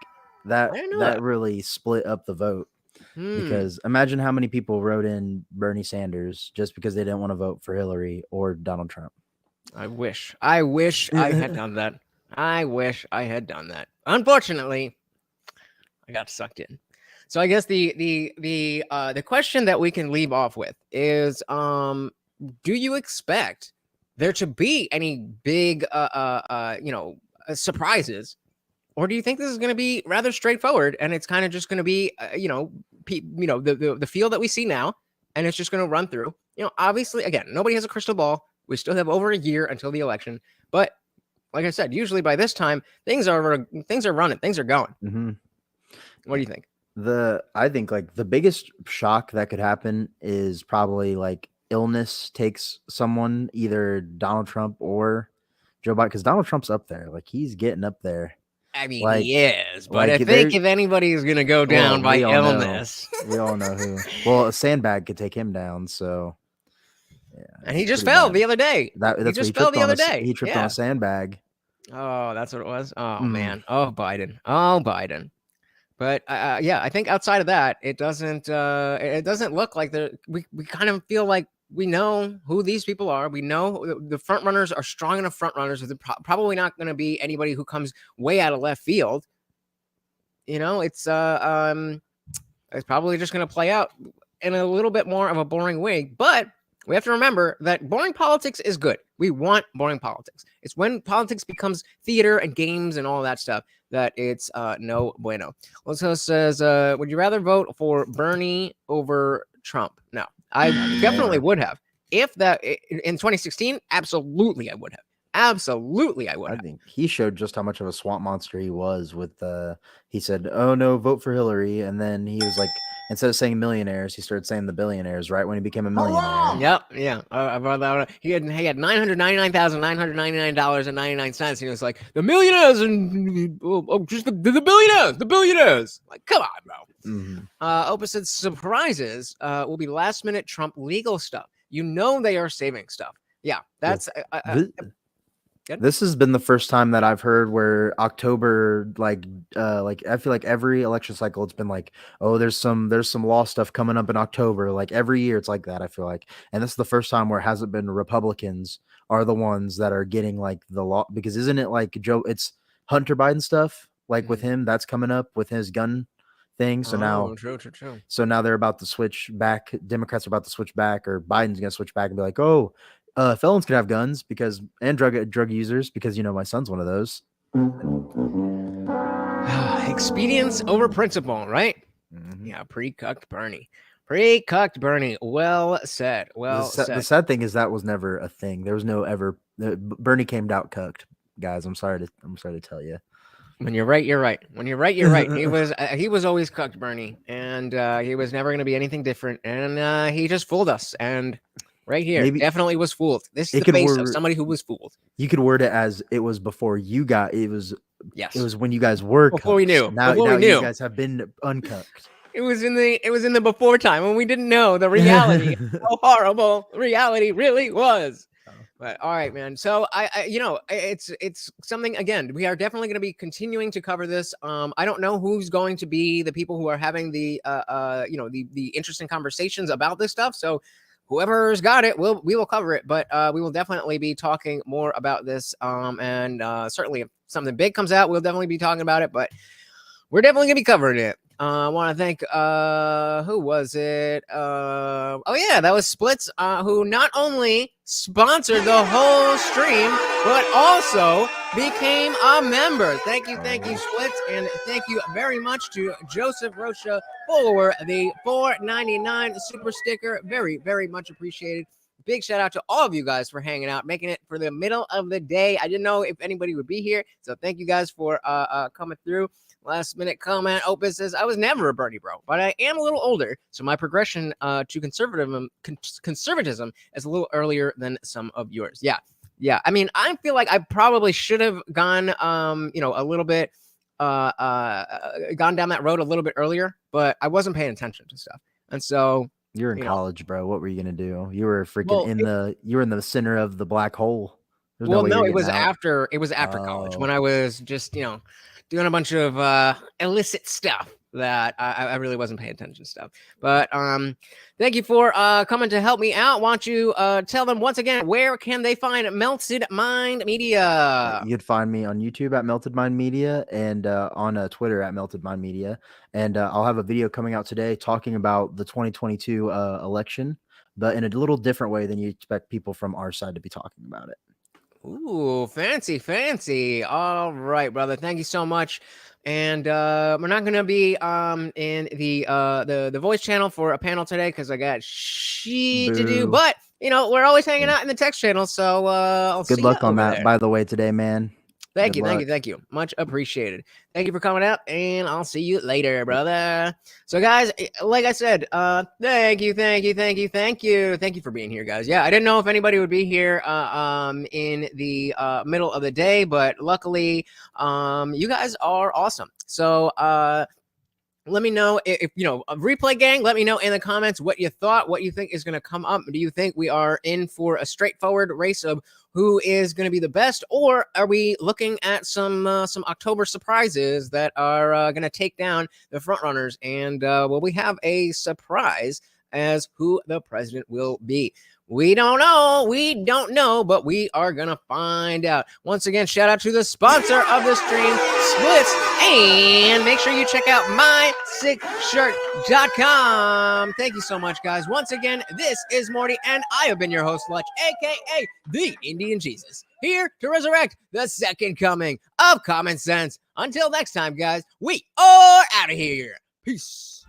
that really split up the vote. Because imagine how many people wrote in Bernie Sanders just because they didn't want to vote for Hillary or Donald Trump. I wish I had done that. I wish I had done that. Unfortunately, I got sucked in. So I guess the question that we can leave off with is, do you expect there to be any big surprises, or do you think this is going to be rather straightforward and it's kind of just going to be the field that we see now, and it's just going to run through? Obviously, again, nobody has a crystal ball. We still have over a year until the election, but like I said, usually by this time things are running, things are going. Mm-hmm. What do you think? I think like the biggest shock that could happen is probably like illness takes someone, either Donald Trump or Joe Biden, because Donald Trump's up there. Like he's getting up there. I mean, he is, but I think if anybody is going to go down by illness, we all know who. Well, a sandbag could take him down. So, yeah, and he just fell the other day. He just fell the other day. He tripped on a sandbag. Oh, that's what it was. Oh man. Oh Biden. But I think outside of that, it doesn't look like we kind of feel like we know who these people are. We know the front runners are strong enough front runners. They're probably not going to be anybody who comes way out of left field. It's probably just going to play out in a little bit more of a boring way. But we have to remember that boring politics is good. We want boring politics. It's when politics becomes theater and games and all that stuff that it's no bueno. Also says, would you rather vote for Bernie over Trump? No, I definitely would have. If that in 2016, absolutely I would have. Absolutely I would have. I think he showed just how much of a swamp monster he was with he said, "Oh no, vote for Hillary." And then he was like, instead of saying millionaires, he started saying the billionaires, right? When he became a millionaire. Yep. Yeah. He had $999,999.99. He was like, the millionaires and just the billionaires, the billionaires. Like, come on, bro. Mm-hmm. Opus said surprises will be last minute Trump legal stuff. They are saving stuff. Yeah. That's this has been the first time that I've heard where October, like I feel like every election cycle, it's been like, oh, there's some law stuff coming up in October. Like every year, it's like that. I feel like, and this is the first time where it hasn't been Republicans are the ones that are getting like the law, because isn't it like it's Hunter Biden stuff, like with him that's coming up with his gun thing. So true. So now they're about to switch back. Democrats are about to switch back, or Biden's going to switch back and be like, oh. Felons can have guns and drug users because my son's one of those. Expedience over principle, right? Mm-hmm. Yeah, pre-cucked Bernie. Well said. Said. The sad thing is that was never a thing. There was no ever. Bernie came out cucked, guys. I'm sorry to tell you. When you're right, you're right. When you're right, you're right. He was always cucked, Bernie, and he was never going to be anything different. And he just fooled us. And right here, definitely was fooled. This is the face of somebody who was fooled. You could word it as it was before you got. It was when you guys were before we knew. Now you guys have been uncucked. It was in the before time when we didn't know the reality, how horrible reality really was. But all right, man. So it's something, again, we are definitely going to be continuing to cover this. I don't know who's going to be the people who are having the interesting conversations about this stuff. So whoever's got it, we will cover it. But we will definitely be talking more about this. And certainly if something big comes out, we'll definitely be talking about it. But we're definitely gonna be covering it. I want to thank who was it? Oh yeah, that was Splits, who not only sponsored the whole stream, but also became a member. Thank you, Splits, and thank you very much to Joseph Rocha for the $4.99 super sticker. Very, very much appreciated. Big shout out to all of you guys for hanging out, making it for the middle of the day. I didn't know if anybody would be here, so thank you guys for coming through. Last minute comment. Opus says, I was never a birdie bro, but I am a little older, so my progression to conservatism is a little earlier than some of yours. Yeah. I mean, I feel like I probably should have gone, a little bit, gone down that road a little bit earlier, but I wasn't paying attention to stuff, and so you're in college, bro. What were you gonna do? You were freaking you were in the center of the black hole. There's no, it was after college when I was just doing a bunch of illicit stuff that I really wasn't paying attention to stuff. But thank you for coming to help me out. Why don't you tell them once again, where can they find Melted Mind Media? You'd find me on YouTube at Melted Mind Media and on Twitter at Melted Mind Media. And I'll have a video coming out today talking about the 2022 election, but in a little different way than you expect people from our side to be talking about it. Ooh, fancy. All right, brother. Thank you so much. And we're not gonna be in the voice channel for a panel today because I got shit to do. But we're always hanging out in the text channel. So I'll good see luck you on that, there. by the way, today, man. Thank you. Much appreciated. Thank you for coming out, and I'll see you later, brother. So, guys, like I said, thank you for being here, guys. Yeah, I didn't know if anybody would be here in the middle of the day, but luckily, you guys are awesome. So, let me know if a replay gang. Let me know in the comments what you thought, what you think is going to come up. Do you think we are in for a straightforward race of who is going to be the best, or are we looking at some October surprises that are going to take down the front runners? And will we have a surprise as who the president will be? We don't know, but we are going to find out. Once again, shout out to the sponsor of the stream, Splits, and make sure you check out mysickshirt.com. Thank you so much, guys. Once again, this is Morty, and I have been your host, Lutch, a.k.a. the Indian Jesus, here to resurrect the second coming of common sense. Until next time, guys, we are out of here. Peace.